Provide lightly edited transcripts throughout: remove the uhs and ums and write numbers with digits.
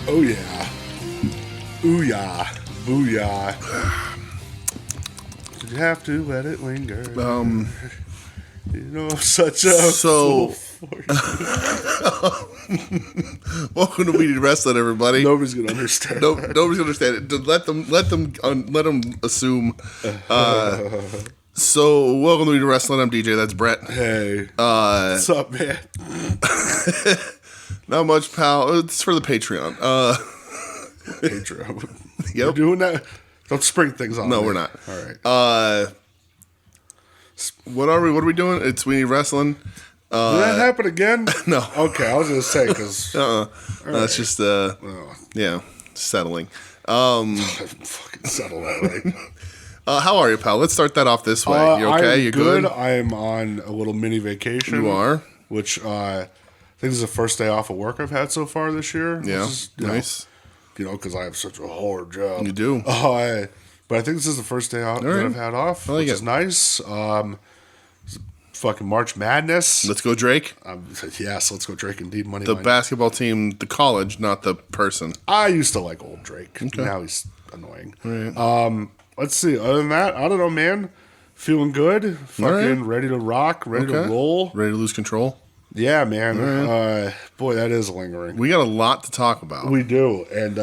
Oh yeah. Ooh-yah. Booyah. Did you have to let it linger? You know, such a So, welcome to WeNeedWrestling, everybody. Nobody's gonna understand. Nobody's gonna understand it. Let them assume. So, welcome to WeNeedWrestling. I'm DJ. That's Brett. Hey, what's up, man? Not much, pal. It's for the Patreon. Patreon. Yep. We're doing that. Don't spring things on. No, me. we're not. All right. What are we? What are we doing? It's WeNeedWrestling. Did that happen again? No. Okay, I was gonna say because That's just yeah, settling. fucking settle that right. How are you, pal? Let's start that off this way. You okay? You good? I am on a little mini vacation. You are? Which I think this is the first day off of work I've had so far this year. Yeah, is, nice. Because I have such a hard job. You do. But I think this is the first day out that I've had off, which is nice. Fucking March Madness. Let's go, Drake. Yes, let's go Drake indeed. Money The line. basketball team, the college, not the person. I used to like old Drake. Okay. Now he's annoying. Right. Let's see. Other than that, I don't know, man. Feeling good. Fucking ready to rock. Ready to roll. Ready to lose control. Yeah, man. Boy, that is lingering. We got a lot to talk about. We do. And,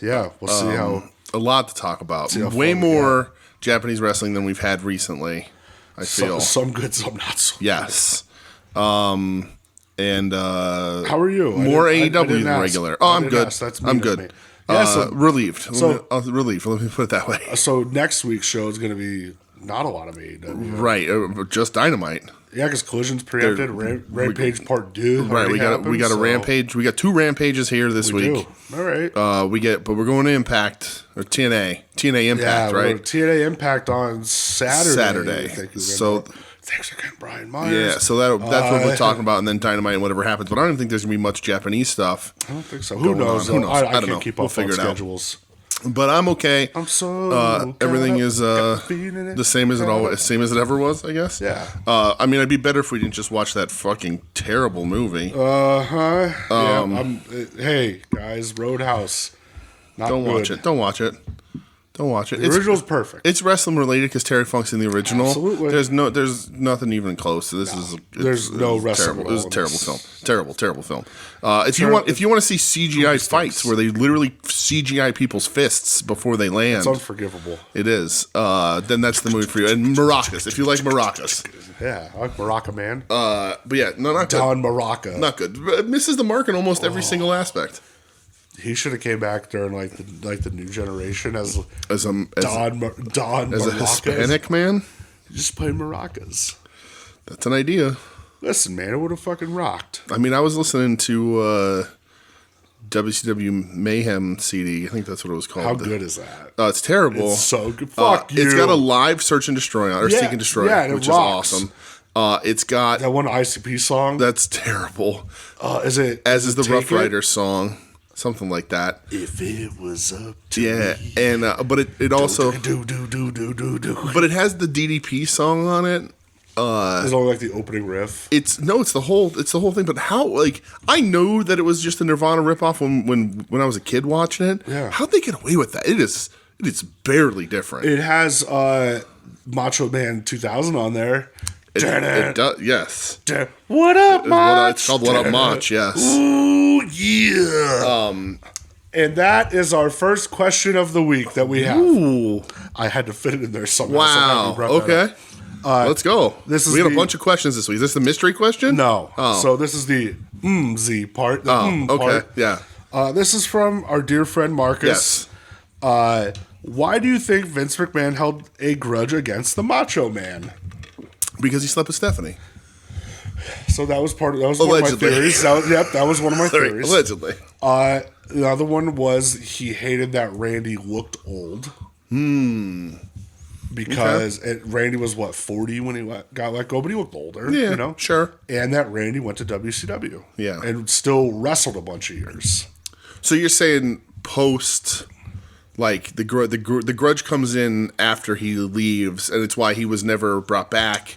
yeah, we'll see how... A lot to talk about. Way more Japanese wrestling than we've had recently, I feel. Some good, some not so good. Yes. How are you? More AEW than regular. Oh, I'm good. I'm good. Relieved. Relieved. Let me put it that way. So next week's show is going to be not a lot of AEW. Right. Just Dynamite. Yeah, because Collision's preempted. Rampage Part 2. Right. We got a Rampage. We got 2 Rampages here this week. All right. But we're going to Impact or TNA Impact, right? TNA Impact on Saturday. So thanks again, Brian Myers. Yeah, so that's what we're talking about, and then Dynamite and whatever happens. But I don't even think there's gonna be much Japanese stuff. I don't think so. Who knows? Who knows? I can't keep up on schedules. But I'm okay. I'm so everything is the same as it ever was, I guess. Yeah. I mean, it'd be better if we didn't just watch that fucking terrible movie. Hey guys, Roadhouse. Don't watch it. Don't watch it. Don't watch it. The original's perfect. It's wrestling related because Terry Funk's in the original. Absolutely. There's nothing even close. There's no wrestling. It was a terrible film. Terrible film. If you want to see CGI fights where they literally CGI people's fists before they land, it's unforgivable. It is. Then that's the movie for you. And maracas, if you like maracas. Yeah, I like Maraca Man. But yeah, no, not good. Don Maraca. Not good. It misses the mark in almost every single aspect. He should have came back during the new generation as Don as a Hispanic man. He just played maracas. That's an idea. Listen, man, it would have fucking rocked. I mean, I was listening to WCW Mayhem CD. I think that's what it was called. How good is that? It's terrible. It's so good. Fuck you. It's got a live Search and Destroy on, or Seek and Destroy, which is awesome. It's got that one ICP song. That's terrible. Is it? As is the Rough Rider song. Something like that. If it was up to me. And but it also But it has the DDP song on it. It's only like the opening riff. It's the whole thing. But how I know that it was just a Nirvana ripoff when I was a kid watching it. Yeah. How'd they get away with that? It is barely different. It has Macho Man 2000 on there. It does, yes. What up, Mach? It's called What Up, Mach, yes. Ooh, yeah. And that is our first question of the week that we have. Ooh. I had to fit it in there somehow. Wow. Okay. Let's go. We had a bunch of questions this week. Is this the mystery question? No. Oh. So this is the Z part. The okay. Part. Yeah. This is from our dear friend Marcus. Yes. Why do you think Vince McMahon held a grudge against the Macho Man? Because he slept with Stephanie. So that was one of my theories. That was one of my theories. Allegedly. The other one was he hated that Randy looked old. Because Randy was 40 when he got let go, but he looked older. Yeah, you know, sure. And that Randy went to WCW. Yeah, and still wrestled a bunch of years. So you're saying post. Like the grudge comes in after he leaves, and it's why he was never brought back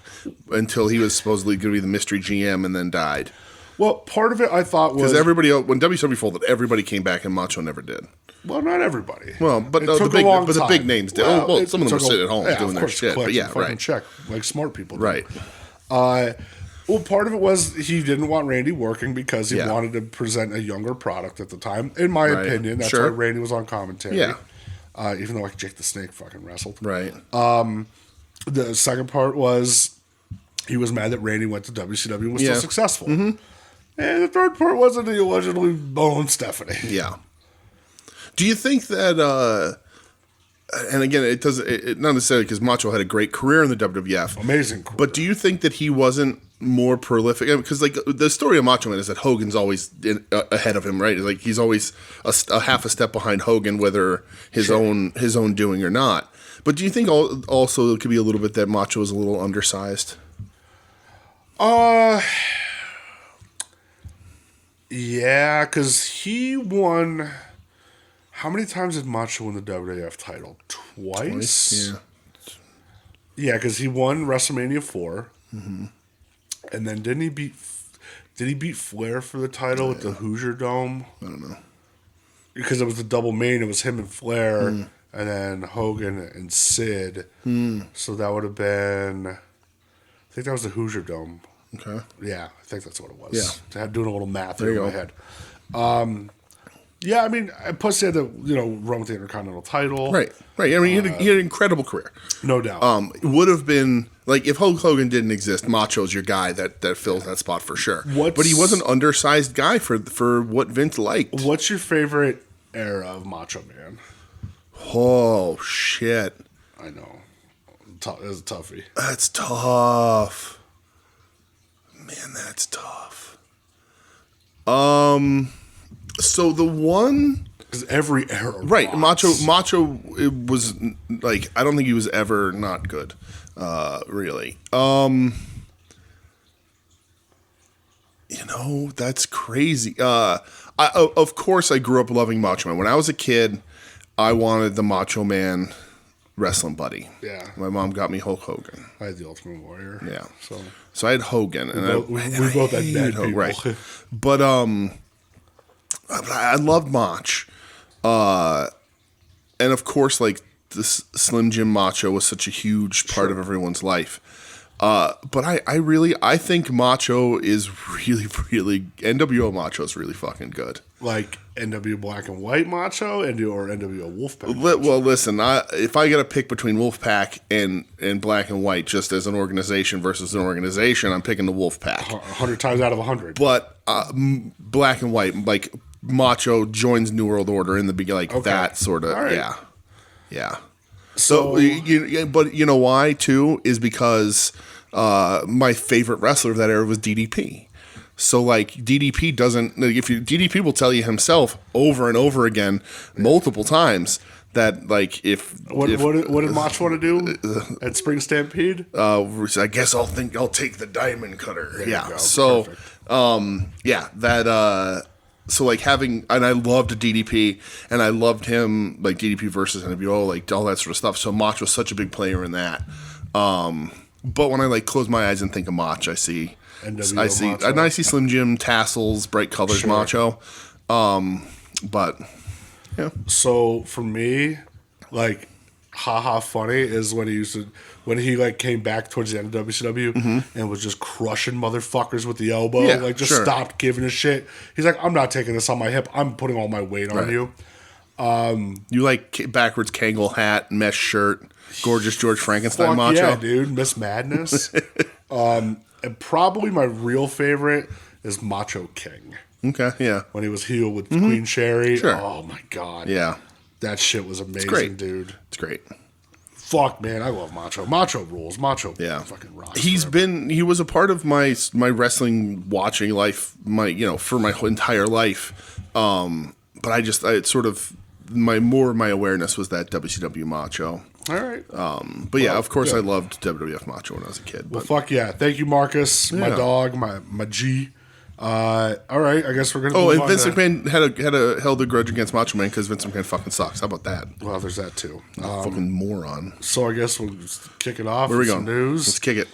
until he was supposedly going to be the mystery GM and then died. Well, part of it I thought was... Because everybody else, when WCW folded, everybody came back and Macho never did. Well, not everybody. Well, but the big names did. Well, some of them were sitting at home doing their shit. But yeah, right. Check, like smart people do. Right. Well, part of it was he didn't want Randy working because he wanted to present a younger product at the time. In my opinion, that's why Randy was on commentary. Yeah. Even though like Jake the Snake fucking wrestled. Right. The second part was he was mad that Randy went to WCW and was still successful. Mm-hmm. And the third part was that he allegedly boned Stephanie. Yeah. Do you think that, and again, it doesn't, not necessarily because Macho had a great career in the WWF. Amazing career. But do you think that he wasn't more prolific? Because like the story of Macho Man is that Hogan's always ahead of him, right? Like he's always a half a step behind Hogan, whether his own doing or not. But do you think also it could be a little bit that Macho is a little undersized? Yeah, because he won... How many times did Macho win the WWF title? Twice? Yeah. Yeah, because he won WrestleMania 4. Mm-hmm. And then did he beat Flair for the title at the Hoosier Dome? I don't know. Because it was the double main. It was him and Flair, and then Hogan and Sid. So that would have been... I think that was the Hoosier Dome. Okay. Yeah, I think that's what it was. Yeah. Doing a little math there in my head. Yeah, I mean, plus he had to, run with the Intercontinental title. Right. I mean, he had an incredible career. No doubt. It would have been, like, if Hulk Hogan didn't exist, Macho's your guy that fills that spot for sure. But he was an undersized guy for what Vince liked. What's your favorite era of Macho Man? Oh, shit. I know. That's a toughie. That's tough. Man, that's tough. So the one, because every era, right? Macho, it was like I don't think he was ever not good, really. That's crazy. Of course, I grew up loving Macho Man. When I was a kid, I wanted the Macho Man wrestling buddy. Yeah, my mom got me Hulk Hogan. I had the Ultimate Warrior. Yeah, so I had Hogan, and we both had bad people. Right, but I loved Mach. And of course, like this Slim Jim Macho was such a huge part of everyone's life. But I think Macho is really, really, NWO Macho is really fucking good. Like NWO Black and White Macho or NWO Wolfpack? Well, listen, if I get to pick between Wolfpack and Black and White, just as an organization versus an organization, I'm picking the Wolfpack. 100 times out of 100. But Black and White, like Macho joins New World Order in the beginning, like that sort of, right. Yeah. So, but you know why too is because my favorite wrestler of that era was DDP. So like DDP doesn't, DDP will tell you himself over and over again, multiple times that like what did Mach want to do at Spring Stampede? I guess I'll take the diamond cutter. There So so like and I loved DDP and I loved him like DDP versus NWO, like all that sort of stuff. So Mach was such a big player in that. But when I like close my eyes and think of Mach, I see Slim Jim, tassels, bright colors, Macho. But yeah. So for me, like, haha funny is when he like came back towards the end of WCW and was just crushing motherfuckers with the elbow, stopped giving a shit. He's like, I'm not taking this on my hip. I'm putting all my weight on you. You like backwards Kangol hat, mesh shirt, gorgeous George Frankenstein Macho. Yeah, dude, Miss Madness. And probably my real favorite is Macho King. Okay, yeah. When he was heel with Queen Sherry. Sure. Oh my god. Yeah. That shit was amazing, dude. It's great. Fuck, man, I love Macho. Macho rules. Macho fucking rocks. He was a part of my wrestling watching life, for my entire life. But it's sort of my awareness was that WCW Macho. All right. But yeah, of course I loved WWF Macho when I was a kid. Well, fuck yeah. Thank you, Marcus, my dog, my G. All right, I guess we're going to move on. Vince McMahon held a grudge against Macho Man because Vince McMahon fucking sucks. How about that? Well, there's that too. Fucking moron. So I guess we'll just kick it off. Where are we going? News. Let's kick it.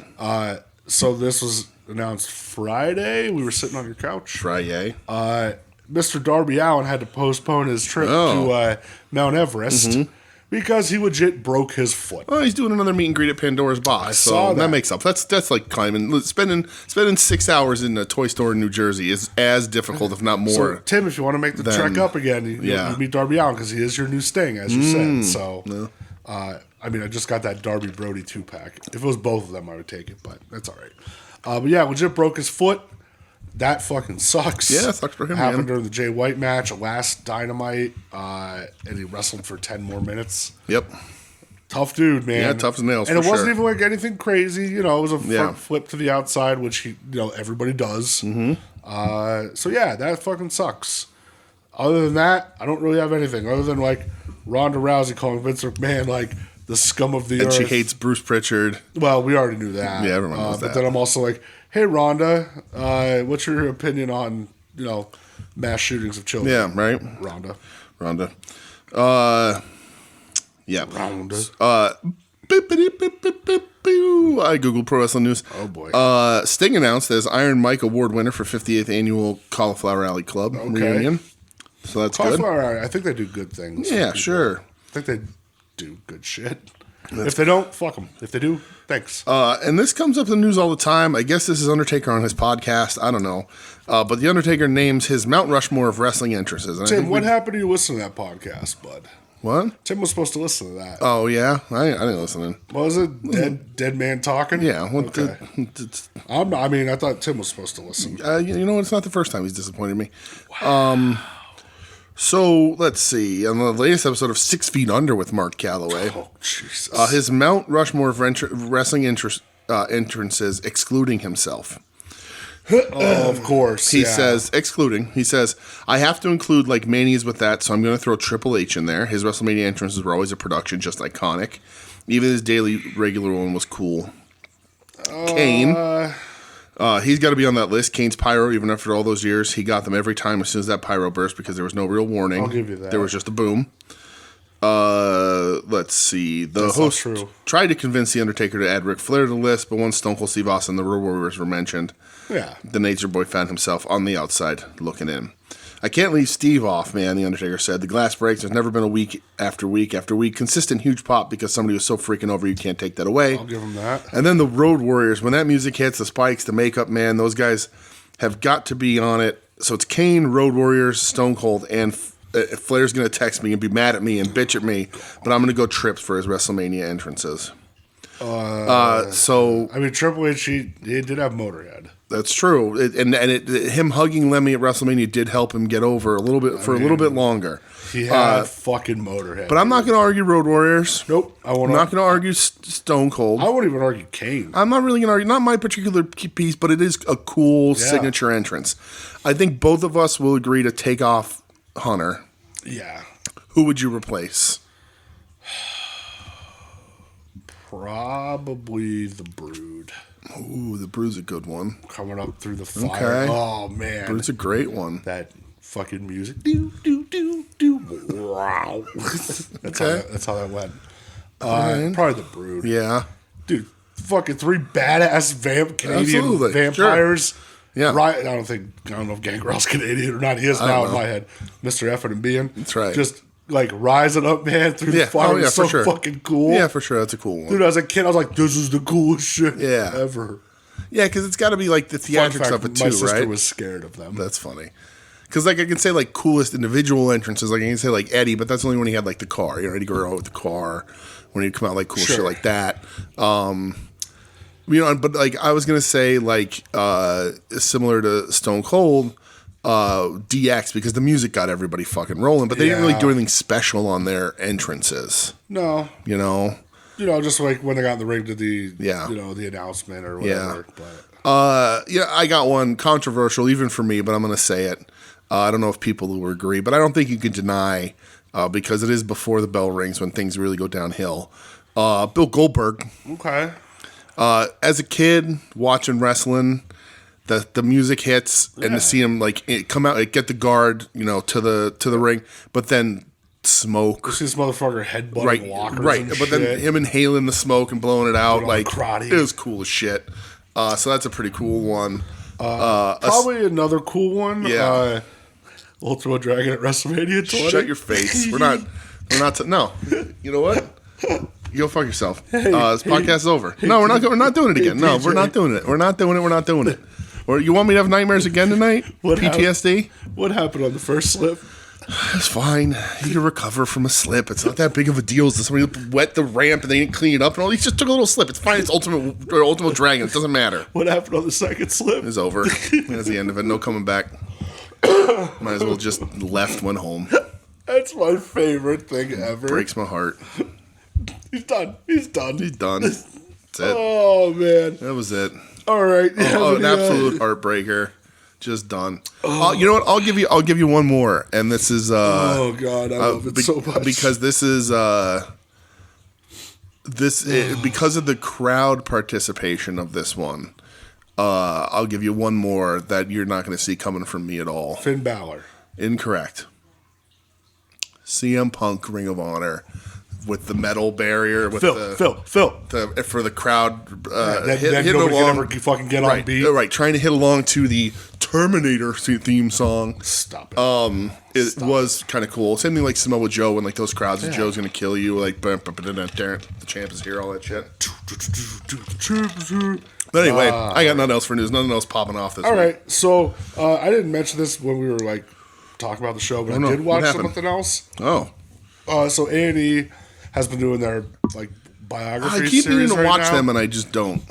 So this was announced Friday. We were sitting on your couch. Friday. Mr. Darby Allin had to postpone his trip to Mount Everest because he legit broke his foot. Well, he's doing another meet and greet at Pandora's Box. So that makes up. That's like climbing. Spending 6 hours in a toy store in New Jersey is as difficult, if not more. So, Tim, if you want to make the trek up again, you meet Darby Allin because he is your new Sting, as you said. So, I mean, I just got that Darby Brody 2-pack. If it was both of them, I would take it, but that's all right. But yeah, legit broke his foot. That fucking sucks. Yeah, sucks for him. Happened during the Jay White match, last Dynamite, and he wrestled for 10 more minutes. Yep. Tough dude, man. Yeah, tough as nails. And it wasn't even like anything crazy. You know, it was a front flip to the outside, which everybody does. So yeah, that fucking sucks. Other than that, I don't really have anything other than like Ronda Rousey calling Vince McMahon like the scum of the earth. And she hates Bruce Pritchard. Well, we already knew that. Yeah, everyone knows that. But then I'm also like, hey, Ronda, what's your opinion on, mass shootings of children? Yeah, right? Ronda. Yeah. Ronda. I Googled Pro Wrestling News. Oh, boy. Sting announced as Iron Mike Award winner for 58th Annual Cauliflower Alley Club reunion. So that's Cauliflower good. Alley, I think they do good things. Yeah, sure. I think they do good shit. If they don't, fuck them. If they do, thanks. And this comes up in the news all the time. I guess this is Undertaker on his podcast. I don't know. But The Undertaker names his Mount Rushmore of wrestling entrances. And Tim, what happened to you listening to that podcast, bud? What? Tim was supposed to listen to that. Oh, yeah? I didn't listen in. What was it? Dead Man Talking? Yeah. Okay. I thought Tim was supposed to listen. You know what? It's not the first time he's disappointed me. Wow. So, let's see. On the latest episode of 6 Feet Under with Mark Calloway. Oh, Jesus. His Mount Rushmore of wrestling entrances, excluding himself. Of course. He says, I have to include like Manias with that, so I'm going to throw Triple H in there. His WrestleMania entrances were always a production, just iconic. Even his daily regular one was cool. Kane. He's got to be on that list. Kane's pyro, even after all those years, he got them every time as soon as that pyro burst because there was no real warning. I'll give you that. There was just a boom. Let's see. The host tried to convince The Undertaker to add Ric Flair to the list, but once Stone Cold Steve Austin and the Road Warriors were mentioned, the Nature Boy found himself on the outside looking in. I can't leave Steve off, man, The Undertaker said. The glass breaks. There's never been a week after week after week. Consistent huge pop because somebody was so freaking over you can't take that away. I'll give him that. And then the Road Warriors. When that music hits, the spikes, the makeup, man, those guys have got to be on it. So it's Kane, Road Warriors, Stone Cold, and Flair's going to text me and be mad at me and bitch at me, but I'm going to go Trips for his WrestleMania entrances. Triple H, he did have Motorhead. That's true, him hugging Lemmy at WrestleMania did help him get over a little bit a little bit longer. He had fucking Motorhead. But I'm not going to argue Road Warriors. Nope. I'm not going to argue Stone Cold. I won't even argue Kane. I'm not really going to argue. Not my particular piece, but it is a cool signature entrance. I think both of us will agree to take off Hunter. Yeah. Who would you replace? Probably the Brood. Ooh, the Brood's a good one. Coming up through the fire. Okay. Oh, man. Brood's a great one. That fucking music. Do, do, do, do. Wow. That's how that went. Probably the Brood. Yeah. Dude, fucking 3 badass Canadian vampires. Sure. Yeah. Right. I don't know if Gangrel's Canadian or not. He is now in my head. Mr. Effort and Being. That's right. Just like rising up, man, through the fire. Was so fucking cool. Yeah, for sure. That's a cool one. Dude, as a kid, I was like, this is the coolest shit ever. Yeah, because it's got to be like the theatrics of it too, right? My sister was scared of them. That's funny. Because like I can say like coolest individual entrances, like I can say like Eddie, but that's only when he had like the car. Eddie Guerrero with the car, when he'd come out like cool shit like that. But like I was gonna say like similar to Stone Cold, DX, because the music got everybody fucking rolling, but they didn't really do anything special on their entrances. No. Just like when they got in the ring to the the announcement or whatever. Yeah. I got one controversial even for me, but I'm gonna say it. I don't know if people will agree, but I don't think you can deny because it is before the bell rings when things really go downhill. Bill Goldberg. Okay. As a kid watching wrestling, the music hits and to see him like come out, get the guard, to the ring, but then smoke. You see this motherfucker headbutting lockers, right? And but then him inhaling the smoke and blowing it out, like karate. It was cool as shit. So that's a pretty cool one. Probably another cool one. Yeah. Ultimate Dragon at WrestleMania 20. Shut your face. We're not. No. You know what? Go fuck yourself. This podcast is over. No, we're not doing it again. No, we're not doing it. We're not doing it. Or you want me to have nightmares again tonight? PTSD? What happened on the first slip? It's fine. You can recover from a slip. It's not that big of a deal. It's somebody wet the ramp and they didn't clean it up and all. He just took a little slip. It's fine. It's Ultimate Dragon. It doesn't matter. What happened on the second slip? It's over. That's the end of it. No coming back. Might as well just left, went home. That's my favorite thing ever. Breaks my heart. He's done. He's done. That's it. Oh, man. That was it. All right. An absolute heartbreaker. Just done. You know what? I'll give you one more, and this is. Oh God, I love it so much because this is because of the crowd participation of this one. I'll give you one more that you're not going to see coming from me at all. Finn Balor. Incorrect. CM Punk, Ring of Honor. With the metal barrier, with Phil. For the crowd, that nobody can ever fucking get on beat. Right, trying to hit along to the Terminator theme song. Stop it. It was kind of cool. Same thing like Samoa Joe when like those crowds, Joe's gonna kill you. Like, the champ is here, all that shit. But anyway, I got nothing else for news. Nothing else popping off this week. All right, so I didn't mention this when we were like talking about the show, but I did watch something else. Oh. So A&E has been doing their like biography I keep series meaning to watch now. them, and I just don't.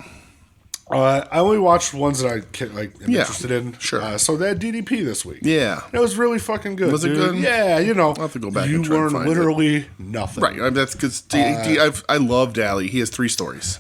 I only watched ones that I am interested in. Sure. So they had DDP this week. Yeah. It was really fucking good. Was it good? Yeah, I'll have to go back you and try learn and find literally nothing. Right. That's because I love Dally. He has 3 stories.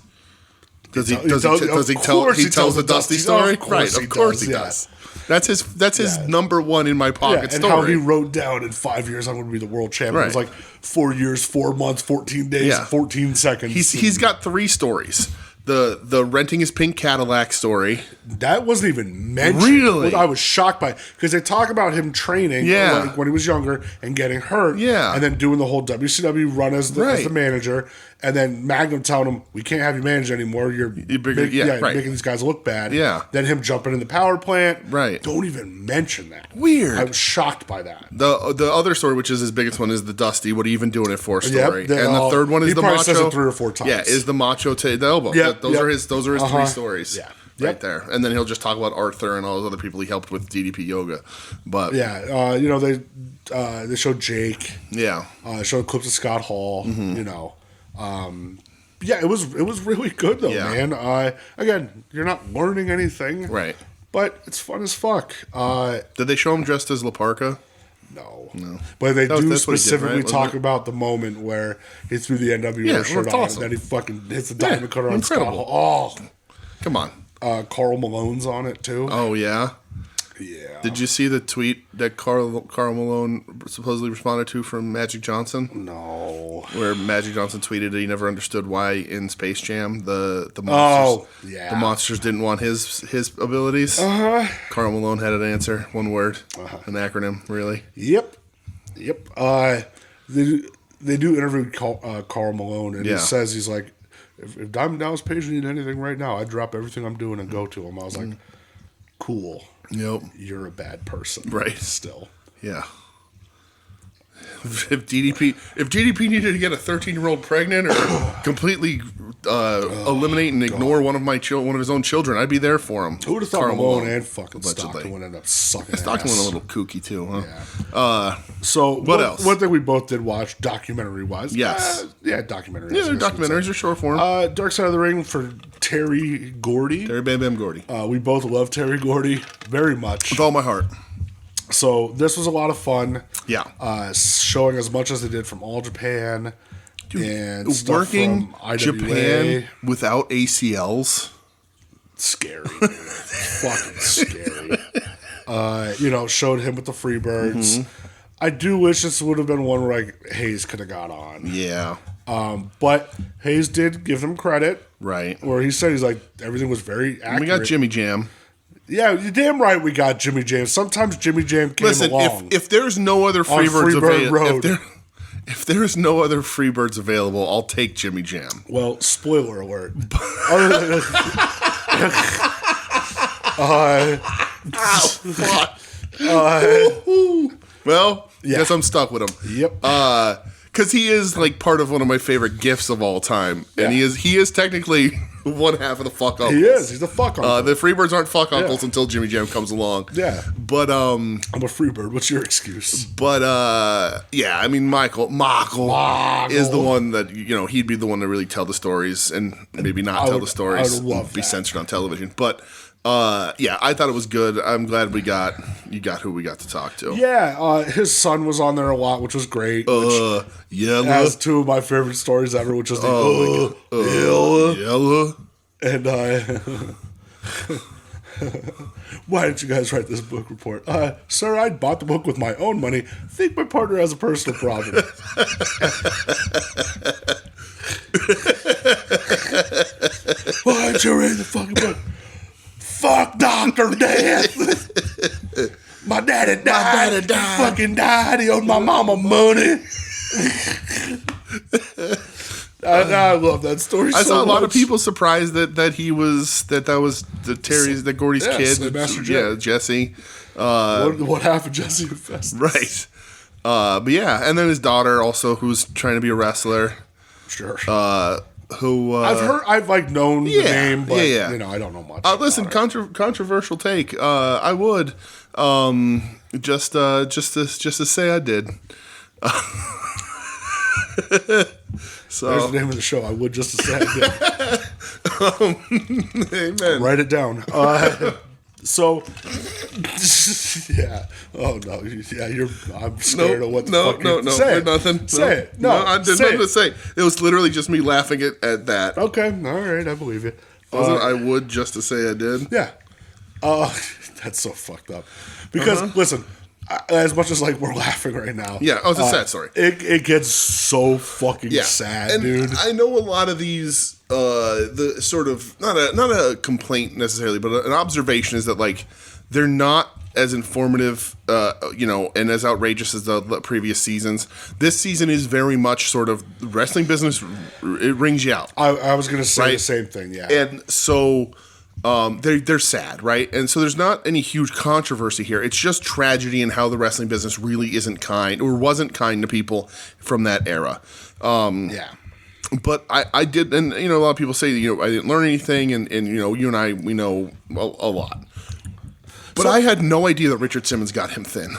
Does he tell the Dusty story? Right. Of course he does. That's his number one in my pocket and story. how he wrote down in 5 years I'm going to be the world champion. Right. It was like 4 years, 4 months, 14 days, 14 seconds. He's got 3 stories. The renting his pink Cadillac story. That wasn't even mentioned. Really? I was shocked by it. Because they talk about him training like, when he was younger and getting hurt. Yeah. And then doing the whole WCW run as the manager. And then Magnum telling him, we can't have you manage anymore. You're making these guys look bad. Yeah. Then him jumping in the power plant. Right. Don't even mention that. Weird. I was shocked by that. The other story, which is his biggest one, is the Dusty, what are you even doing it for story. Yep, and the third one is the Macho. He probably says it 3 or 4 times. Yeah, is the Macho to the elbow. Yep, those are his 3 stories. Yeah. Right there. And then he'll just talk about Arthur and all those other people he helped with DDP Yoga. But they showed Jake. Yeah. Showed clips of Scott Hall, it was really good though, man. Again, you're not learning anything. Right. But it's fun as fuck. Did they show him dressed as La Parka? No. But they do specifically talk about the moment where he threw the NWO shirt on and then he fucking hits the diamond cutter on Scott Hall. Oh. Come on. Carl Malone's on it too. Oh, yeah? Yeah. Did you see the tweet that Carl Malone supposedly responded to from Magic Johnson? No. Where Magic Johnson tweeted that he never understood why in Space Jam the monsters didn't want his abilities. Carl Malone had an answer, one word, an acronym, really. Yep. They do interview Carl Malone, and he says he's like, if Diamond Dallas Page needed anything right now, I'd drop everything I'm doing and go to him. I was like, cool. Yep. You're a bad person. Right. Still. Yeah. If DDP needed to get a 13-year-old pregnant or completely eliminate and ignore one of his own children, I'd be there for him. Who would have thought Malone and fucking Stockton would end up sucking Stockton went a little kooky too, huh? Yeah. So what else? One thing we both did watch documentary-wise. Yes. Documentaries. Yeah, they're documentaries. They're short form. Dark Side of the Ring for Terry Gordy. Terry Bam Bam Gordy. We both love Terry Gordy very much. With all my heart. So this was a lot of fun. Yeah. Showing as much as they did from All Japan and stuff working from IWA. Japan without ACLs. Scary. Fucking scary. Showed him with the Freebirds. I do wish this would have been one where like Hayes could have got on. Yeah. But Hayes did give him credit. Right. Where he said he's like everything was very accurate. We got Jimmy Jam. Yeah, you're damn right we got Jimmy Jam. Sometimes Jimmy Jam came along. If there's no other Freebirds available, if there is no other Freebirds available, I'll take Jimmy Jam. Well, spoiler alert. Well, guess I'm stuck with him. Yep. Because he is like part of one of my favorite gifts of all time, and he is technically one half of the fuck uncles. He is. He's the fuck uncle. The Freebirds aren't fuck uncles until Jimmy Jam comes along. Yeah. But I'm a Freebird. What's your excuse? But yeah, I mean Michael is the one that he'd be the one to really tell the stories and maybe not tell the stories. I would love be that. censored on television, but. Yeah, I thought it was good. I'm glad you got who we got to talk to. Yeah, his son was on there a lot, which was great. Yella has two of my favorite stories ever, which is the Yella. And why didn't you guys write this book report? Sir, I bought the book with my own money. I think my partner has a personal problem. Why didn't you read the fucking book? Fuck Dr. Death. My daddy died. He fucking died. He owed my mama money. I love that story. I saw a lot of people surprised that was Gordy's kid. Master Jesse. What happened, Jesse and Festus? Right. But yeah, and then his daughter also, who's trying to be a wrestler. Sure. Who I've known the name, but I don't know much. Listen, controversial take. I would just to say I did. So there's the name of the show. I would just to say I did. Amen. Write it down. So, yeah. Oh no. Yeah, I'm scared of what the fuck you're saying. Nothing. Say it. No, I didn't know what to say. It was literally just me laughing at that. Okay. All right. I believe you. I would just to say I did. Yeah. That's so fucked up. Because listen, as much as we're laughing right now. Yeah. Oh, it's a sad story. It gets so fucking sad, and dude. I know a lot of these. The sort of not a complaint necessarily, but an observation is that they're not as informative, and as outrageous as the previous seasons. This season is very much sort of wrestling business. It rings you out. I was going to say the same thing. Yeah, and so they're sad, right? And so there's not any huge controversy here. It's just tragedy in how the wrestling business really isn't kind or wasn't kind to people from that era. Yeah. But I did, and a lot of people say I didn't learn anything, and you and I we know a lot. But I had no idea that Richard Simmons got him thin.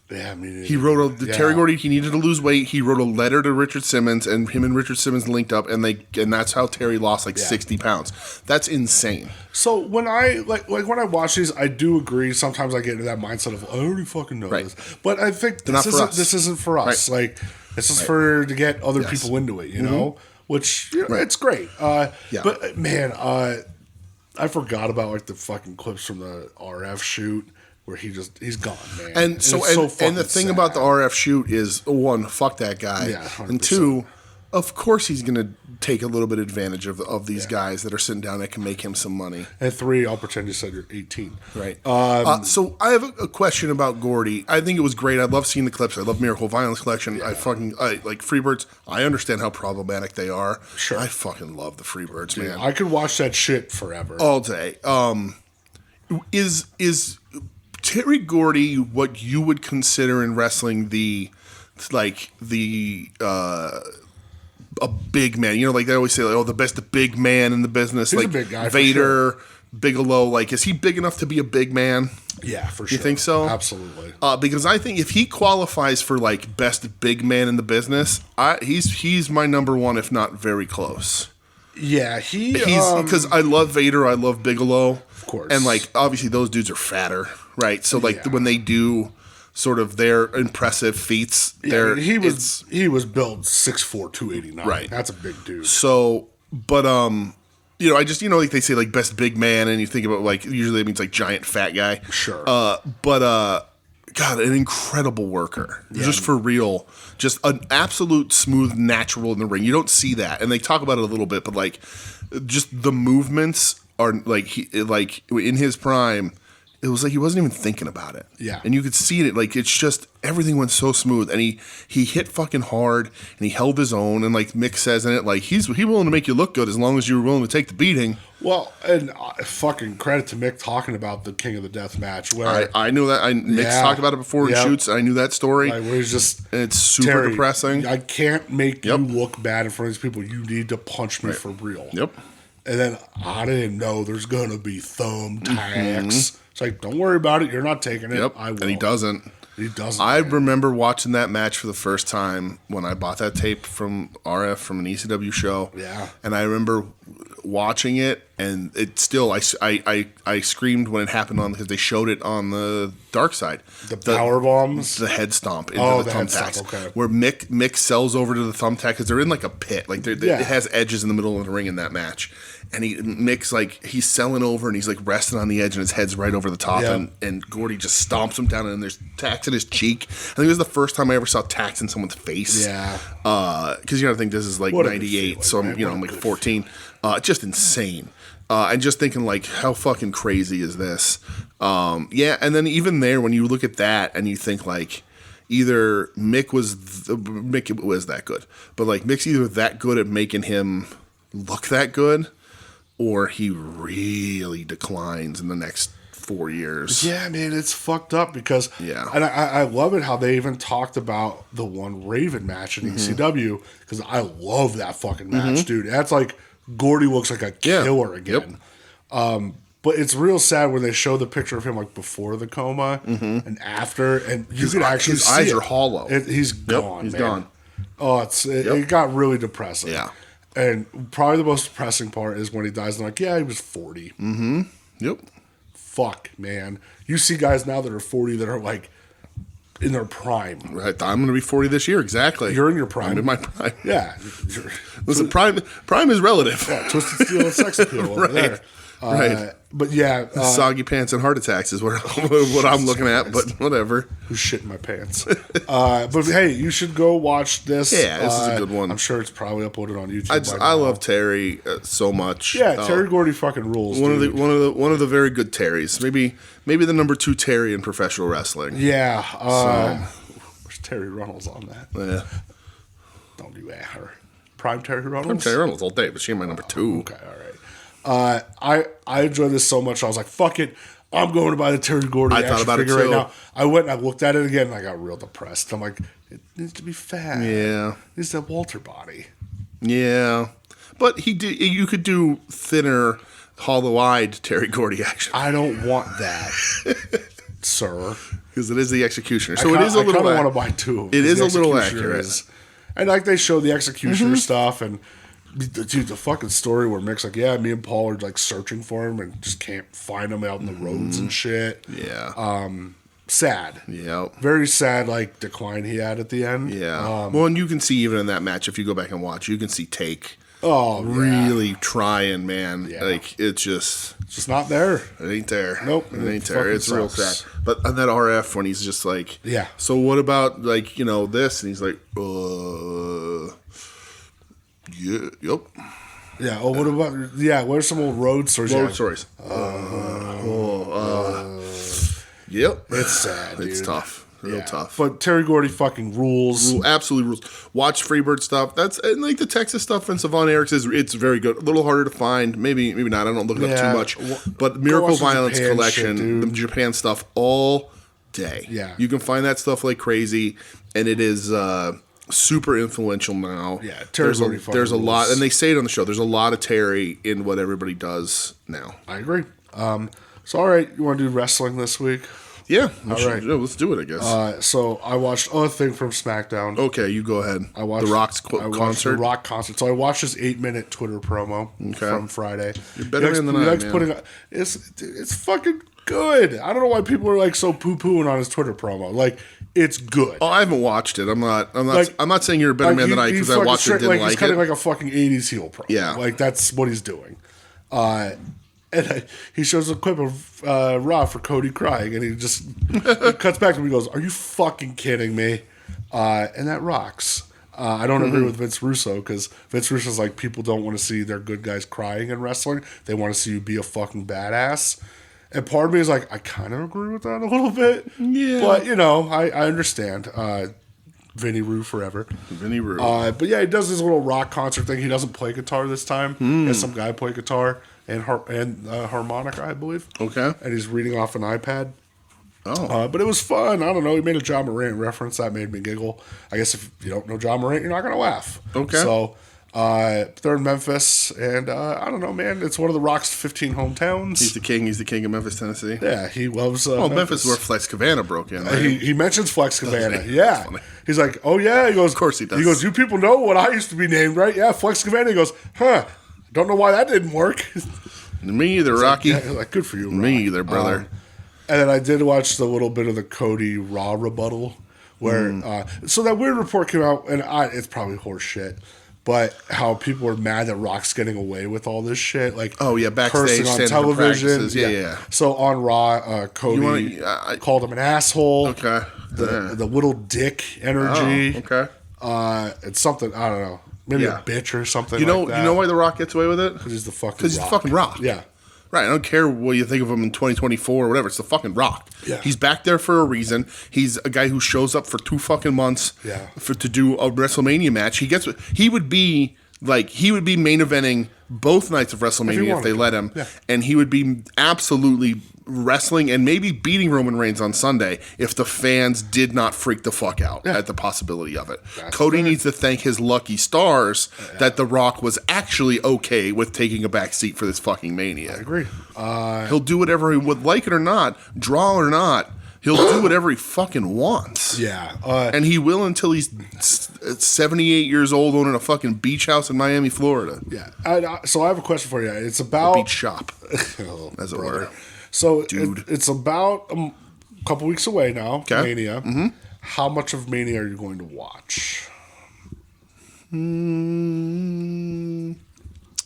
Yeah, I mean, he wrote Terry Gordy. He needed to lose weight. He wrote a letter to Richard Simmons, and him and Richard Simmons linked up, and that's how Terry lost 60 pounds. That's insane. So when I when I watch these, I do agree. Sometimes I get into that mindset of I already fucking know this, but I think this isn't for us. Right. This is to get other people into it, which it's great. But man, I forgot about the fucking clips from the RF shoot where he's gone, man. And and the thing about the RF shoot is one, fuck that guy, 100%. And two, of course he's going to take a little bit advantage of these guys that are sitting down that can make him some money. And three, I'll pretend you said you're 18. Right. So I have a question about Gordy. I think it was great. I love seeing the clips. I love Miracle Violence Collection. Yeah. I like Freebirds. I understand how problematic they are. Sure. I fucking love the Freebirds, man. I could watch that shit forever. All day. Is Terry Gordy what you would consider in wrestling a big man? They always say, the best big man in the business. He's a big guy, Vader, Bigelow. Is he big enough to be a big man? Yeah, for sure. You think so? Absolutely. Because I think if he qualifies for best big man in the business, he's my number one, if not very close. Yeah, he's because I love Vader, I love Bigelow, of course, and obviously those dudes are fatter, right? So when they do sort of their impressive feats, he was built 6'4", 289. Right, that's a big dude. So, but I just they say best big man, and you think about usually it means giant fat guy. Sure. God, an incredible worker, just for real, just an absolute smooth natural in the ring. You don't see that, and they talk about it a little bit, but just the movements are in his prime. it was like he wasn't even thinking about it. Yeah. And you could see it, like, it's just, everything went so smooth. And he hit fucking hard, and he held his own. And like Mick says in it, like, he's willing to make you look good as long as you're willing to take the beating. Well, and fucking credit to Mick talking about the King of the Death match. Where I knew that. Mick's talked about it before in shoots. I knew that story. Like, where he's just, and it's super depressing. I can't make you look bad in front of these people. You need to punch me for real. Yep. And then I didn't know there's going to be thumbtacks. It's like, don't worry about it. You're not taking it. Yep. I will. And he doesn't. He doesn't. I remember watching that match for the first time when I bought that tape from RF from an ECW show. Yeah. And I remember watching it, and it still, I screamed when it happened on, because they showed it on the dark side. The power bombs? The head stomp into the thumbtacks. Okay. Where Mick sells over to the thumbtack, because they're in like a pit. Like it has edges in the middle of the ring in that match. And Mick's like, he's selling over, and he's like resting on the edge, and his head's right over the top. Yeah. And Gordy just stomps him down, and there's tacks in his cheek. I think it was the first time I ever saw tacks in someone's face. Yeah. Because I think this is like 98, so I'm like 14. Just insane. And just thinking, like, how fucking crazy is this? Yeah, and then even there, when you look at that and you think, like, either Mick was that good, but like Mick's either that good at making him look that good, or he really declines in the next 4 years. Yeah, man, it's fucked up because, and I love it how they even talked about the one Raven match in ECW, because I love that fucking match, dude. That's like, Gordy looks like a killer again. Yep. But it's real sad when they show the picture of him like before the coma and after, and you can actually his see eyes are hollow. He's gone. He's gone. Oh, it got really depressing. Yeah. And probably the most depressing part is when he dies, and like, yeah, he was 40. Mm-hmm. Yep. Fuck, man. You see guys now that are 40 that are like in their prime. Right. I'm going to be 40 this year. Exactly. You're in your prime. I'm in my prime. Yeah. Listen, prime is relative. Yeah, twisted steel and sex appeal over there. Right. But yeah. Soggy pants and heart attacks is what I'm looking at, but whatever. Who's shit in my pants? But hey, you should go watch this. Yeah, this is a good one. I'm sure it's probably uploaded on YouTube. I love Terry so much. Yeah, Terry Gordy fucking rules. One of the very good Terrys. Maybe the number 2 Terry in professional wrestling. Yeah. Where's Terry Runnels on that? Yeah. Don't do that. Her. Prime Terry Runnels? Prime Terry Runnels all day, but she ain't my number 2. Okay, all right. I enjoyed this so much. I was like, fuck it. I'm going to buy the Terry Gordy action figure right now. I went and I looked at it again, and I got real depressed. I'm like, it needs to be fat. Yeah. It needs to have Walter body. Yeah. But you could do thinner, hollow-eyed Terry Gordy action. I don't want that, sir. Because it is the Executioner. So it is a little... I kind of want to buy 2. It is a little accurate. And like they show the Executioner stuff, and dude, the fucking story where Mick's like, yeah, me and Paul are like searching for him and just can't find him out in the roads and shit. Yeah. Sad. Yeah. Very sad, like, decline he had at the end. Yeah. Well, and you can see even in that match, if you go back and watch, you can see Take really trying, man. Yeah. Like, it's just not there. It ain't there. Nope. It ain't there. It's real sad. But on that RF, when he's just like, yeah. So what about, like, this? And he's like, yeah, yep. Yeah. Oh, what about? Yeah. What are some old road stories? Road stories. Yep. It's sad. Dude. It's tough. Real tough. But Terry Gordy fucking rules. Absolutely rules. Watch Freebird stuff. And like the Texas stuff and Savon Eric's it's very good. A little harder to find. Maybe not. I don't look it up too much. But Miracle Violence Collection, the Japan stuff, all day. Yeah. You can find that stuff like crazy, and it is super influential now. Yeah, Terry Gordy fucking there's a rules. lot, and they say it on the show. There's a lot of Terry in what everybody does now. I agree. So all right, you want to do wrestling this week? Yeah. All right. Yeah, let's do it, I guess. So I watched a thing from SmackDown. Okay, you go ahead. I watched The Rock's concert. The Rock concert. So I watched his 8-minute Twitter promo from Friday. You're better than I am. It's fucking good. I don't know why people are like so poo-pooing on his Twitter promo. Like, it's good. Oh, I haven't watched it. I'm not saying you're a better man than I because I watched it and didn't like it. He's kind of like a fucking 80s heel pro. Yeah. Like, that's what he's doing. And he shows a clip of Raw for Cody crying, and he cuts back to him and he goes, "Are you fucking kidding me?" And that rocks. I don't agree with Vince Russo, because Vince Russo's like, people don't want to see their good guys crying in wrestling. They want to see you be a fucking badass. And part of me is like, I kind of agree with that a little bit. Yeah. But, you know, I understand. Vinny Roo forever. Vinny Roo. But yeah, he does this little rock concert thing. He doesn't play guitar this time. He has some guy play guitar and harmonica, I believe. Okay. And he's reading off an iPad. Oh. But it was fun. I don't know. He made a John Morant reference that made me giggle. I guess if you don't know John Morant, you're not going to laugh. Okay. So they're in Memphis, and I don't know, man. It's one of the Rock's 15 hometowns. He's the king. He's the king of Memphis, Tennessee. Yeah, he loves Memphis is where Flex Cabana broke in, right? He mentions Flex Cabana. Yeah. He's like, oh, yeah. He goes, of course he does. He goes, you people know what I used to be named, right? Yeah, Flex Cabana. He goes, huh. Don't know why that didn't work. Me either, Rocky. Like, yeah, like, good for you, Rock. Me either, brother. And then I did watch the little bit of the Cody Raw rebuttal where so that weird report came out, and it's probably horse shit, but how people were mad that Rock's getting away with all this shit, like backstage cursing on television. Yeah. So on Raw, Cody called him an asshole. Okay. The little dick energy. Oh, okay. It's something I don't know. Maybe a bitch or something. You know, like that. You know why The Rock gets away with it? Because he's the fucking. Because he's the fucking Rock. Yeah. Right, I don't care what you think of him in 2024 or whatever. It's the fucking Rock. Yeah. He's back there for a reason. He's a guy who shows up for 2 fucking months to do a WrestleMania match. He would be main eventing both nights of WrestleMania if they let him. Yeah. And he would be absolutely wrestling and maybe beating Roman Reigns on Sunday if the fans did not freak the fuck out at the possibility of it. Cody needs to thank his lucky stars that The Rock was actually okay with taking a back seat for this fucking Mania. I agree. He'll do whatever he would, like it or not, draw or not. He'll do whatever he fucking wants. Yeah. And he will until he's 78 years old owning a fucking beach house in Miami, Florida. Yeah. So I have a question for you. It's about... A beach shop, as it were. So it's about a couple weeks away now, Mania. Mm-hmm. How much of Mania are you going to watch?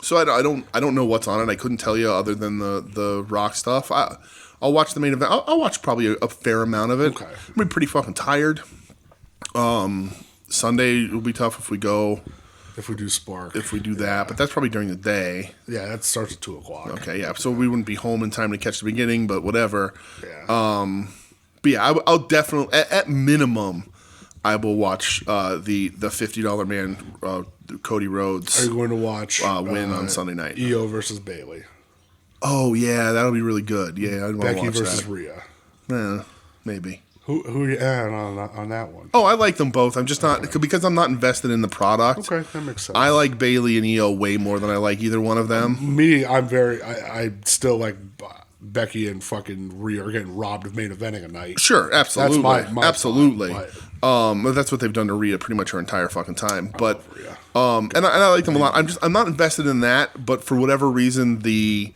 So I don't know what's on it. I couldn't tell you other than the Rock stuff. I'll watch the main event. I'll watch probably a fair amount of it. Okay. I'll be pretty fucking tired. Sunday will be tough if we go. If we do Spark. If we do that. But that's probably during the day. Yeah, that starts at 2 o'clock. Okay, yeah. So we wouldn't be home in time to catch the beginning, but whatever. Yeah. But yeah, I'll definitely, at minimum, I will watch the $50 man, Cody Rhodes. Are you going to watch win on Sunday night? EO versus Bayley. Oh, yeah, that'll be really good. Yeah, I'd want to watch Becky versus that. Rhea. Maybe. Who are you on that one? Oh, I like them both. I'm just not because I'm not invested in the product. Okay, that makes sense. I like Bayley and EO way more than I like either one of them. I still like Becky and fucking Rhea are getting robbed of main eventing a night. Sure, absolutely, that's my absolutely. thought, but that's what they've done to Rhea pretty much her entire fucking time. But and I like them a lot. I'm not invested in that. But for whatever reason, the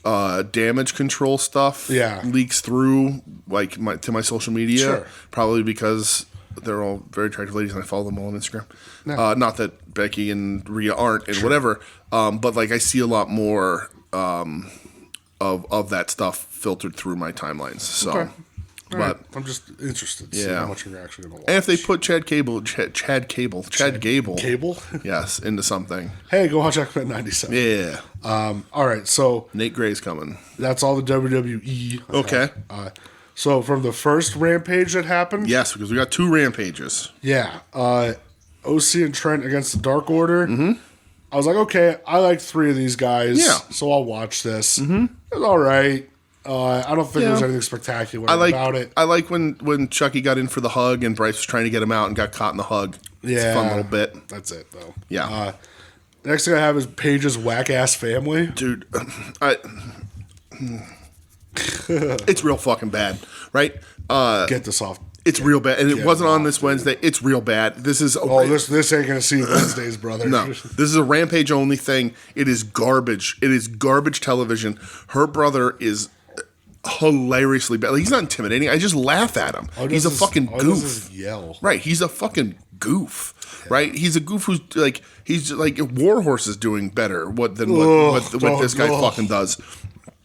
damage control stuff leaks through to my social media, probably because they're all very attractive ladies and I follow them all on Instagram. No. Not that Becky and Rhea aren't and whatever, but I see a lot more of that stuff filtered through my timelines. So, but I'm just interested to see how much you're actually going to watch. And if they put Chad Gable, yes, into something. Hey, go watch X-Men 97. Yeah. All right, so Nate Gray's coming. That's all the WWE. Okay. So from the first Rampage that happened, yes, because we got 2 Rampages. Yeah. OC and Trent against the Dark Order. Mm-hmm. I was like, okay, I like 3 of these guys, so I'll watch this. Mm-hmm. It was all right. I don't think there was anything spectacular about it. I like when Chucky got in for the hug and Bryce was trying to get him out and got caught in the hug. It's a fun little bit. That's it, though. Yeah. Next thing I have is Paige's whack-ass family. Dude, it's real fucking bad, right? Get this off. It's real bad, and it wasn't on this Wednesday. It's real bad. This is this ain't gonna see Wednesdays, brother. No, this is a Rampage only thing. It is garbage. It is garbage television. Her brother is hilariously bad. He's not intimidating. I just laugh at him. He's a fucking goof. Yell. Right. He's a fucking goof. Yeah. Right. He's a goof who's he's like Warhorse is doing better what this guy fucking does.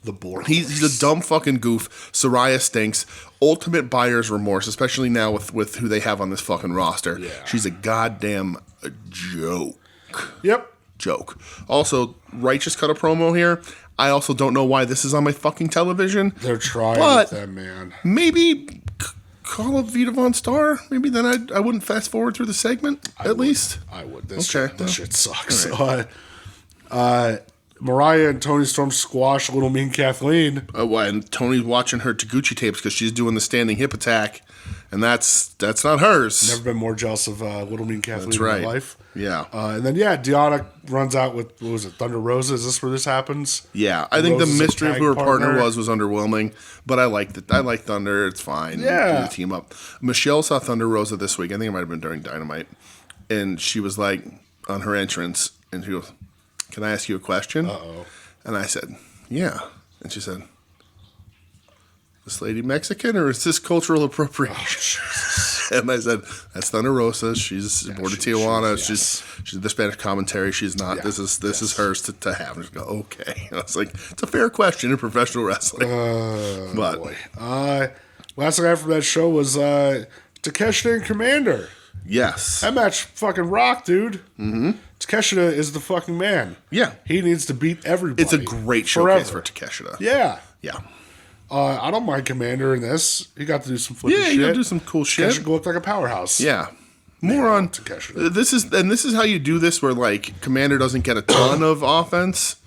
The board. He's a dumb fucking goof. Saraya stinks. Ultimate buyer's remorse, especially now with who they have on this fucking roster. Yeah. She's a goddamn joke. Yep. joke. Also, Righteous cut a promo here. I also don't know why this is on my fucking television. They're trying with them, man. Maybe call up Vita Von Star. Maybe then I wouldn't fast forward through the segment, at least. I would. This shit sucks. Right. Mariah and Tony Storm squash Little Mean Kathleen. And Tony's watching her Taguchi tapes because she's doing the standing hip attack, and that's not hers. Never been more jealous of Little Mean Kathleen in my life. Yeah. And then, Deanna runs out with, what was it, Thunder Rosa? Is this where this happens? Yeah. I think the mystery of who her partner was underwhelming, but I liked it. I like Thunder. It's fine. Yeah. The team up. Michelle saw Thunder Rosa this week. I think it might have been during Dynamite. And she was like, on her entrance, and she goes, "Can I ask you a question?" Uh-oh. And I said, "Yeah." And she said, "This lady Mexican or is this cultural appropriation?" Oh, and I said, "That's Thunder Rosa. She's born in Tijuana. She's the Spanish commentary. She's not. This is hers to have." And I go, "Okay." And I was like, "It's a fair question in professional wrestling." But boy. Last thing I had from that show was Takeshita and Commander. Yes. That match fucking rocked, dude. Mm-hmm. Takeshita is the fucking man. Yeah. He needs to beat everybody. It's a great showcase for Takeshita. Yeah. Yeah. I don't mind Commander in this. He got to do some flippy shit. Yeah, he got to do some cool shit. Takeshita looked like a powerhouse. Yeah. More on Takeshita. This is how you do this, where like Commander doesn't get a ton of offense,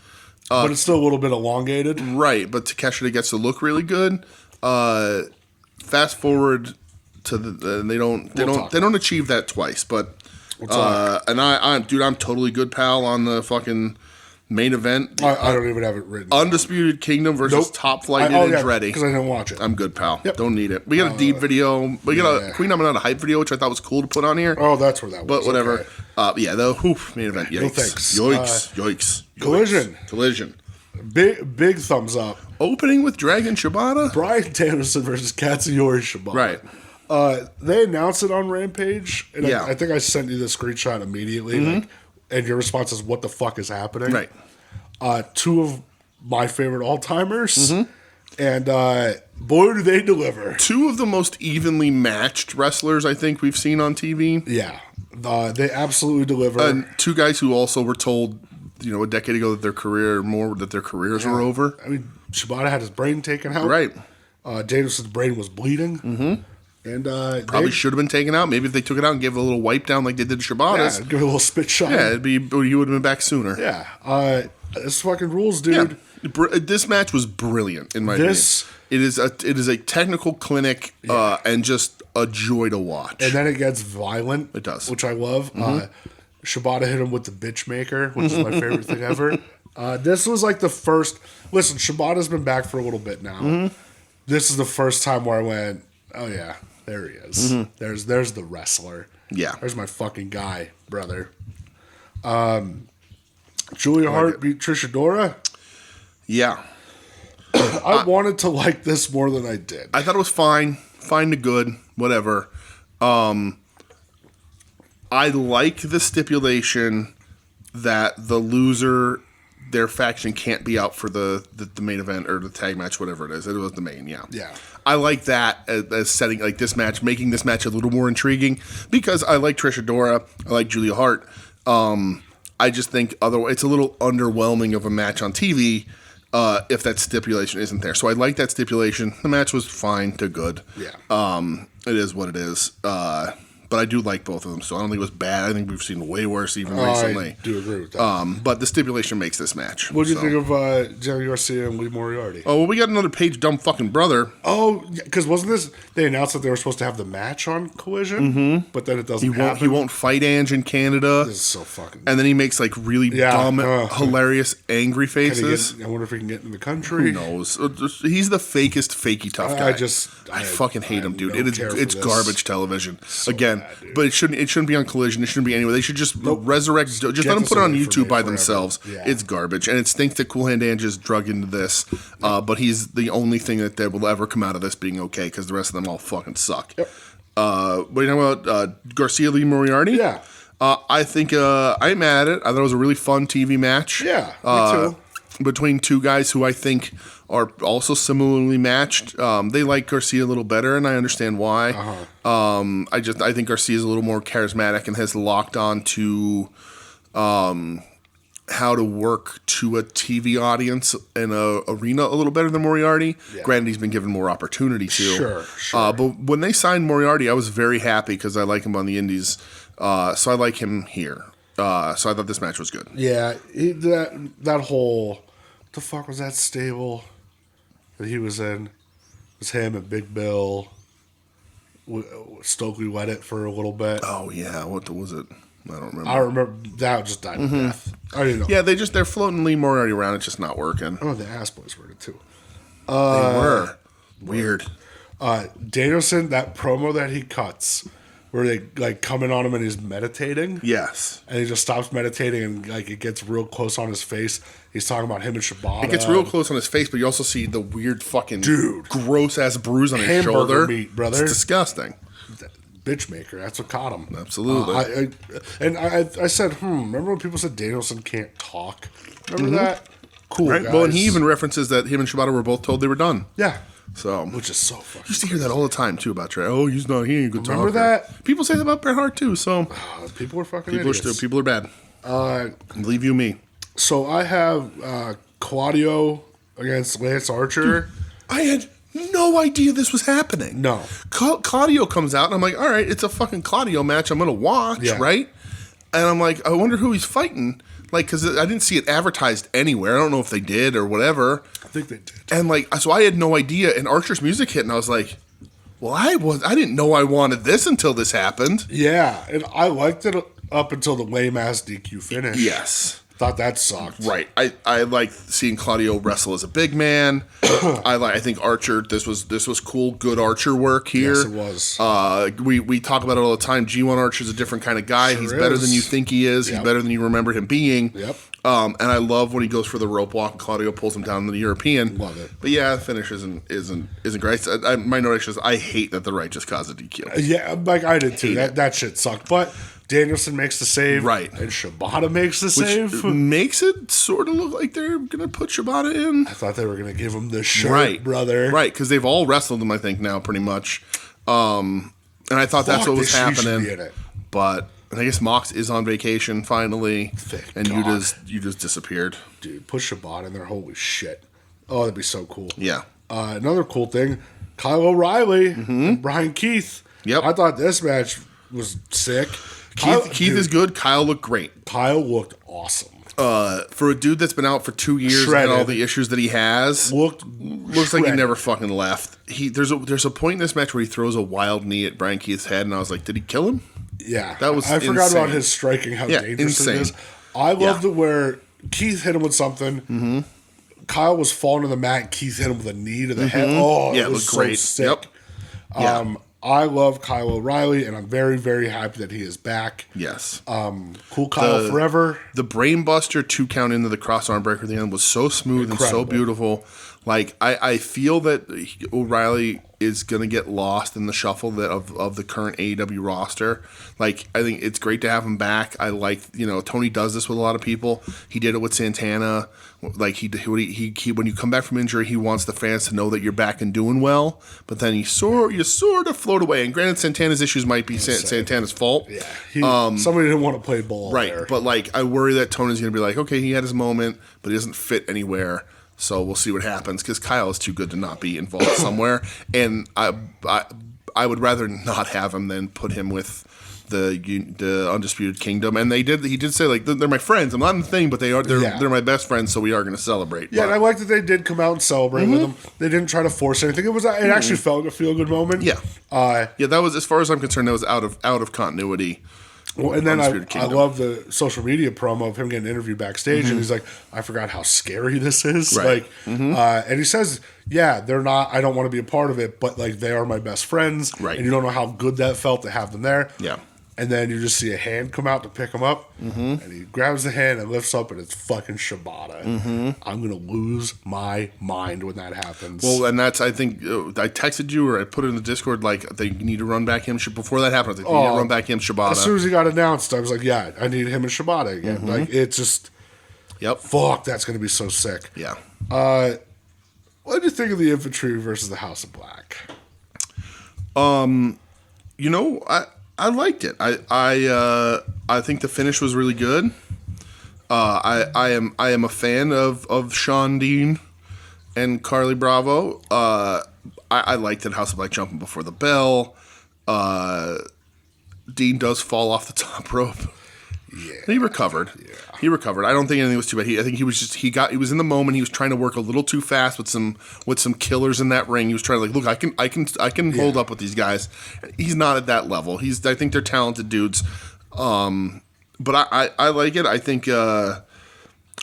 but it's still a little bit elongated. Right, but Takeshita gets to look really good. Fast forward to they don't achieve that twice, but I'm totally good pal on the fucking main event. I don't even have it written. Undisputed Kingdom versus Top Flight and Andretti. Because I didn't watch it. I'm good, pal. Yep. Don't need it. We got a deep video. We got a Queen Amanda hype video, which I thought was cool to put on here. Oh, that's where that was. But whatever. Okay. The main event. Yikes. No thanks. Yikes. Collision. Big thumbs up. Opening with Dragon Shibata. Bryan Danielson versus Katsuyori Shibata. Right. They announced it on Rampage, and I think I sent you the screenshot immediately. Mm-hmm. And your response is, "What the fuck is happening?" Right. Two of my favorite all-timers, and boy, do they deliver. Two of the most evenly matched wrestlers I think we've seen on TV. Yeah. They absolutely deliver. And two guys who also were told, a decade ago that their careers were over. I mean, Shibata had his brain taken out. Right. Danielson's brain was bleeding. Mm-hmm. And probably should have been taken out. Maybe if they took it out and gave it a little wipe down like they did to Shibata's. Yeah, give it a little spit shot. Yeah, you would have been back sooner. Yeah. This fucking rules, dude. Yeah. This match was brilliant in my opinion. It is a technical clinic and just a joy to watch. And then it gets violent. It does. Which I love. Shibata hit him with the bitch maker, which is my favorite thing ever. This was like the first. Listen, Shibata's been back for a little bit now. Mm-hmm. This is the first time where I went, oh yeah, there he is. Mm-hmm. There's the wrestler. Yeah. There's my fucking guy, brother. Julia Hart beat Trish Adora. Yeah. I wanted to like this more than I did. I thought it was fine to good, whatever. I like the stipulation that the loser, their faction can't be out for the main event or the tag match, whatever it is. It was the main, yeah. Yeah. I like that as setting like this match, making this match a little more intriguing because I like Trish Adora. I like Julia Hart. I just think otherwise it's a little underwhelming of a match on TV if that stipulation isn't there. So I like that stipulation. The match was fine to good. Yeah. It is what it is. But I do like both of them, so I don't think it was bad. I think we've seen way worse even recently. I do agree with that. But the stipulation makes this match. What do you think of Jerry Garcia and Lee Moriarty? Oh, well, we got another Page dumb fucking brother. Oh, because wasn't this... They announced that they were supposed to have the match on Collision, but then it doesn't happen. He won't fight Ange in Canada. This is so fucking... And then he makes like really dumb, hilarious, angry faces. I wonder if he can get in the country. Who knows? He's the fakest, fakey tough guy. I fucking hate him, dude. It's garbage television. So again, but it shouldn't be on Collision. It shouldn't be anywhere. They should just resurrect. Just let them put it on YouTube by themselves. Yeah. It's garbage, and it stinks that Cool Hand Ange is drug into this. But he's the only thing that will ever come out of this being okay because the rest of them all fucking suck. Yep. What are you talking about? Garcia Lee Moriarty? Yeah. I think I ain't mad at it. I thought it was a really fun TV match. Yeah, me too. Between two guys who I think are also similarly matched. They like Garcia a little better, and I understand why. I think Garcia is a little more charismatic and has locked on to how to work to a TV audience and a arena a little better than Moriarty. Yeah. Granted, he's been given more opportunity to. Sure. But when they signed Moriarty, I was very happy because I like him on the Indies. So I like him here. So I thought this match was good. Yeah, that whole... The fuck was that stable that he was in? It was him and Big Bill. Stokely led it for a little bit. Oh, yeah. What was it? I don't remember. I remember that just died of death. I didn't know. Yeah, they're floating Lee Moriarty around. It's just not working. Oh, the Ass Boys were it too. They were. Weird. Danielson, that promo that he cuts, where they like coming on him and he's meditating. Yes. And he just stops meditating and like it gets real close on his face. He's talking about him and Shibata. It gets real close on his face, but you also see the weird fucking gross ass bruise on his shoulder. Meat, brother. It's disgusting. Bitch maker. That's what caught him. Absolutely. I said, remember when people said Danielson can't talk? Remember that? Cool, right? guys. Well, and he even references that him and Shibata were both told they were done. Yeah. So, which is so fucking. You used to hear that all the time too about Trey. Oh, he's not. He ain't a good talker. Remember that? People say that about Bret Hart too. So people are fucking. People are bad. Leave you me. So I have Claudio against Lance Archer. Dude, I had no idea this was happening. No. Claudio comes out and I'm like, all right, it's a fucking Claudio match. I'm gonna watch, right? And I'm like, I wonder who he's fighting. Like, because I didn't see it advertised anywhere. I don't know if they did or whatever. I think they did. And like, so I had no idea. And Archer's music hit, and I was like, well, I didn't know I wanted this until this happened. Yeah, and I liked it up until the lame ass DQ finish. Yes. Thought that sucked. Right. I like seeing Claudio wrestle as a big man. I think Archer. This was cool. Good Archer work here. Yes, it was. We talk about it all the time. G1 Archer's a different kind of guy. He's better than you think he is. Yep. He's better than you remember him being. Yep. And I love when he goes for the rope walk and Claudio pulls him down to the European. Love it. But yeah, the finish isn't great. My note is I hate that the right just caused a DQ. Yeah, like I did too. That shit sucked. But Danielson makes the save. Right. And Shibata makes the save. Makes it sort of look like they're going to put Shibata in. I thought they were going to give him the shirt, brother. Right, because they've all wrestled him, I think, now pretty much. And I thought that's what was happening. But I guess Mox is on vacation finally. And you just disappeared. Dude, put Shibata in there. Holy shit. Oh, that'd be so cool. Yeah. Another cool thing, Kyle O'Reilly and Brian Keith. Yep. I thought this match was sick. Keith is good. Kyle looked great. Kyle looked awesome. For a dude that's been out for 2 years and all the issues that he has, looks like he never fucking left. There's a point in this match where he throws a wild knee at Brian Keith's head, and I was like, did he kill him? Yeah, that was. I forgot about his striking. How dangerous it is. I loved it where Keith hit him with something. Mm-hmm. Kyle was falling to the mat. And Keith hit him with a knee to the head. Oh, yeah, it was great. So sick. Yep. I love Kyle O'Reilly, and I'm very, very happy that he is back. Yes. Cool Kyle forever. The Brainbuster 2 count into the cross arm breaker at the end was so smooth and so beautiful. Like, I feel that O'Reilly is going to get lost in the shuffle of the current AEW roster. Like, I think it's great to have him back. I like, Tony does this with a lot of people. He did it with Santana. Like, he when you come back from injury, he wants the fans to know that you're back and doing well. But then you sort of float away. And granted, Santana's issues might be Santana's fault. Yeah, somebody didn't want to play ball. Right, there. But like, I worry that Tony's going to be like, okay, he had his moment, but he doesn't fit ananywhere. So we'll see what happens because Kyle is too good to not be involved somewhere, and I would rather not have him than put him with the Undisputed Kingdom. And he did say like they're my friends. I'm not in the thing, but they're my best friends, so we are going to celebrate. Yeah, and I like that they did come out and celebrate with them. They didn't try to force anything. It actually felt like a feel good moment. Yeah, that was, as far as I'm concerned, that was out of continuity. Well, and then I love the social media promo of him getting interviewed backstage, and he's like, "I forgot how scary this is." Right. Like, and he says, "Yeah, they're not. I don't want to be a part of it, but like they are my best friends." Right. And you don't know how good that felt to have them there. Yeah. And then you just see a hand come out to pick him up, and he grabs the hand and lifts up, and it's fucking Shibata. I'm gonna lose my mind when that happens. Well, and that's, I think I texted you or I put it in the Discord like they need to run back him. Before that happened, I was like, they need to run back him Shibata. As soon as he got announced, I was like, yeah, I need him and Shibata again. Like it's just, fuck, that's gonna be so sick. Yeah. What did you think of the Infantry versus the House of Black? I liked it. I think the finish was really good. I am a fan of Sean Dean and Carly Bravo. I liked that House of Black jumping before the bell. Dean does fall off the top rope. Yeah. He recovered. Yeah. He recovered. I don't think anything was too bad. I think he was in the moment. He was trying to work a little too fast with some killers in that ring. He was trying to look, I can hold up with these guys. He's not at that level. I think they're talented dudes. But I like it. I think I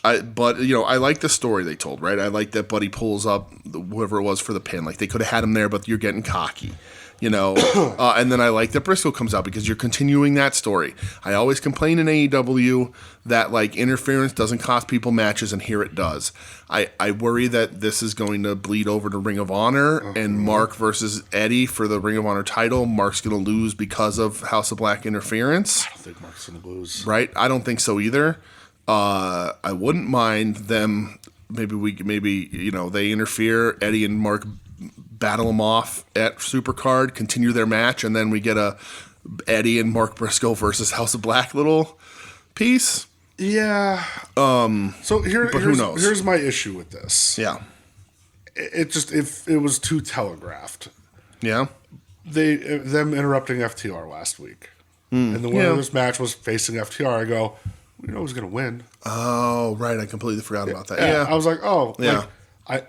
like the story they told, right? I like that Buddy pulls up whoever it was for the pin. Like, they could have had him there, but you're getting cocky. And then I like that Briscoe comes out because you're continuing that story. I always complain in AEW that, like, interference doesn't cost people matches, and here it does. I worry that this is going to bleed over to Ring of Honor, and Mark versus Eddie for the Ring of Honor title. Mark's going to lose because of House of Black interference. I don't think Mark's going to lose. Right? I don't think so either. I wouldn't mind them. Maybe they interfere. Eddie and Mark battle them off at Supercard, continue their match, and then we get a Eddie and Mark Briscoe versus House of Black little piece. Yeah. So who knows? Here's my issue with this. Yeah. It was too telegraphed. Yeah. Them interrupting FTR last week, and the winner of this match was facing FTR. I go, we know who's going to win. Oh, right. I completely forgot about that. Yeah. I was like, oh, yeah.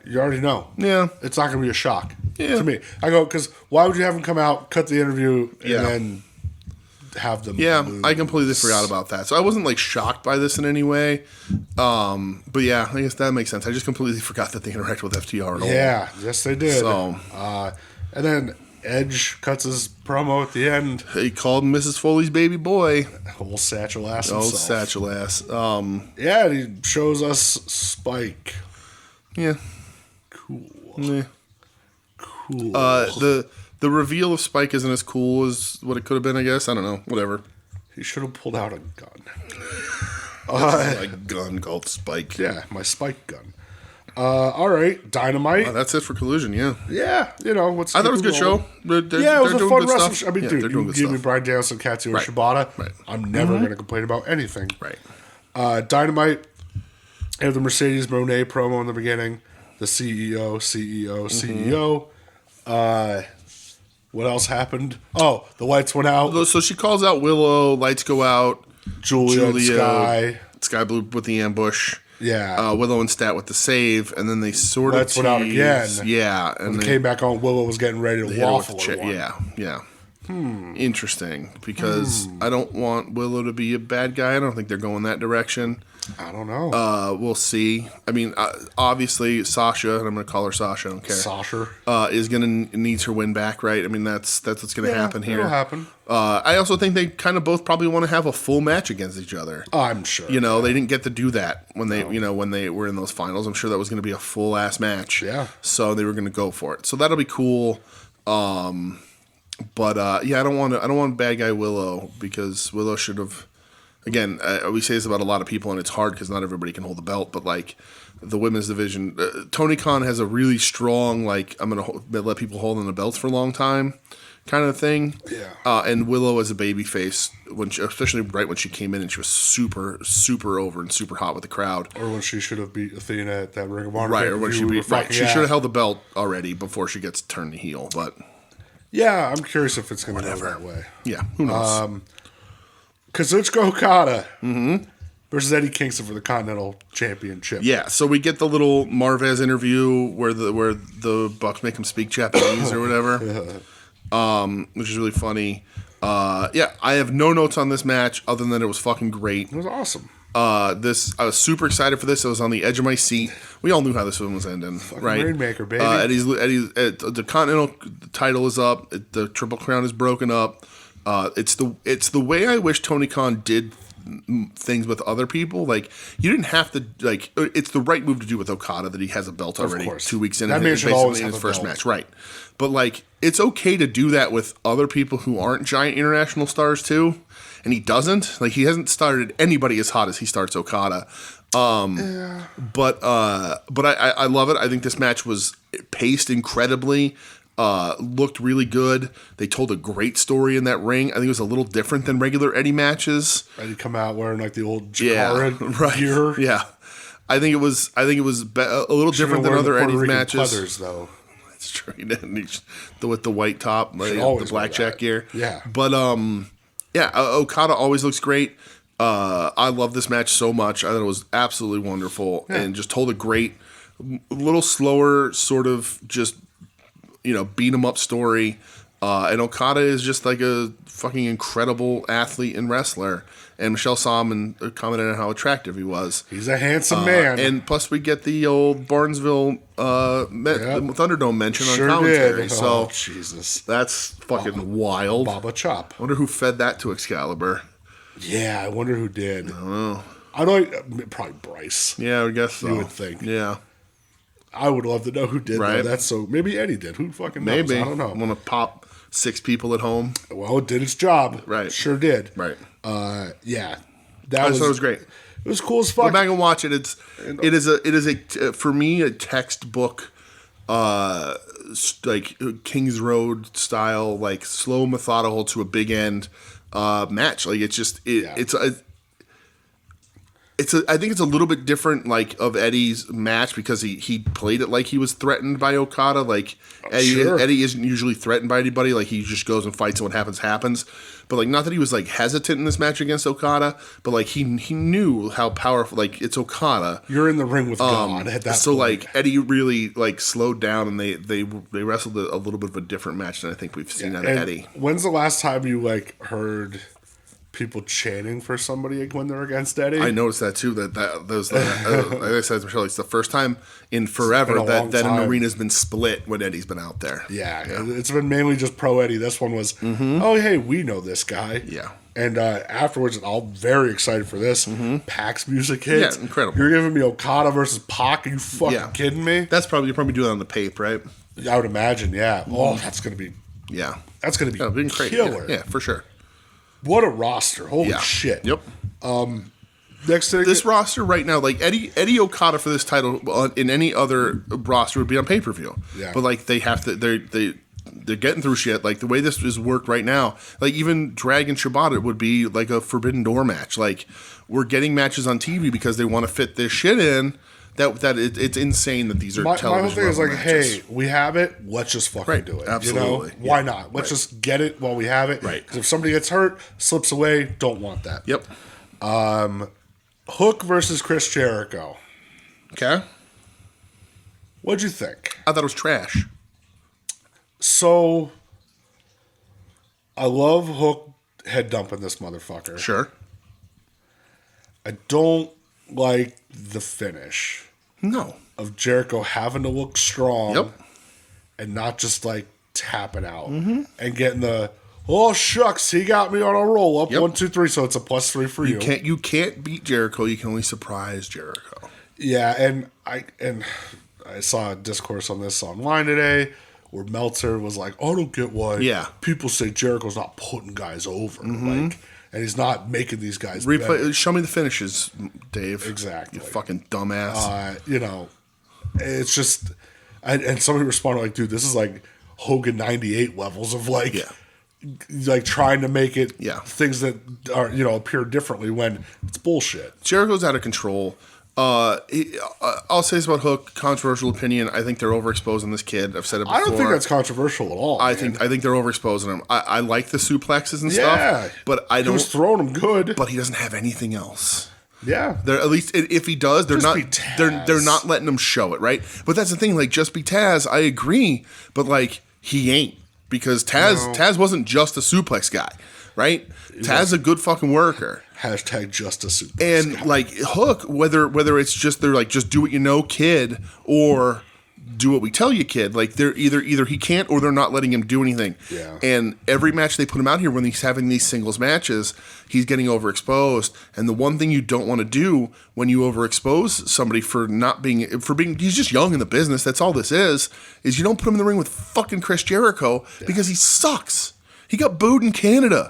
You already know. Yeah. It's not going to be a shock to me. I go, because why would you have them come out, cut the interview, and then have them lose? I completely forgot about that. So I wasn't, like, shocked by this in any way. But, yeah, I guess that makes sense. I just completely forgot that they interacted with FTR at all. Yeah. Yes, they did. So, and then Edge cuts his promo at the end. He called Mrs. Foley's baby boy. Old satchel ass himself. Old satchel ass. Yeah, and he shows us Spike. Yeah. Cool. Yeah. Cool. The reveal of Spike isn't as cool as what it could have been, I guess. I don't know. Whatever. He should have pulled out a gun. My gun called Spike. Yeah, my Spike gun. All right, Dynamite. That's it for Collision, yeah. Yeah, I thought it was a good show. It was a fun wrestling show. I mean, dude, you give me Bryan Danielson, Katsuhiro Shibata. Right. I'm never going to complain about anything. Right. Dynamite. I have the Mercedes Moné promo in the beginning. The CEO. What else happened? Oh, the lights went out. So she calls out Willow. Lights go out. Julia Sky Blue with the ambush. Yeah. Willow and Stat with the save, and then they sort of lights went out again. Yeah. And when they came back on, Willow was getting ready to waffle. Yeah. Interesting, because I don't want Willow to be a bad guy. I don't think they're going that direction. I don't know. We'll see. I mean, obviously, Sasha, and I'm going to call her Sasha, I don't care. Sasha. Is going to need her win back, right? I mean, that's what's going to happen here. It'll happen. I also think they kind of both probably want to have a full match against each other. I'm sure. They didn't get to do that when they were in those finals. I'm sure that was going to be a full ass match. Yeah. So they were going to go for it. So that'll be cool. But I don't want bad guy Willow, because Willow should have. Again, we say this about a lot of people, and it's hard because not everybody can hold the belt. But like the women's division, Tony Khan has a really strong, like, I'm going to let people hold on the belts for a long time kind of thing. Yeah. And Willow as a baby face, especially right when she came in and she was super, super over and super hot with the crowd. Or when she should have beat Athena at that Ring of Honor. Right, or when she beat. Right, she should have held the belt already before she gets turned to heel. But yeah, I'm curious if it's going to go that way. Yeah, who knows? Kazuchika Okada versus Eddie Kingston for the Continental Championship. Yeah, so we get the little Marvez interview where the Bucks make him speak Japanese or whatever, which is really funny. I have no notes on this match other than it was fucking great. It was awesome. I was super excited for this. I was on the edge of my seat. We all knew how this one was ending, right? Rainmaker, baby. Eddie's the Continental title is up. The Triple Crown is broken up. It's the way I wish Tony Khan did things with other people. Like, you didn't have to, like, it's the right move to do with Okada that he has a belt already 2 weeks in. That man should always have his a first belt. match, right? But like, it's okay to do that with other people who aren't giant international stars too. And he doesn't. Like, he hasn't started anybody as hot as he starts Okada. But I love it. I think this match was paced incredibly. Looked really good. They told a great story in that ring. I think it was a little different than regular Eddie matches. And he come out wearing like the old Jakara right. gear. Yeah, I think it was a little different than other Eddie matches. Pleathers, though. It's true. With the white top, the blackjack gear. Yeah, but Okada always looks great. I love this match so much. I thought it was absolutely wonderful and just told a great, little slower sort of just beat 'em up story. And Okada is just like a fucking incredible athlete and wrestler. And Michelle saw him and commented on how attractive he was. He's a handsome man. And plus we get the old Barnesville Thunderdome mention on commentary. Did. So Jesus. That's fucking wild. Baba Chop. I wonder who fed that to Excalibur. Yeah, I wonder who did. I don't know. Probably Bryce. Yeah, I guess so. You would think. Yeah. I would love to know who did that. That's so. Maybe Eddie did. Who fucking knows? Maybe. I don't know. Want to pop 6 people at home? Well, it did its job. Right. Sure did. Right. Yeah. I thought it was great. It was cool as fuck. Go back and watch it. It is for me a textbook, like Kings Road style, like slow, methodical to a big end match. Like it's just I think it's a little bit different, like, of Eddie's match because he played it like he was threatened by Okada. Like, Eddie isn't usually threatened by anybody. Like, he just goes and fights and what happens. But, like, not that he was, like, hesitant in this match against Okada, but, like, he knew how powerful, like, it's Okada. You're in the ring with God at that so, point. like, Eddie really, like, slowed down and they wrestled a little bit of a different match than I think we've seen out of Eddie. When's the last time you, like, heard people chanting for somebody when they're against Eddie? I noticed that too. That those like I said, Michelle, it's the first time in forever that an arena's been split when Eddie's been out there. Yeah, it's been mainly just pro Eddie. This one was, oh hey, we know this guy. Yeah. And afterwards, I'm very excited for this. Pac's music hits. Yeah, incredible. You're giving me Okada versus Pac? Are you fucking kidding me? That's you're probably doing that on the Pape, right? I would imagine. Yeah. Oh, that's gonna be. Yeah. That's gonna be killer. Yeah, for sure. What a roster! Holy shit! Yep. Next to this roster right now, like Eddie Okada for this title in any other roster would be on pay-per-view. Yeah. But like they have to, they're getting through shit. Like the way this is worked right now, like even Dragon Shibata would be like a Forbidden Door match. Like we're getting matches on TV because they want to fit this shit in. It's insane that these are television. My whole thing is like, matches. hey, we have it. Let's just fucking do it. Absolutely. Why not? Let's just get it while we have it. Right. Because if somebody gets hurt, slips away, don't want that. Yep. Hook versus Chris Jericho. Okay. What'd you think? I thought it was trash. So, I love Hook head dumping this motherfucker. Sure. I don't like the finish. No. Of Jericho having to look strong. Yep. And not just like tapping out. And getting the, oh shucks, he got me on a roll up. 1, 2, 3. So it's a +3 for you. You can't beat Jericho. You can only surprise Jericho. Yeah, and I saw a discourse on this online today where Meltzer was like, I don't get why people say Jericho's not putting guys over. Like, and he's not making these guys better. Show me the finishes, Dave. Exactly. You fucking dumbass. It's just... And somebody responded like, dude, this is like Hogan 98 levels of like trying to make it things that are, appear differently when it's bullshit. Jericho's out of control. I'll say this about Hook, controversial opinion. I think they're overexposing this kid. I've said it before. I don't think that's controversial at all. I think they're overexposing him. I like the suplexes and stuff, but I don't. He was throwing them good, but he doesn't have anything else. Yeah, they're at least if he does, they're not letting him show it, right? But that's the thing. Like, just be Taz. I agree, but like he ain't, because Taz wasn't just a suplex guy, right? Taz a good fucking worker. Hashtag just a suplex and guy. Like Hook, whether it's just they're like just do what you know, kid, or do what we tell you, kid. Like they're either he can't or they're not letting him do anything. Yeah. And every match they put him out here when he's having these singles matches, he's getting overexposed. And the one thing you don't want to do when you overexpose somebody for being he's just young in the business. That's all this is you don't put him in the ring with fucking Chris Jericho because he sucks. He got booed in Canada.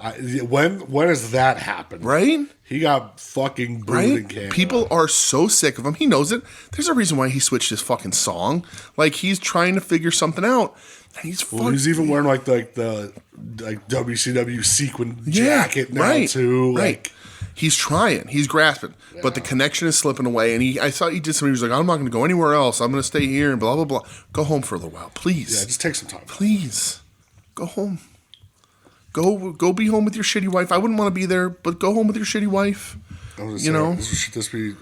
When has that happened? Right? He got fucking booed in Canada. People are so sick of him. He knows it. There's a reason why he switched his fucking song. Like, he's trying to figure something out. He's even wearing like the WCW sequin jacket now too. Right. He's trying. He's grasping. Yeah. But the connection is slipping away. And I thought he did something. He was like, I'm not going to go anywhere else. I'm going to stay here and blah, blah, blah. Go home for a little while, please. Yeah, just take some time. Please. Go home. Go be home with your shitty wife. I wouldn't want to be there, but go home with your shitty wife. Should this be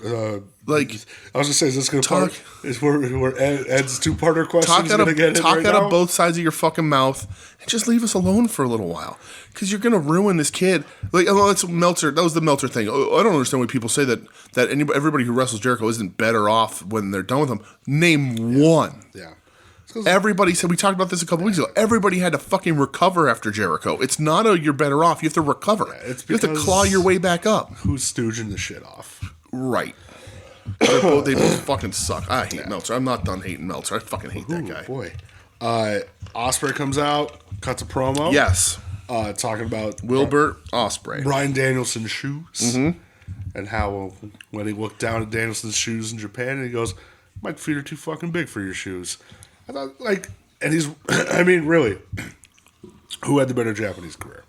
like? I was gonna say, is this gonna talk? Is where Ed's two-parter question gonna get talk right out now? Of both sides of your fucking mouth and just leave us alone for a little while, because you're gonna ruin this kid. Like, oh, it's Meltzer. That was the Meltzer thing. I don't understand why people say that everybody who wrestles Jericho isn't better off when they're done with him. Name one. Yeah. Everybody said, we talked about this a couple weeks ago. Everybody had to fucking recover after Jericho. It's not you're better off. You have to recover. Yeah, you have to claw your way back up. Who's stooging the shit off? Right. They both fucking suck. I hate Meltzer. I'm not done hating Meltzer. I fucking hate that guy. Boy. Ospreay comes out, cuts a promo. Yes. Talking about Wilbert Ospreay. Bryan Danielson's shoes. Mm-hmm. And how when he looked down at Danielson's shoes in Japan, and he goes, my feet are too fucking big for your shoes. I thought, and he's, I mean, really, who had the better Japanese career?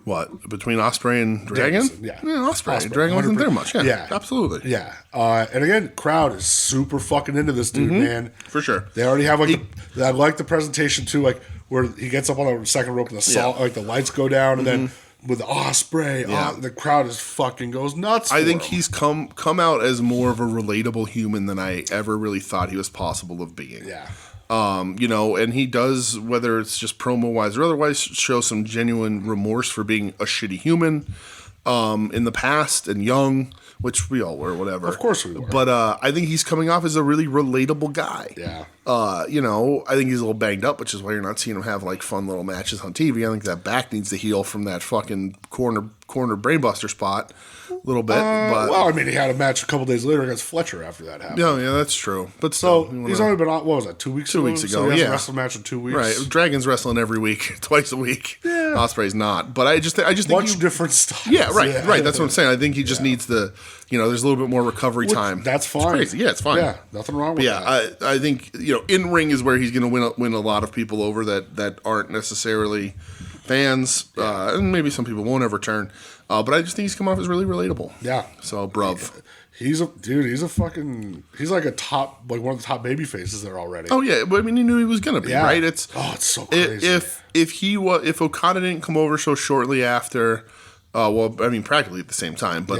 What? Between Ospreay and Dragon? Yeah. Ospreay. Dragon wasn't there much. Yeah. Absolutely. Yeah. And again, crowd is super fucking into this dude, man. For sure. They already have, I like the presentation, too, where he gets up on the second rope and the lights go down, and then with Ospreay, the crowd is fucking goes nuts. I think he's come out as more of a relatable human than I ever really thought he was possible of being. Yeah. And he does, whether it's just promo wise or otherwise, show some genuine remorse for being a shitty human in the past and young, which we all were, whatever. Of course we were. But I think he's coming off as a really relatable guy. Yeah. I think he's a little banged up, which is why you're not seeing him have fun little matches on TV. I think that back needs to heal from that fucking corner brainbuster spot a little bit. He had a match a couple days later against Fletcher after that happened. Yeah, that's true. But still, he's only been on, what was that, 2 weeks ago? 2 weeks ago, so he hasn't wrestled a match in 2 weeks. Right, Dragon's wrestling every week, twice a week. Yeah. Ospreay's not. But I just think much different styles. Yeah, right, right. That's what I'm saying. I think he just needs the, there's a little bit more recovery time. That's fine. It's crazy. Yeah, it's fine. Yeah, nothing wrong with that. I think, in ring is where he's going to win a lot of people over that aren't necessarily fans, and maybe some people won't ever turn. But I just think he's come off as really relatable. Yeah. So, bruv. He's like a top, one of the top baby faces there already. Oh yeah, but he knew he was gonna be, right? It's so crazy. If Okada didn't come over so shortly after, practically at the same time, but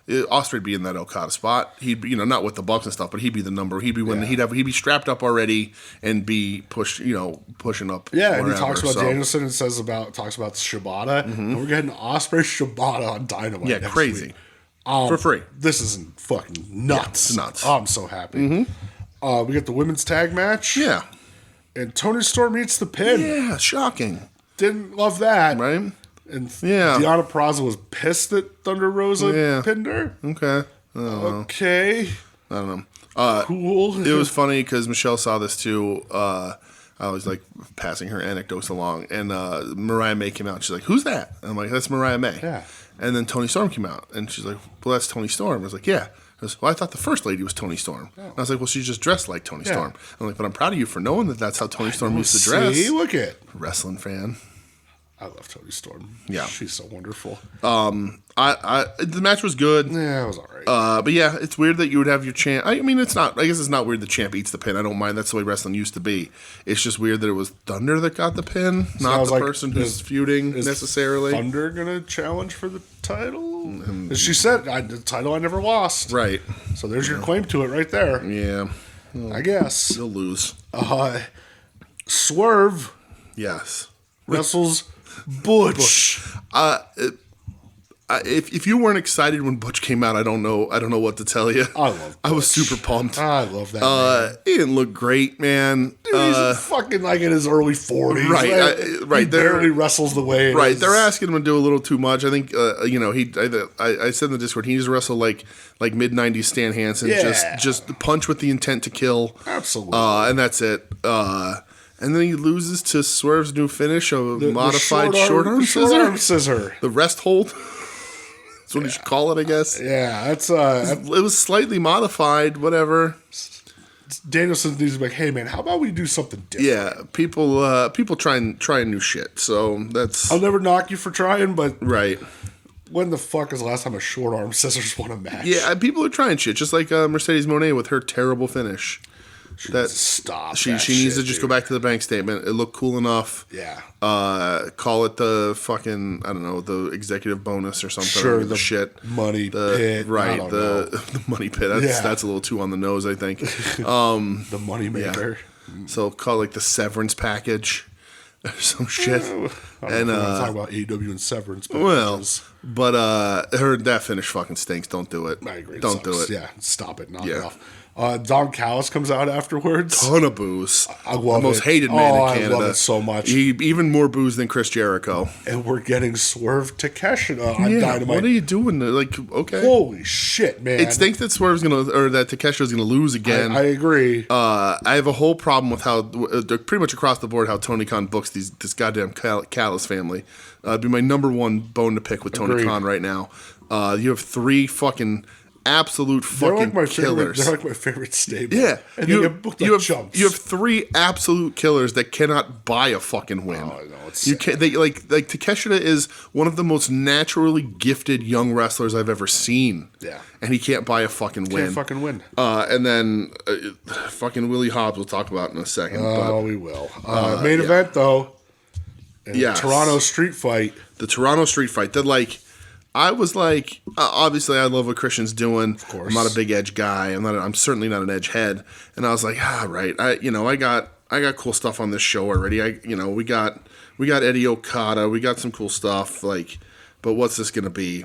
Ospreay'd be in that Okada spot. He'd be, not with the Bucks and stuff, but he'd be the number. He'd be he'd be strapped up already and be pushing up. Yeah, and he talks about Danielson and talks about Shibata, and we're getting Ospreay Shibata on Dynamite. Yeah, next crazy. Week. For free. This isn't fucking nuts. Yeah, it's nuts. Oh, I'm so happy. Mm-hmm. We get the women's tag match. Yeah. And Toni Storm eats the pin. Yeah, shocking. Didn't love that. Right? And Deonna Purrazzo was pissed that Thunder Rosa pinned her. Okay. Okay. I don't know. Cool. It was funny because Michelle saw this too. I was passing her anecdotes along, and Mariah May came out. She's like, "Who's that?" And I'm like, "That's Mariah May." Yeah. And then Toni Storm came out, and she's like, "Well, that's Toni Storm." I was like, "Yeah." I was, "Well, I thought the first lady was Toni Storm." Oh. And I was like, "Well, she's just dressed like Toni Storm." I'm like, "But I'm proud of you for knowing that that's how Toni Storm used to dress." See, look at wrestling fan. I love Toni Storm. Yeah, she's so wonderful. The match was good. Yeah, it was all right. But yeah, it's weird that you would have your champ. I guess it's not weird the champ eats the pin. I don't mind. That's the way wrestling used to be. It's just weird that it was Thunder that got the pin, not the person who's feuding necessarily. Thunder gonna challenge for the title? As she said, the title I never lost. Right. So there's your claim to it right there. Yeah. I guess. You'll lose. Swerve. Yes. Wrestles Butch. If you weren't excited when Butch came out, I don't know what to tell you. I love Butch. I was super pumped. I love that man. He didn't look great, man. Dude, he's fucking in his early 40s. Right. Right. He barely wrestles the way right. They're asking him to do a little too much. I think, I said in the Discord, he needs to wrestle like mid-90s Stan Hansen. Yeah. Just punch with the intent to kill. Absolutely. And that's it. And then he loses to Swerve's new finish, modified short arm scissor. The rest hold. That's what you should call it, I guess. Yeah, that's it was slightly modified, whatever. Danielson needs to be like, hey man, how about we do something different? Yeah, people try new shit. So that's. I'll never knock you for trying, but right. When the fuck is the last time a short arm scissors won a match? Yeah, people are trying shit, just like Mercedes Moné with her terrible finish. She needs to just go back to the bank statement. It looked cool enough. Yeah. Call it the fucking, I don't know, the executive bonus or something. Sure, the shit. Money pit. Right, the money pit. That's a little too on the nose, I think. The money maker. Yeah. So call it like the severance package or some shit. I'm talking about AEW and severance packages. Well, but that finish fucking stinks. Don't do it. I agree. Don't do it. Yeah, stop it. Knock it off. Don Callis comes out afterwards. Ton of booze. I love the most hated man in Canada. I love it so much. Even more booze than Chris Jericho. And we're getting Swerve Takeshita on Dynamite. What are you doing? Like, okay. Holy shit, man. It stinks that that Takeshita's gonna lose again. I agree. I have a whole problem with how pretty much across the board how Tony Khan books this goddamn Callis family. It'd be my number one bone to pick with Tony Khan right now. You have 3 fucking absolute fucking killers. They're like my favorite stable. Yeah. And you have 3 absolute killers that cannot buy a fucking win. Oh, I know. It's you can't. They like Takeshita is one of the most naturally gifted young wrestlers I've ever seen. Yeah. And he can't buy a fucking win. Can't fucking win. And then fucking Willie Hobbs we'll talk about in a second. Oh, we will. Main event though. Toronto street fight. The Toronto street fight. That like. I was like, obviously, I love what Christian's doing. Of course. I'm not a big Edge guy. I'm certainly not an Edge head. And I was like, right. I got cool stuff on this show already. We got Eddie Okada. We got some cool stuff. Like, but what's this gonna be?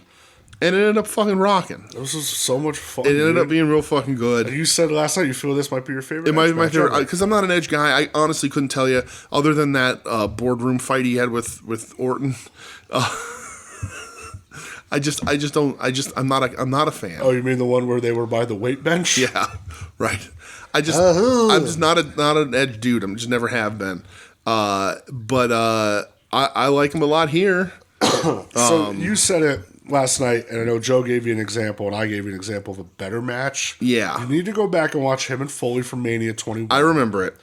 And it ended up fucking rocking. This was so much fun. It ended up being real fucking good. You said last night you feel this might be your favorite. It might be my favorite because I'm not an Edge guy. I honestly couldn't tell you other than that boardroom fight he had with Orton. I'm not a fan. Oh, you mean the one where they were by the weight bench? Yeah, right. I'm just not an Edge dude. I'm just never have been. But I like him a lot here. So you said it last night, and I know Joe gave you an example, and I gave you an example of a better match. Yeah. You need to go back and watch him and Foley from Mania 21. I remember it.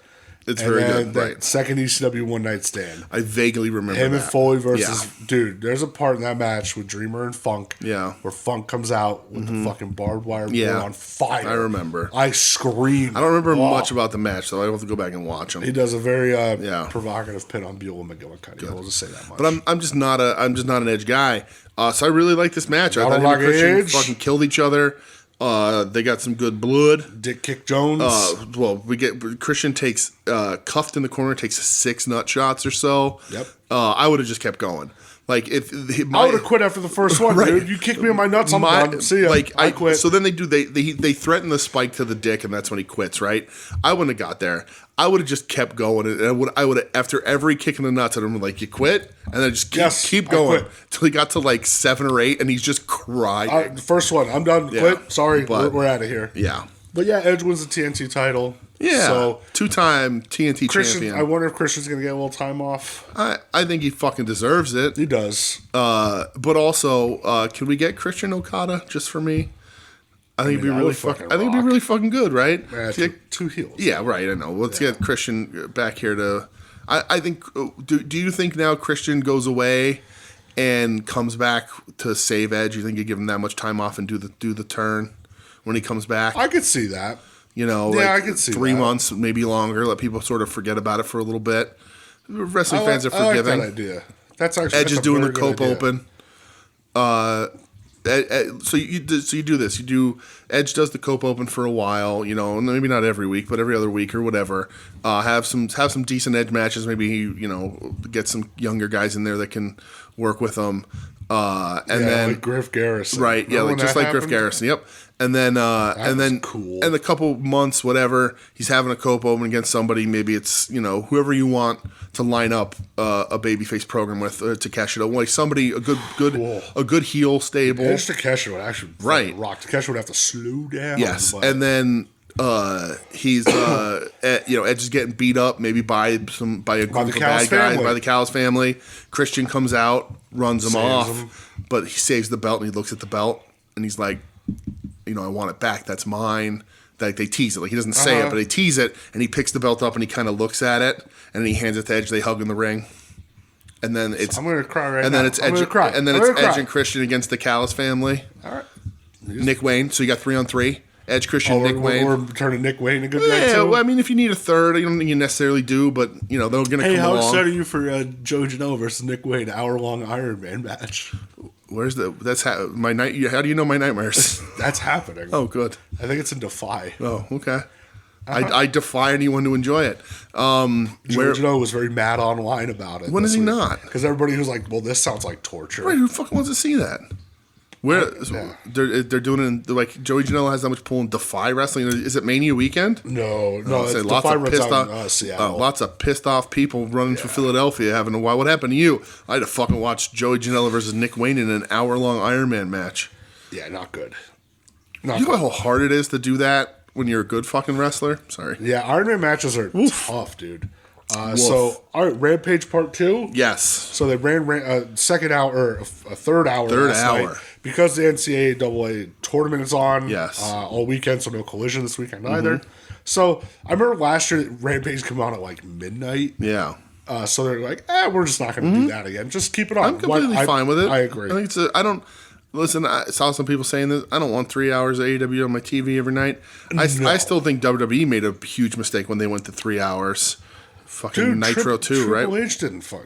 It's very good. Right. Second ECW One Night Stand. I vaguely remember him that. and Foley versus dude. There's a part in that match with Dreamer and Funk. Yeah. Where Funk comes out with the fucking barbed wire on fire. I remember. I screamed. I don't remember much about the match, so I have to go back and watch him. He does a very provocative pin on Beulah McGillicuddy. I'll just say that much. But I'm just not an Edge guy. So I really like this match. I thought him and Christian fucking killed each other. They got some good blood. Dick kick Jones. Christian takes cuffed in the corner, takes 6 nut shots or so. Yep. I would have just kept going. Like I would have quit after the first one, right. Dude. You kicked me in my nuts, I'm done. See ya. I quit. So then they threaten the spike to the dick, and that's when he quits. Right. I wouldn't have got there. I would have just kept going, and I would have after every kick in the nuts, I'd have been like, "You quit," and then just keep going till he got to like 7 or 8, and he's just crying. The first one, I'm done. Quit. Sorry, we're out of here. Yeah. But yeah, Edge wins the TNT title. Yeah. So 2-time TNT champion. I wonder if Christian's gonna get a little time off. I think he fucking deserves it. He does. But also, can we get Christian Okada just for me? I think it'd be really fucking. I think it'd be really fucking good, right? Yeah, two heels. Yeah, right. I know. Let's get Christian back here to. I think. Do you think now Christian goes away and comes back to save Edge? You think you give him that much time off and do the turn when he comes back? I could see that. I could see 3 months, maybe longer. Let people sort of forget about it for a little bit. Wrestling fans are forgiving. I like that idea. That's actually Edge is doing the Cope Open. So you do this. You do Edge does the Cope Open for a while, and maybe not every week, but every other week or whatever. Have some decent Edge matches. Maybe he get some younger guys in there that can work with him. Then like Griff Garrison, right? Yeah, just like Griff Garrison. Yep. And then cool. And a couple months, whatever, he's having a Cope Open against somebody. Maybe it's whoever you want to line up a babyface program with Takeshita, like somebody a good heel stable. Edge Takeshita would actually rock. Takeshita would have to slow down. Yes, and then he's Edge is getting beat up maybe by a group of bad guys by the Callis family. Christian comes out, runs him off, but he saves the belt and he looks at the belt and he's like, I want it back. That's mine. Like they tease it. Like he doesn't say it, but they tease it, and he picks the belt up and he kind of looks at it, and then he hands it to Edge. They hug in the ring, and then it's I'm gonna cry right and now. then it's Edge, and then it's Edge and Christian against the Callis family. All right, Nick Wayne. So you got 3-on-3. Edge, Christian, Nick Wayne. Or turning Nick Wayne a good guy too. Well, I mean, if you need a third, I don't think you necessarily do, but they're going to come along. Hey, how excited are you for Joey Janela versus Nick Wayne hour-long Iron Man match? Where's my night? How do you know my nightmares? That's happening. Oh, good. I think it's in Defy. Oh, okay. I defy anyone to enjoy it. Joey Janela was very mad online about it. When is he not? Because everybody was like, "Well, this sounds like torture." Right? Who fucking wants to see that? They're doing it like Joey Janela has that much pull in Defy Wrestling. Is it Mania weekend? No. It's lots of pissed off, lots of pissed off people running for Philadelphia having to. Why? What happened to you? I had to fucking watch Joey Janela versus Nick Wayne in an hour-long Iron Man match. Yeah, not good. You know how hard it is to do that when you're a good fucking wrestler. Sorry. Yeah, Iron Man matches are tough, dude. So, all right, Rampage Part 2? Yes. So they ran second hour, or a third hour night. Because the NCAA tournament is on all weekend, so no collision this weekend either. So I remember last year Rampage came on at like midnight. Yeah. So they're like, we're just not going to do that again. Just keep it on. I'm completely fine with it. I agree. I think listen, I saw some people saying this. I don't want 3 hours of AEW on my TV every night. I still think WWE made a huge mistake when they went to 3 hours. Fucking Nitro too, right? Triple H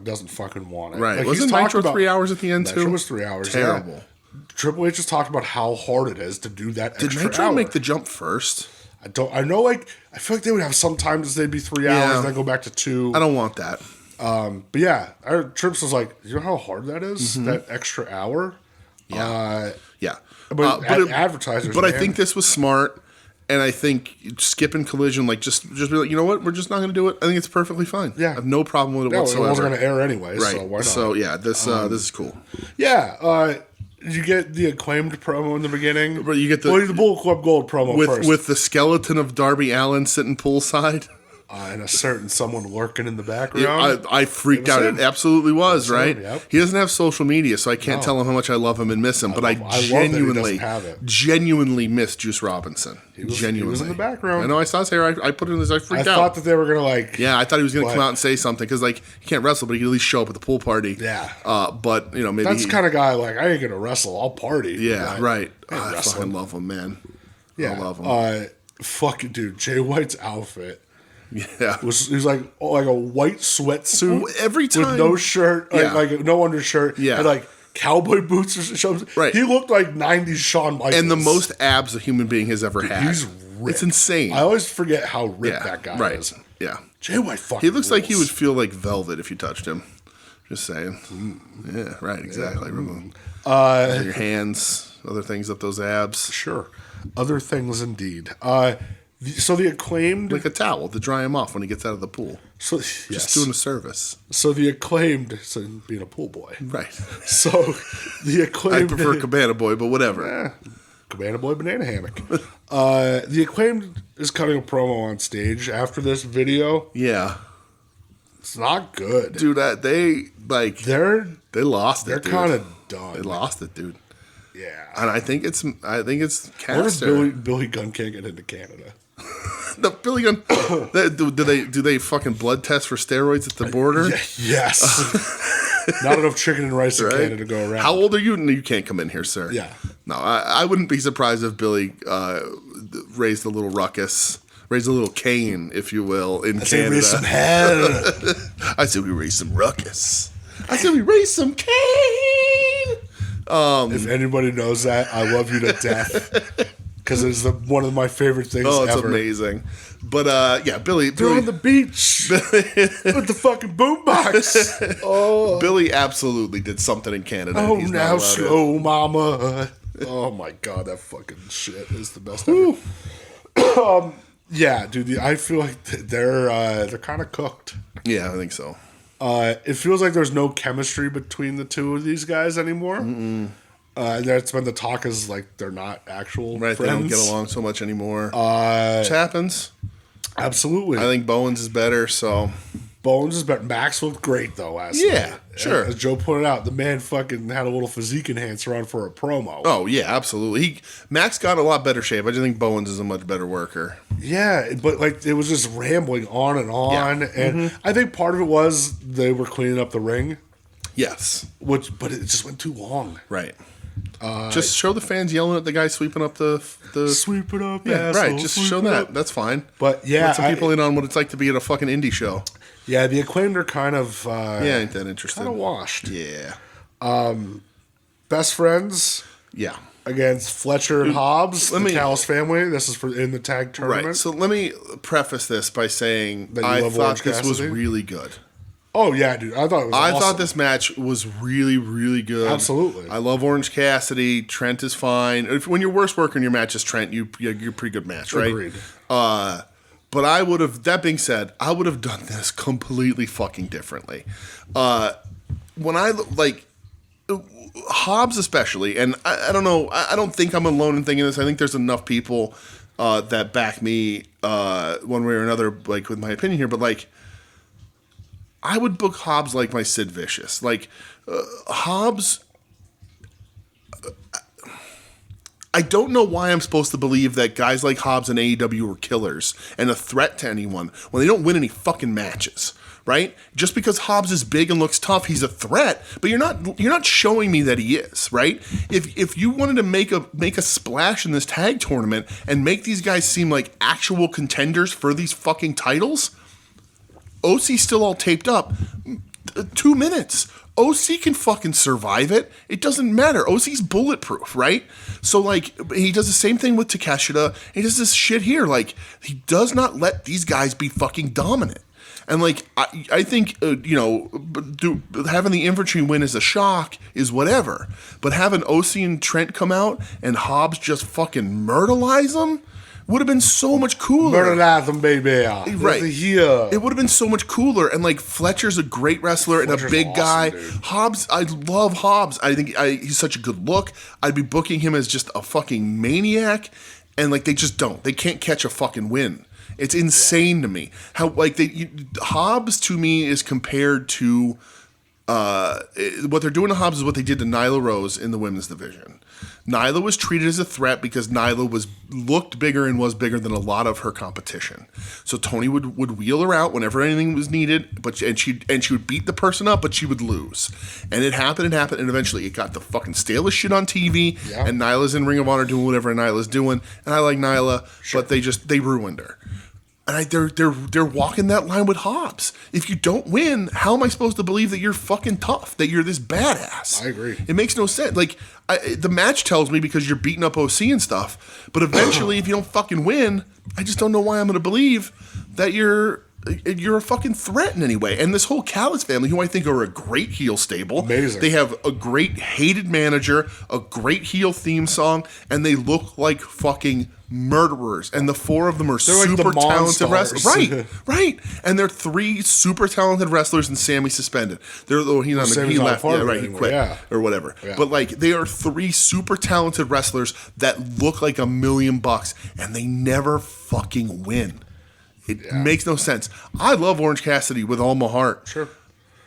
doesn't fucking want it. Right. Wasn't Nitro 3 hours at the end too? Nitro was 3 hours. Terrible. Yeah. Triple H has talked about how hard it is to do that extra Did Nitro hour. make the jump first? I know, I feel like they would have sometimes they'd be 3 hours, then go back to 2. I don't want that. But yeah, Trips was like, you know how hard that is? That extra hour? Yeah. But advertisers. But I think this was smart. And I think skipping collision, like just be like, you know what, we're just not going to do it. I think it's perfectly fine. Yeah, I have no problem with it whatsoever. It wasn't going to air anyway, right? So why not? So yeah, this is cool. Yeah, you get the Acclaimed promo in the beginning. But you get the Bull Club Gold promo first with the skeleton of Darby Allin sitting poolside. And a certain someone lurking in the background. I freaked out. It absolutely was, right? Yep. He doesn't have social media, so I can't tell him how much I love him and miss him. But I genuinely miss Juice Robinson. He was in the background. I know, I saw his hair. I put it in his. I freaked out. I thought that they were going to like... Yeah, I thought he was going to come out and say something because like he can't wrestle, but he can at least show up at the pool party. Yeah. But, maybe... That's the kind of guy like, I ain't going to wrestle. I'll party. Yeah, right. I fucking love him, man. Yeah. I love him. Fucking dude, Jay White's outfit... Yeah, he was like a white sweatsuit every time with no shirt, like no undershirt, and like cowboy boots or something. Right, he looked like '90s Shawn Michaels, and the most abs a human being has ever had. He's ripped. It's insane. I always forget how ripped that guy is. Yeah, Jay White fucking. He looks like he would feel like velvet if you touched him. Just saying. Yeah, right. Exactly. Your hands, other things up those abs. Sure, other things indeed. So the Acclaimed... Like a towel to dry him off when he gets out of the pool. So Just doing a service. So the Acclaimed... So being a pool boy. Right. So the Acclaimed... I prefer Cabana Boy, but whatever. Cabana Boy banana hammock. The Acclaimed is cutting a promo on stage after this video. Yeah. It's not good. Dude, they lost it, They're kind of done. They lost it, dude. Yeah. And I think it's Caster. What if Billy Gunn can't get into Canada? The Billy Gunn. do they fucking blood test for steroids at the border? Yes. Not enough chicken and rice in Canada to go around. How old are you? You can't come in here, sir. Yeah. No, I wouldn't be surprised if Billy raised a little ruckus, raised a little Cain, if you will, in Canada. Raise some hell. I said we raised some ruckus. I said we raised some Cain. If anybody knows that, I love you to death. Because it's one of my favorite things ever. Oh, it's amazing. But, Billy... They're on the beach with the fucking boombox. Oh. Billy absolutely did something in Canada. Oh, now slow, mama. Oh, my God. That fucking shit is the best ever. Yeah, dude. I feel like they're kind of cooked. Yeah, I think so. It feels like there's no chemistry between the two of these guys anymore. That's been the talk is like they're not actual friends. They don't get along so much anymore. Which happens. Absolutely. I think Bowens is better, so... Bones is better. Max looked great though last night. Yeah, sure. As Joe pointed out, the man fucking had a little physique enhancer on for a promo. Oh yeah, absolutely. Max got a lot better shape. I just think Bowens is a much better worker. Yeah, but like it was just rambling on and on, and I think part of it was they were cleaning up the ring. Yes, but it just went too long. Right. Just show the fans yelling at the guy sweeping up the sweep it up. Yeah, right. Just show that. Up. That's fine. But yeah, let some people in on what it's like to be at a fucking indie show. Yeah, the Acclaimed are kind of ain't that interesting. Kind of washed. Yeah. Best friends. Yeah. Against Fletcher and Hobbs, the Callis family. This is in the tag tournament. Right. So let me preface this by saying I thought this was really good. Oh yeah, dude! I thought it was. I awesome. thought this match was really, really good. Absolutely. I love Orange Cassidy. Trent is fine. When your worst worker in your match is Trent, you're a pretty good match, right? Agreed. But I would have. That being said, I would have done this completely fucking differently. When I like Hobbs, especially, and I don't know. I don't think I'm alone in thinking this. I think there's enough people that back me one way or another, like with my opinion here. But like, I would book Hobbs like my Sid Vicious. Like, Hobbs... I don't know why I'm supposed to believe that guys like Hobbs and AEW are killers and a threat to anyone when they don't win any fucking matches, right? Just because Hobbs is big and looks tough, he's a threat, but you're not showing me that he is, right? If you wanted to make a splash in this tag tournament and make these guys seem like actual contenders for these fucking titles... OC's still all taped up. 2 minutes. OC can fucking survive it. It doesn't matter. OC's bulletproof, right? So, like, he does the same thing with Takeshita. He does this shit here. Like, he does not let these guys be fucking dominant. And, like, I think, having the infantry win as a shock is whatever. But having OC and Trent come out and Hobbs just fucking myrtleize them would have been so much cooler. Murder them, baby. Right. It would have been so much cooler. And, like, Fletcher's a great wrestler and a big guy. Dude. Hobbs, I love Hobbs. I think he's such a good look. I'd be booking him as just a fucking maniac. And, like, they just don't. They can't catch a fucking win. It's insane to me. How, like, Hobbs, to me, is compared to... what they're doing to Hobbs is what they did to Nyla Rose in the women's division. Nyla was treated as a threat because Nyla looked bigger and was bigger than a lot of her competition. So Tony would wheel her out whenever anything was needed, and she would beat the person up, but she would lose. And it happened, and eventually it got the fucking stalest shit on TV, and Nyla's in Ring of Honor doing whatever Nyla's doing, and I like Nyla, but they ruined her. And they're walking that line with Hobbs. If you don't win, how am I supposed to believe that you're fucking tough, that you're this badass? I agree. It makes no sense. Like, the match tells me because you're beating up OC and stuff, but eventually, if you don't fucking win, I just don't know why I'm going to believe that you're a fucking threat in any way. And this whole Callis family, who I think are a great heel stable. Amazing. They have a great hated manager, a great heel theme song, and they look like fucking murderers. And the four of them are super talented wrestlers. Right. And they're three super talented wrestlers, and Sammy suspended. He left. Yeah, right. He quit or whatever. Yeah. But like, they are three super talented wrestlers that look like $1 million, and they never fucking win. It makes no sense. I love Orange Cassidy with all my heart. Sure.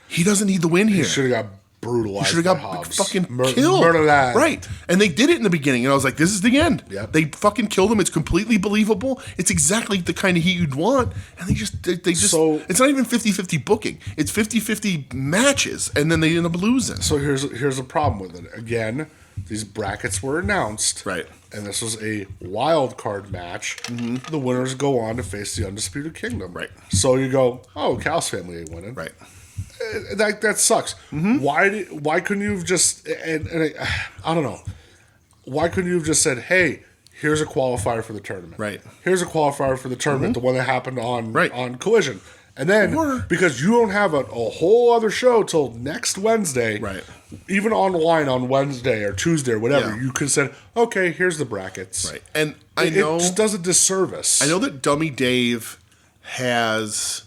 He doesn't need to win here. He should have got brutalized. He should have got fucking killed. Murderized. Right. And they did it in the beginning. And I was like, this is the end. Yep. They fucking killed him. It's completely believable. It's exactly the kind of heat you'd want. And they just it's not even 50-50 booking. It's 50-50 matches. And then they end up losing. So here's a problem with it. Again, these brackets were announced. Right. And this was a wild card match. Mm-hmm. The winners go on to face the Undisputed Kingdom. Right. So you go, Cal's family ain't winning. Right. That sucks. Mm-hmm. Why couldn't you have just I don't know. Why couldn't you have just said, hey, here's a qualifier for the tournament. Right. Here's a qualifier for the tournament, mm-hmm. the one that happened on Collision. And then, because you don't have a whole other show till next Wednesday, right? Even online on Wednesday or Tuesday or whatever, you could say, okay, here's the brackets. Right. And it just does a disservice. I know that Dummy Dave has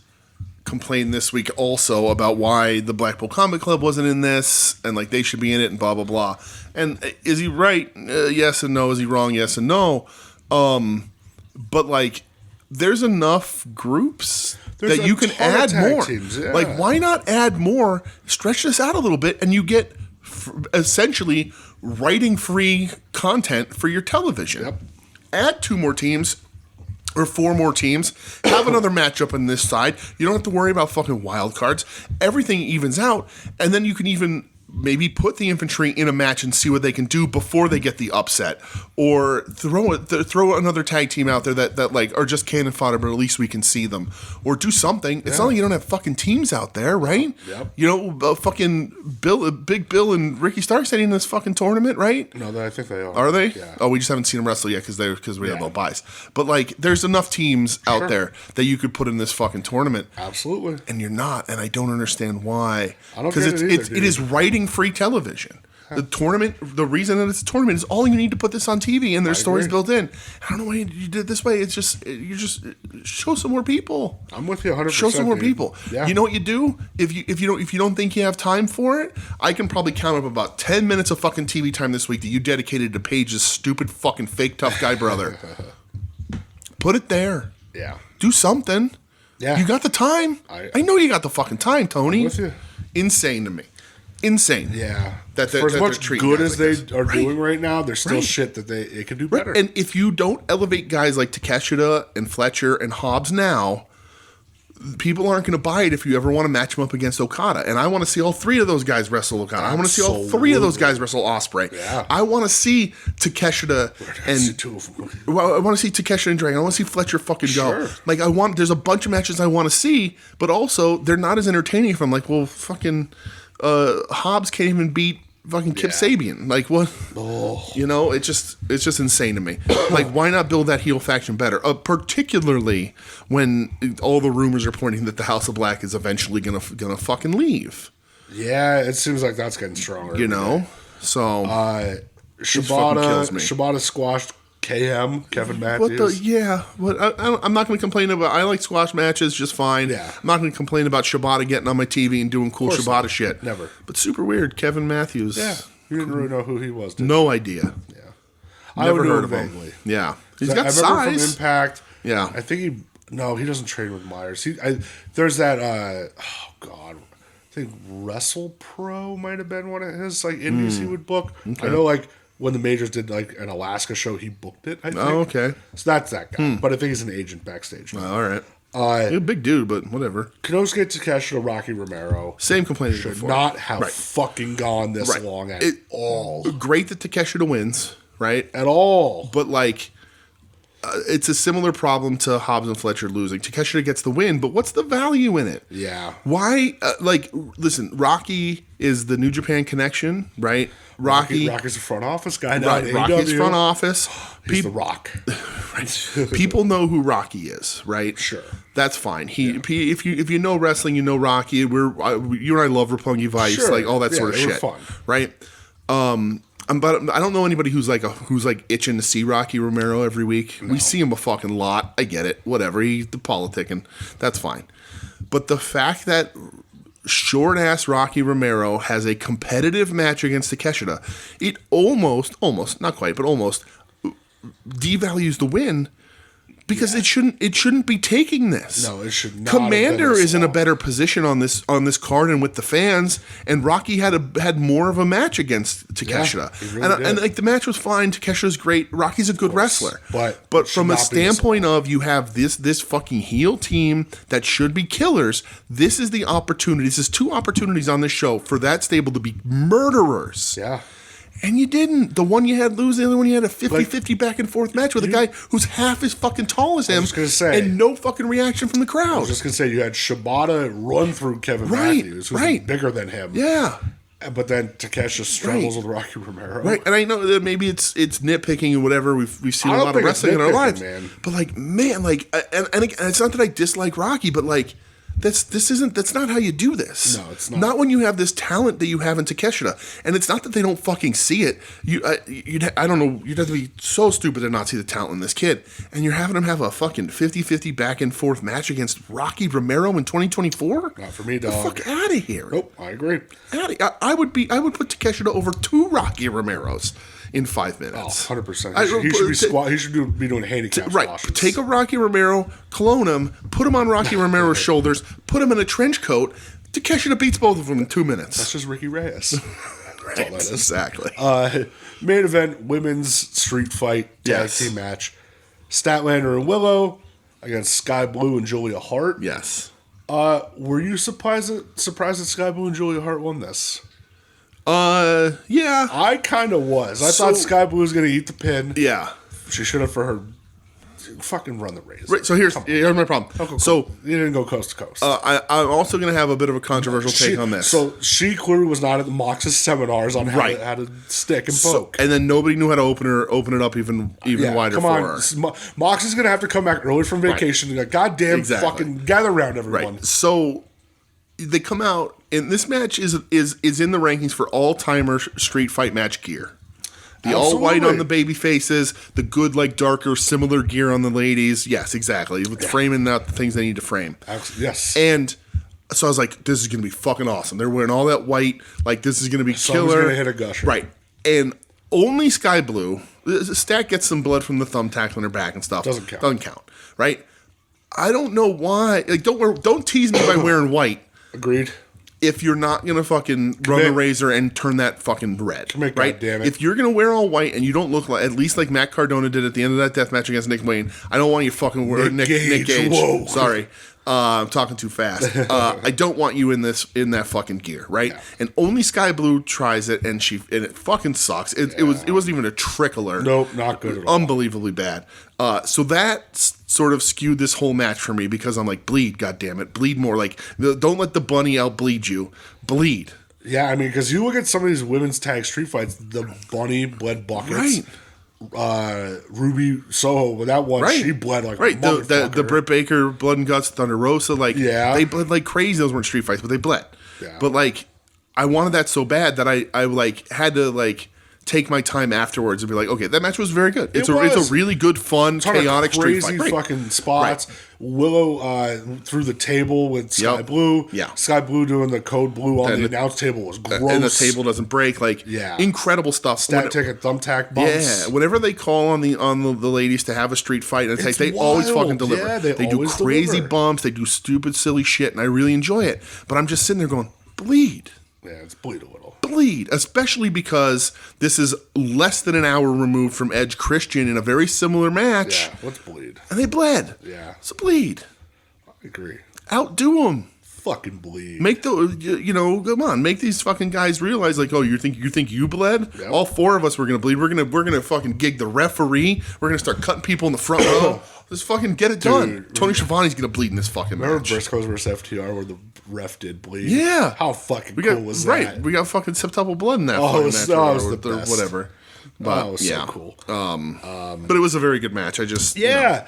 complained this week also about why the Blackpool Combat Club wasn't in this, and like they should be in it, and blah, blah, blah. And is he right? Yes and no. Is he wrong? Yes and no. But like, there's enough groups that you can add more. Teams, yeah. Like, why not add more? Stretch this out a little bit, and you get essentially writing-free content for your television. Yep. Add 2 more teams. Or 4 more teams. Have another matchup on this side. You don't have to worry about fucking wild cards. Everything evens out, and then you can even maybe put the infantry in a match and see what they can do before they get the upset, or throw another tag team out there that like are just cannon fodder, but at least we can see them, or do something. It's not like you don't have fucking teams out there, right? Yep. You know, fucking Big Bill and Ricky Starks in this fucking tournament, right? No, I think they are. Are they? Yeah. Oh, we just haven't seen them wrestle yet because we have no buys. But like, there's enough teams out there that you could put in this fucking tournament. Absolutely. And you're not, and I don't understand why. I don't get it either, it is writing free television. The tournament, the reason that it's a tournament is all you need to put this on TV, and there's stories built in. I don't know why you did it this way. It's just you just show some more people. I'm with you 100%. Show some more people. Yeah. You know what you do if you don't think you have time for it? I can probably count up about 10 minutes of fucking TV time this week that you dedicated to Paige's stupid fucking fake tough guy brother. Put it there. Yeah. Do something. Yeah. You got the time. I know you got the fucking time, Tony. I'm with you. Insane to me. Insane. Yeah. That for as much good as they are right. doing right now, there's still shit that they could do better. Right. And if you don't elevate guys like Takeshita and Fletcher and Hobbs now, people aren't going to buy it if you ever want to match them up against Okada. And I want to see all 3 of those guys wrestle Okada. I want to see all 3 of those guys wrestle Ospreay. Yeah. I want to see Takeshita and 2 of them. Well, I want to see Takeshita and Dragon. I want to see Fletcher fucking go. Like, there's a bunch of matches I want to see, but also they're not as entertaining if I'm like, well, fucking Hobbs can't even beat fucking Kip Sabian. Like, what? Oh. You know, it's just insane to me. Like, why not build that heel faction better? Particularly when all the rumors are pointing that the House of Black is eventually gonna fucking leave. Yeah, it seems like that's getting stronger. You know, so Shibata squashed Kevin Matthews. I'm not going to complain about. I like squash matches just fine. Yeah. I'm not going to complain about Shibata getting on my TV and doing cool Shibata shit. Never. But super weird, Kevin Matthews. Yeah, you didn't really know who he was. Did No idea. Yeah, I never heard of him vaguely. Yeah, he's got size. From Impact. Yeah, I think he doesn't train with Myers. There's that. I think Wrestle Pro might have been one of his like indies he would book. Okay. I know like. When the Majors did like an Alaska show, he booked it, I think. Oh, okay. So that's that guy. But I think he's an agent backstage. All right. He's a big dude, but whatever. Konosuke Takeshita, Rocky Romero. Same complaint should not have fucking gone this long at all. Great that Takeshita wins, right? At all. But like, it's a similar problem to Hobbs and Fletcher losing. Takeshita gets the win, but what's the value in it? Yeah. Why? Listen, Rocky is the New Japan connection, right? Rocky's the front office guy now. Rocky's front office. He's the Rock. Right. People know who Rocky is, right? Sure. That's fine. If you know wrestling, you know Rocky. You and I love Roppongi Vice, like all that sort of shit, fun. right? But I don't know anybody who's itching to see Rocky Romero every week. No. We see him a fucking lot. I get it. Whatever. He's the politicking. That's fine. But the fact that short ass Rocky Romero has a competitive match against Takeshita, it almost, not quite, but almost devalues the win. Because it shouldn't be taking this. No, it should not. Commander is in a better position on this card and with the fans, and Rocky had more of a match against Takeshita. Yeah, really and like the match was fine. Takeshita's great. Rocky's a good wrestler. But from a standpoint of you have this fucking heel team that should be killers, this is the opportunity. This is 2 opportunities on this show for that stable to be murderers. Yeah. And you didn't. The one you had lose, the other one you had a 50-50 back and forth match with a guy who's half as fucking tall as him. And no fucking reaction from the crowd. I was just going to say, you had Shibata run through Kevin Matthews, who's bigger than him. Yeah. But then Takeshita struggles with Rocky Romero. Right. And I know that maybe it's nitpicking and whatever. We've seen a lot of wrestling in our lives. Man. But like, man, like, and it's not that I dislike Rocky, but like, that's not how you do this. No, it's not. Not when you have this talent that you have in Takeshita. And it's not that they don't fucking see it. I don't know, you'd have to be so stupid to not see the talent in this kid. And you're having him have a fucking 50-50 back and forth match against Rocky Romero in 2024? Not for me, dog. Get the fuck out of here. Nope, I agree. I would put Takeshita over 2 Rocky Romeros. in 5 minutes. 100%. He should be doing handicap squashes. Take a Rocky Romero, clone him, put him on Rocky Romero's shoulders, put him in a trench coat. Takeshita beats both of them in 2 minutes. That's just Ricky Reyes. Right, all that is. Exactly. Main event, women's street fight tag team match. Statlander and Willow against Sky Blue and Julia Hart. Yes. Were you surprised that Sky Blue and Julia Hart won this? Yeah. I kind of was. I thought Sky Blue was going to eat the pin. Yeah. She should have for her fucking run the race. Right, so here's my problem. So you didn't go coast to coast. I'm also going to have a bit of a controversial take on this. So she clearly was not at the Mox's seminars on how to stick and poke. And then nobody knew how to open it up even wider for her. Mox is going to have to come back early from vacation and go, goddamn, fucking gather around everyone. Right. So they come out, and this match is in the rankings for all-timer street fight match gear. The all white on the baby faces, the good, like, darker, similar gear on the ladies. Yes, exactly. With framing out the things they need to frame. Yes. And so I was like, this is going to be fucking awesome. They're wearing all that white. Like, this is going to be killer. Someone's going to hit a gusher. Right. And only Sky Blue, Stat gets some blood from the thumbtacks on her back and stuff. Doesn't count. Right? I don't know why. Like, don't tease me by wearing white. Agreed. If you're not going to fucking run the razor and turn that fucking red. Right? Damn it. If you're going to wear all white and you don't look like, at least like Matt Cardona did at the end of that death match against Nick Wayne, I don't want you fucking wearing Nick Gage. Whoa. Sorry. I'm talking too fast. I don't want you in that fucking gear, right? Yeah. And only Sky Blue tries it, and it fucking sucks. It wasn't even a trickler. Nope, not good at all. Unbelievably bad. So that sort of skewed this whole match for me because I'm like, bleed, goddammit, bleed more. Like, don't let the bunny outbleed you. Bleed. Yeah, I mean, because you look at some of these women's tag street fights, the bunny bled buckets. Right. Ruby Soho with that one, she bled like a motherfucker. The Britt Baker Blood and Guts, Thunder Rosa, like they bled like crazy. Those weren't street fights, but they bled. Yeah. But like, I wanted that so bad that I like had to like take my time afterwards and be like, okay, that match was very good. It's a really good, fun, chaotic street fight. Crazy fucking spots. Right. Willow through the table with Sky Blue. Yeah. Sky Blue doing the code blue on the announce table was gross. And the table doesn't break. Like, incredible stuff. Stat ticket, thumbtack bumps. Yeah. Whenever they call on the ladies to have a street fight, and they always fucking deliver. Yeah, they do crazy bumps. They do stupid, silly shit, and I really enjoy it. But I'm just sitting there going, bleed. Yeah, it's bleed a little. Bleed, especially because this is less than an hour removed from Edge Christian in a very similar match. Yeah, let's bleed. And they bled. Yeah. So bleed. I agree. Outdo them. Fucking bleed. Make come on, make these fucking guys realize, like, oh, you think you bled? Yep. All four of us were gonna bleed. We're gonna fucking gig the referee. We're gonna start cutting people in the front row. Just fucking get it done. Tony Schiavone's gonna bleed in this fucking match. Remember Briscoes versus FTR where the ref did bleed? Yeah. How fucking cool was that? Right. We got fucking septuple blood in that fucking match. That was the best. Whatever. But, it was so cool. But it was a very good match. I just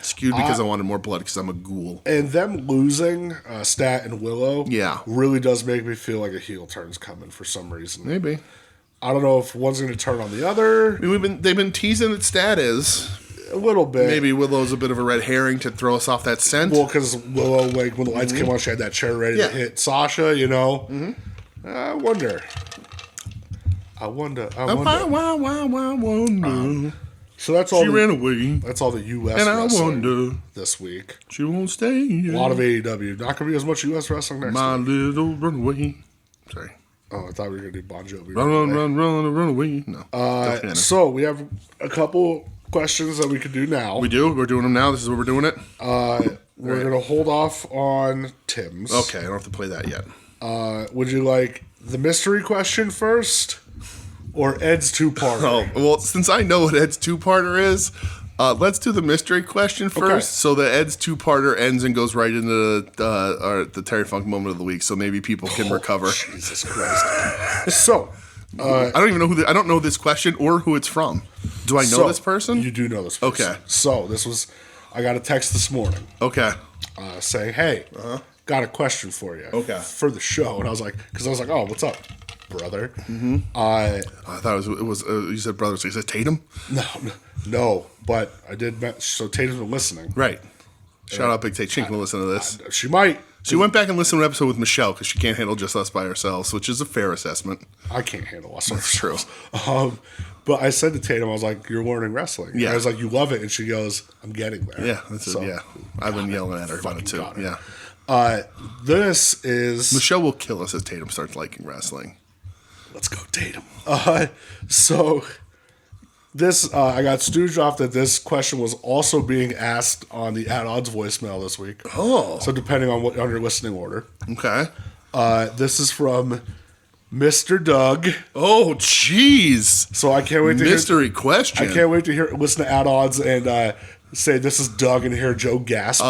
skewed because I wanted more blood because I'm a ghoul. And them losing Stat and Willow really does make me feel like a heel turn's coming for some reason. Maybe. I don't know if one's going to turn on the other. I mean, they've been teasing that Stat is. A little bit. Maybe Willow's a bit of a red herring to throw us off that scent. Well, because Willow, like, when the lights came on, she had that chair ready to hit Sasha, you know? Mm-hmm. I wonder. So that's all. She ran away. That's all the U.S. and wrestling I wonder this week. She won't stay. A lot of AEW. Not going to be as much U.S. wrestling next week. My little runaway. Sorry. Oh, I thought we were going to do Bon Jovi. Run away. No. So we have a couple questions that we could do now. We do? We're doing them now? This is what we're doing it? We're going to hold off on Tim's. Okay, I don't have to play that yet. Would you like the mystery question first or Ed's two-parter? Oh, well, since I know what Ed's two-parter is, let's do the mystery question first. So the Ed's two-parter ends and goes right into the Terry Funk moment of the week, so maybe people can recover. Jesus Christ. So... I don't even know I don't know this question or who it's from. Do I know this person? You do know this person. Okay. So I got a text this morning. Okay. Saying, hey, got a question for you. Okay. For the show. And I was like, oh, what's up, brother? Mm-hmm. I thought it was you said brother, so you said Tatum? No, but I did, so Tatum's been listening. Right. Shout out Big Tate. She can listen to this. She might. She went back and listened to an episode with Michelle because she can't handle just us by ourselves, which is a fair assessment. I can't handle us. That's true. But I said to Tatum, I was like, "You're learning wrestling." Yeah. I was like, "You love it," and she goes, "I'm getting there." Yeah, that's it. Yeah, I've been yelling at her about it too. Yeah. This is Michelle will kill us as Tatum starts liking wrestling. Let's go, Tatum. So this I got stooged off that this question was also being asked on the At Odds voicemail this week. Oh, so depending on what on your listening order. Okay. This is from Mr. Doug. Oh, jeez. So I can't wait to mystery question. I can't wait to listen to At Odds and say this is Doug and hear Joe gasp.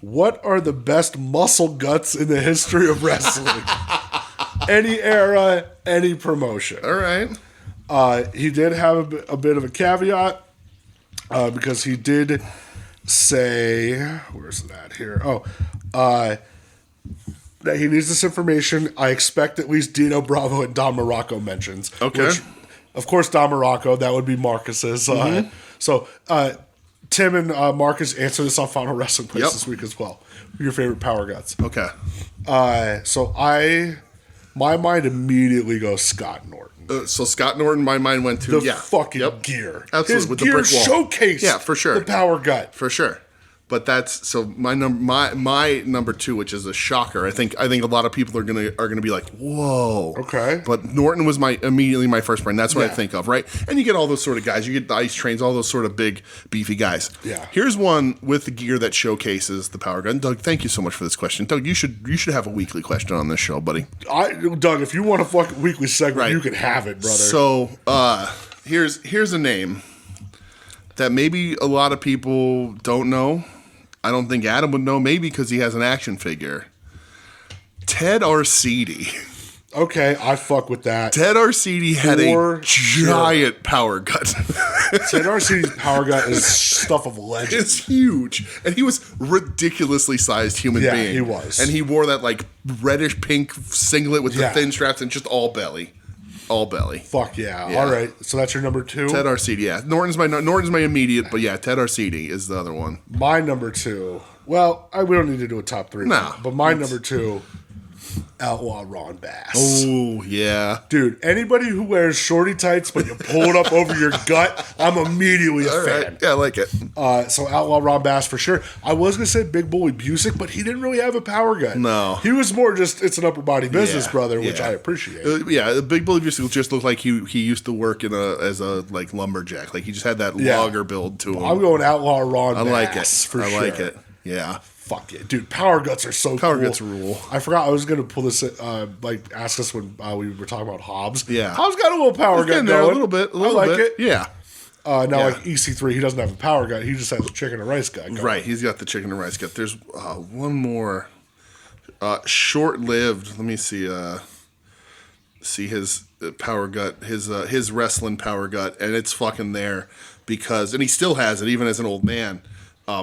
What are the best muscle guts in the history of wrestling? Any era, any promotion. All right. He did have a bit of a caveat because he did say, where's that here? That he needs this information. I expect at least Dino Bravo and Don Morocco mentions. Okay. Which, of course, Don Morocco, that would be Marcus's. So Tim and Marcus answer this on Final Wrestling Place this week as well. Your favorite power guts. Okay. So my mind immediately goes Scott Norton. So Scott Norton, my mind went to the fucking gear. Absolutely, his with gear the brick wall. Showcase. Yeah, for sure. The power gut. For sure. But that's so my number 2, which is a shocker. I think a lot of people are gonna be like, whoa. Okay. But Norton was immediately my first brain. That's what I think of, right? And you get all those sort of guys. You get the Ice Trains, all those sort of big, beefy guys. Yeah. Here's one with the gear that showcases the power gun. Doug, thank you so much for this question. Doug, you should have a weekly question on this show, buddy. Doug, if you want a fucking weekly segment, you can have it, brother. So here's a name that maybe a lot of people don't know. I don't think Adam would know, maybe because he has an action figure. Ted Arcidi. Okay, I fuck with that. Ted Arcidi had a giant power gut. Ted Arcidi's power gut is stuff of legend. It's huge. And he was ridiculously sized human being. Yeah, he was. And he wore that like reddish pink singlet with the thin straps and just all belly. All belly. Fuck yeah. All right. So that's your number 2? Ted Arcidi, yeah. Norton's my immediate, but yeah, Ted Arcidi is the other one. My number 2. Well, we don't need to do a top 3. No. But my number 2, Outlaw Ron Bass. Oh, yeah. Dude, anybody who wears shorty tights but you pull it up over your gut, I'm immediately a fan. Right. Yeah, I like it. So Outlaw Ron Bass for sure. I was going to say Big Bully Busick, but he didn't really have a power gut. No. He was more just, it's an upper body business, brother, which I appreciate. The Big Bully Busick just looked like he used to work as a like lumberjack. Like he just had that logger build to him. I'm going Outlaw Ron Bass. I like it. For sure. I like it. Yeah. Fuck yeah. Dude, power guts are so cool. Power guts rule. I forgot I was going to pull this, ask us when we were talking about Hobbs. Yeah. Hobbs got a little power gut there going. a little bit. I like it. Yeah. Like EC3, he doesn't have a power gut. He just has a chicken and rice gut going. Right. He's got the chicken and rice gut. There's one more short-lived. Let me see. See his power gut, his wrestling power gut, and it's fucking there and he still has it even as an old man.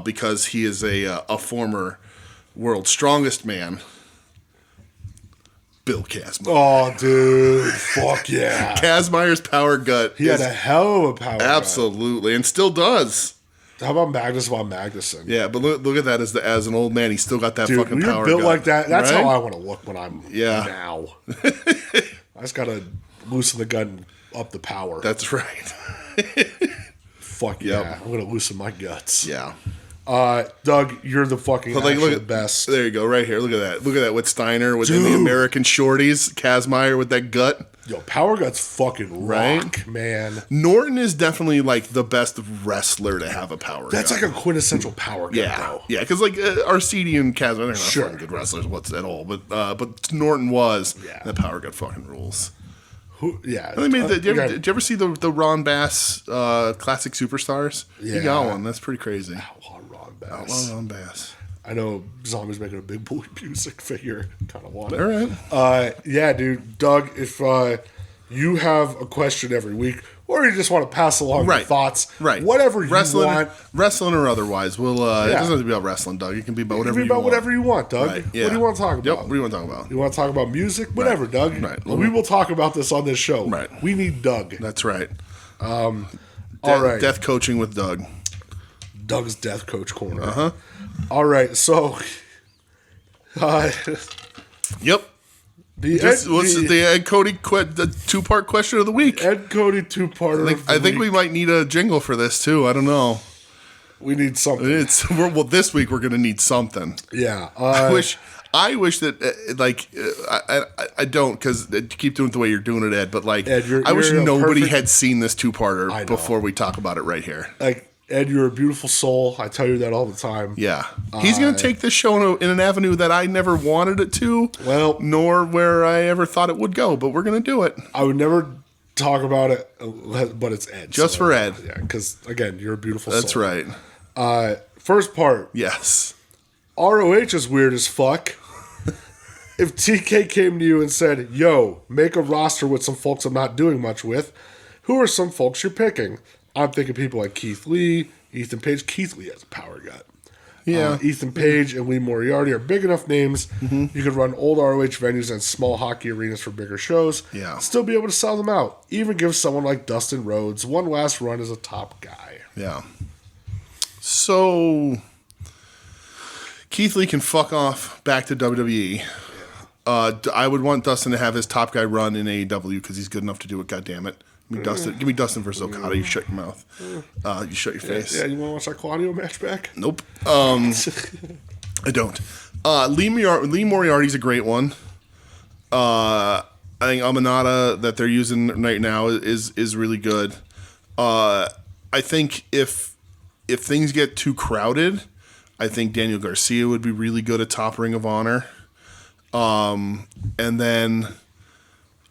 Because he is a former world's strongest man, Bill Kazmaier. Oh, dude. Fuck yeah. Kazmaier's power gut. He had a hell of a power gut. Absolutely, and still does. How about Magnus von Magnuson? Yeah, but look at that as an old man. He's still got that fucking power gut. Dude, built like that. That's how I want to look when I'm now. I just got to loosen the gun and up the power. That's right. Fuck yeah. I'm going to loosen my guts. Yeah. Doug, you're the fucking best. There you go, right here. Look at that. Look at that with Steiner, with the American shorties, Kazmaier with that gut. Yo, power guts fucking rock, man. Norton is definitely like the best wrestler to have a power gut. That's like a quintessential power gut, though. Yeah, because like Arcidi and Kazmaier, they're not fucking good wrestlers at all. But Norton was. Yeah. That power gut fucking rules. I mean, did you ever see the Ron Bass Classic Superstars? Yeah. He got one. That's pretty crazy. Outlaw Ron Bass. I know Zombie's making a Big Bully Busick figure. Kind of want it. All right. Yeah, dude. Doug, if you have a question every week, or you just want to pass along your thoughts, whatever you want. Wrestling or otherwise. It doesn't have to be about wrestling, Doug. It can be about whatever you want. Whatever you want, Doug. Right. Yeah. What do you want to talk about? Yep. What do you want to talk about? You want to talk about music? Whatever, Doug. Right. Well, we will talk about this on this show. Right. We need Doug. That's right. All right. Death coaching with Doug. Doug's Death Coach Corner. Uh-huh. All right, so Yep. The Ed Cody the 2-part question of the week. Ed Cody 2-parter. I think we might need a jingle for this too. I don't know. We need something. Well, this week we're going to need something. Yeah. I wish that I don't, because keep doing it the way you're doing it, Ed. But Ed, I wish nobody had seen this 2-parter before we talk about it right here. Ed, you're a beautiful soul. I tell you that all the time. Yeah. He's going to take this show in an avenue that I never wanted it to, nor where I ever thought it would go, but we're going to do it. I would never talk about it, but it's Ed. Just for Ed. Yeah, because, again, you're a beautiful soul. That's right. First part. Yes. ROH is weird as fuck. If TK came to you and said, yo, make a roster with some folks I'm not doing much with, who are some folks you're picking? I'm thinking people like Keith Lee, Ethan Page. Keith Lee has a power gut. Yeah. Ethan Page and Lee Moriarty are big enough names. Mm-hmm. You could run old ROH venues and small hockey arenas for bigger shows. Yeah. Still be able to sell them out. Even give someone like Dustin Rhodes one last run as a top guy. Yeah. So Keith Lee can fuck off back to WWE. I would want Dustin to have his top guy run in AEW because he's good enough to do it. God damn it. Give me Dustin versus Okada. You shut your mouth. You shut your face. Yeah, you want to watch that Claudio match back? Nope. I don't. Lee Moriarty's a great one. I think Amanada that they're using right now is really good. I think if things get too crowded, I think Daniel Garcia would be really good at top Ring of Honor. And then,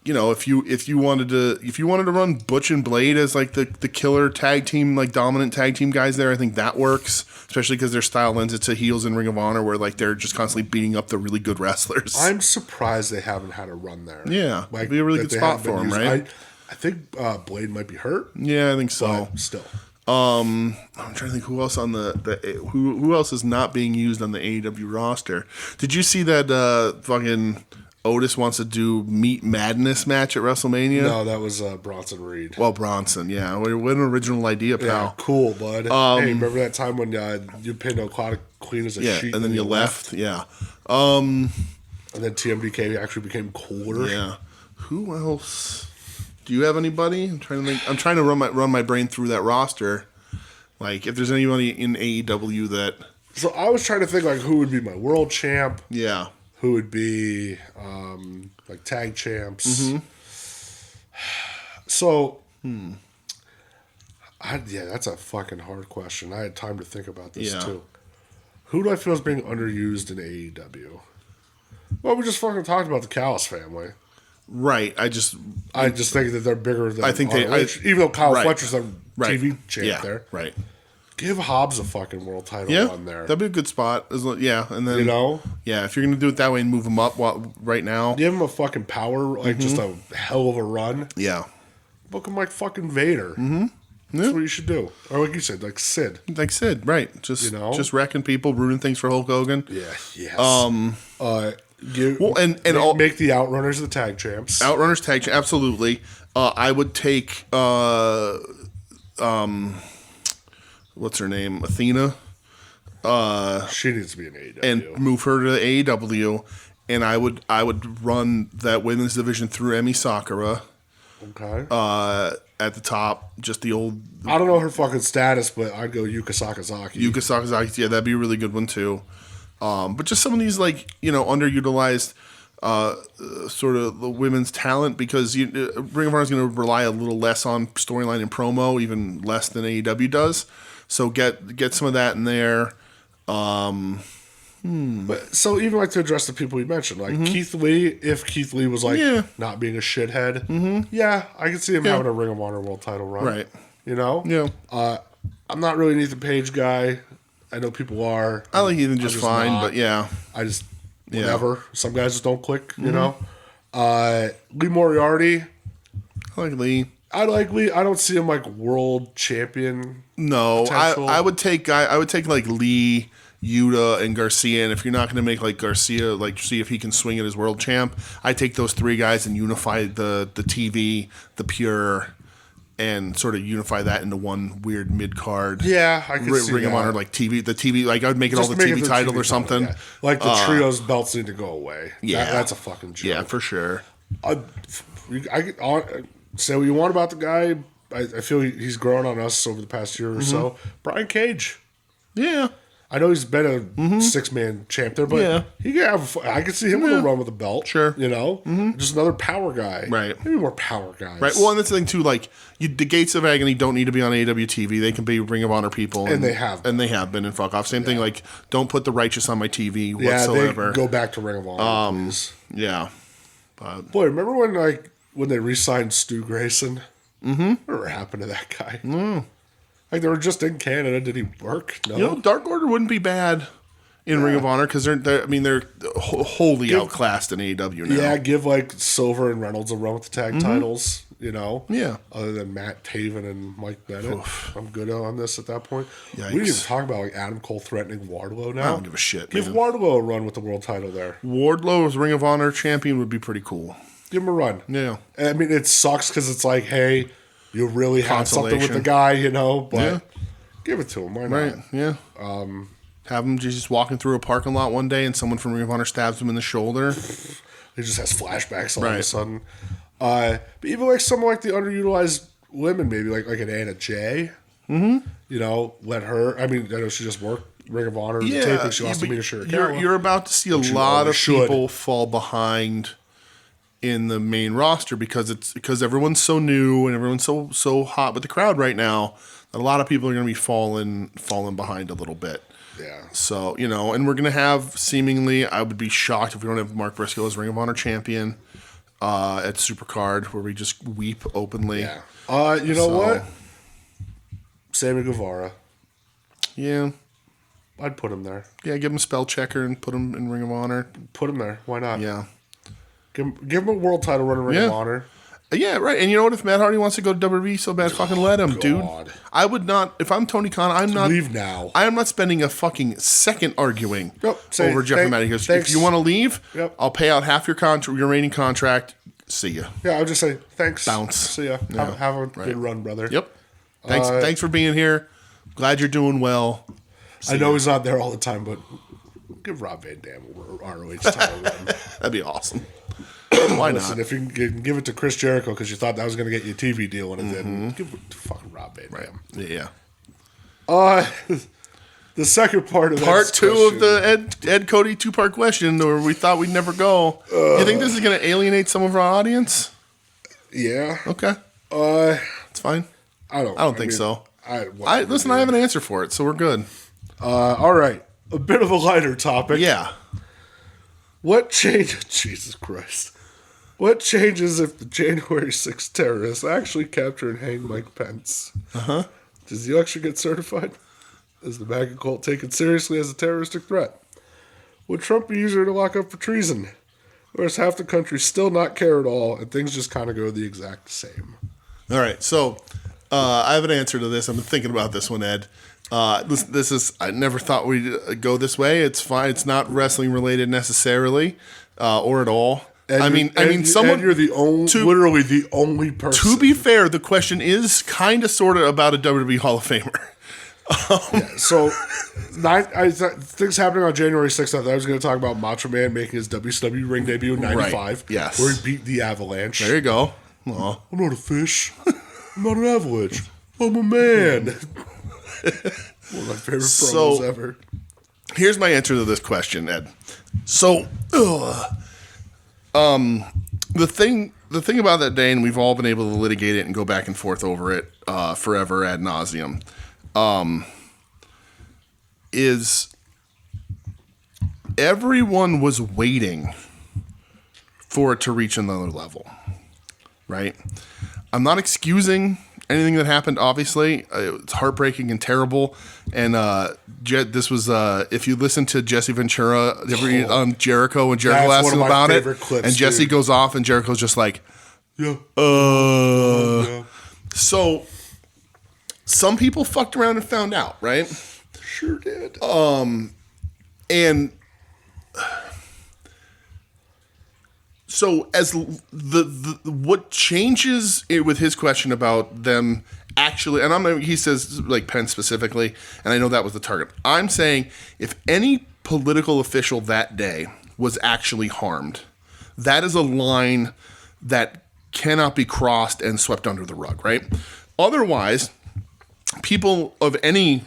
if you wanted to run Butch and Blade as like the killer tag team, like dominant tag team guys there, I think that works, especially because their style lends it to heels in Ring of Honor, where like they're just constantly beating up the really good wrestlers. I'm surprised they haven't had a run there. Yeah, it'd be a really good spot for them, right? I think Blade might be hurt. Yeah, I think so. But still. I'm trying to think who else on who else is not being used on the AEW roster. Did you see that fucking Otis wants to do Meat Madness match at WrestleMania? No, that was Bronson Reed. Well, Bronson, yeah. What an original idea, pal. Yeah, cool, bud. Hey, remember that time when you pinned Okada clean as a sheet? And then you left? Yeah. And then TMDK actually became cooler. Yeah. Who else? Do you have anybody? I'm trying to think. I'm trying to run my brain through that roster. Like, if there's anybody in AEW that... So I was trying to think, like, who would be my world champ? Yeah. Who would be, like, tag champs? Mm-hmm. So, that's a fucking hard question. I had time to think about this, too. Who do I feel is being underused in AEW? Well, we just fucking talked about the Callis family. Right. I just think that they're bigger than ROH, even though Kyle Fletcher's a TV champ there. Right. Give Hobbs a fucking world title run there. That'd be a good spot. Yeah, and then if you're gonna do it that way and move him up right now, give him a fucking power, like just a hell of a run. Yeah. Book him like fucking Vader. Mm-hmm. That's what you should do, or like you said, like Sid. Like Sid, right? Just wrecking people, ruining things for Hulk Hogan. Yeah. Yes. Make the Outrunners the tag champs. Outrunners tag champs, absolutely. I would take what's her name, Athena. She needs to be in AEW and move her to AEW. And I would run that women's division through Emi Sakura. Okay. At the top, just the old. I don't know her fucking status, but I'd go Yuka Sakazaki. Yuka Sakazaki, yeah, that'd be a really good one too. But just some of these, like, underutilized sort of the women's talent, because Ring of Honor is going to rely a little less on storyline and promo, even less than AEW does. So get some of that in there. But so even like to address the people you mentioned, like Keith Lee, if Keith Lee was like not being a shithead, I could see him having a Ring of Honor world title run. Right. Yeah. I'm not really an Ethan Page guy. I know people are. I like Ethan just fine, but I just whatever. Some guys just don't click, you know. Lee Moriarty. I like Lee. I like Lee. I don't see him like world champion. No, I would take like Lee, Yuta, and Garcia. And if you're not going to make like Garcia, like see if he can swing it as world champ, I take those three guys and unify the TV, the pure, and sort of unify that into one weird mid card. Yeah, I can see Ring of Honor like TV. The TV, like I'd make it just all the TV title or something. Yeah. Like the trios belts need to go away. Yeah, that's a fucking joke. Yeah, for sure. I say what you want about the guy. I feel he's grown on us over the past year or so. Brian Cage. Yeah. I know he's been a 6-man champ there, but he can have. I can see him with a run with a belt. Sure, just another power guy. Right, maybe more power guys. Right. Well, and that's the thing too. Like the Gates of Agony don't need to be on AEW TV. They can be Ring of Honor people, and they have, been. And fuck off. Same thing. Like, don't put the Righteous on my TV whatsoever. They go back to Ring of Honor. Please. Yeah. Boy, remember when they re-signed Stu Grayson? Whatever happened to that guy? Like, they were just in Canada. Did he work? No. Dark Order wouldn't be bad in Ring of Honor because they're wholly outclassed in AEW now. Yeah, give like Silver and Reynolds a run with the tag titles. Yeah. Other than Matt Taven and Mike Bennett, I'm good on this at that point. Yikes. We didn't even talk about like Adam Cole threatening Wardlow now. I don't give a shit. Give Wardlow a run with the world title there. Wardlow as Ring of Honor champion would be pretty cool. Give him a run. Yeah. I mean, it sucks because it's like, hey, you really have something with the guy, but give it to him. Why not? Right, yeah. Have him just walking through a parking lot one day and someone from Ring of Honor stabs him in the shoulder. He just has flashbacks all of a sudden. But even like someone like the underutilized women, maybe like an Anna Jay. Let her. I mean, I know she just worked Ring of Honor taping. She lost to Mina Shirakawa. You're about to see a lot of people fall behind in the main roster because everyone's so new and everyone's so hot with the crowd right now that a lot of people are going to be falling behind a little bit. Yeah. So, and we're going to have seemingly, I would be shocked if we don't have Mark Briscoe as Ring of Honor champion at Supercard where we just weep openly. Yeah. You know what? Sammy Guevara. Yeah. I'd put him there. Yeah, give him a spell checker and put him in Ring of Honor. Put him there. Why not? Yeah. Give him a world title run in Ring of Honor. Yeah, right. And you know what? If Matt Hardy wants to go to WWE so bad, fucking let him, dude. I would not. If I'm Tony Khan, I'm not. Leave now. I am not spending a fucking second arguing over Jeff and Matt. He goes, if you want to leave, I'll pay out half your remaining contract. See ya. Yeah, I'll just say thanks. Bounce. See ya. Yeah. Have a good run, brother. Yep. Thanks for being here. Glad you're doing well. I know he's not there all the time, but give Rob Van Dam a ROH title run. That'd be awesome. Why not? If you can give it to Chris Jericho because you thought that was going to get you a TV deal and it didn't, give it to fucking Rob Van Dam. Yeah. The second part of part two of the Ed Cody 2-part question, where we thought we'd never go. You think this is going to alienate some of our audience? Yeah. Okay. It's fine. I don't think so. Listen, I have an answer for it, so we're good. All right. A bit of a lighter topic. Yeah. What changes? Jesus Christ. What changes if the January 6th terrorists actually capture and hang Mike Pence? Does the election get certified? Is the MAGA cult taken seriously as a terroristic threat? Would Trump be easier to lock up for treason? Or does half the country still not care at all and things just kind of go the exact same? All right, so I have an answer to this. I've been thinking about this one, Ed. This is, I never thought we'd go this way. It's fine. It's not wrestling related necessarily or at all. And I mean, someone. You're the only, literally the only person. To be fair, the question is kind of sort of about a WWE Hall of Famer. So, things happening on January 6th. I thought I was going to talk about Macho Man making his WCW ring debut in '95. Right. Yes. Where he beat the Avalanche. There you go. Aww. I'm not a fish. I'm not an avalanche. I'm a man. One of my favorite promos ever. Here's my answer to this question, Ed. So, the thing about that day, and we've all been able to litigate it and go back and forth over it forever ad nauseum, is everyone was waiting for it to reach another level, right? I'm not excusing anything that happened, obviously. It's heartbreaking and terrible. And this was, if you listen to Jesse Ventura on Jericho, when Jericho asked him about it, clips, and Jesse goes off, and Jericho's just like, yeah. So, some people fucked around and found out, right? Sure did. And So as the what changes it with his question about them actually, and he says like Penn specifically, and I know that was the target. I'm saying if any political official that day was actually harmed, that is a line that cannot be crossed and swept under the rug, right? Otherwise, people of any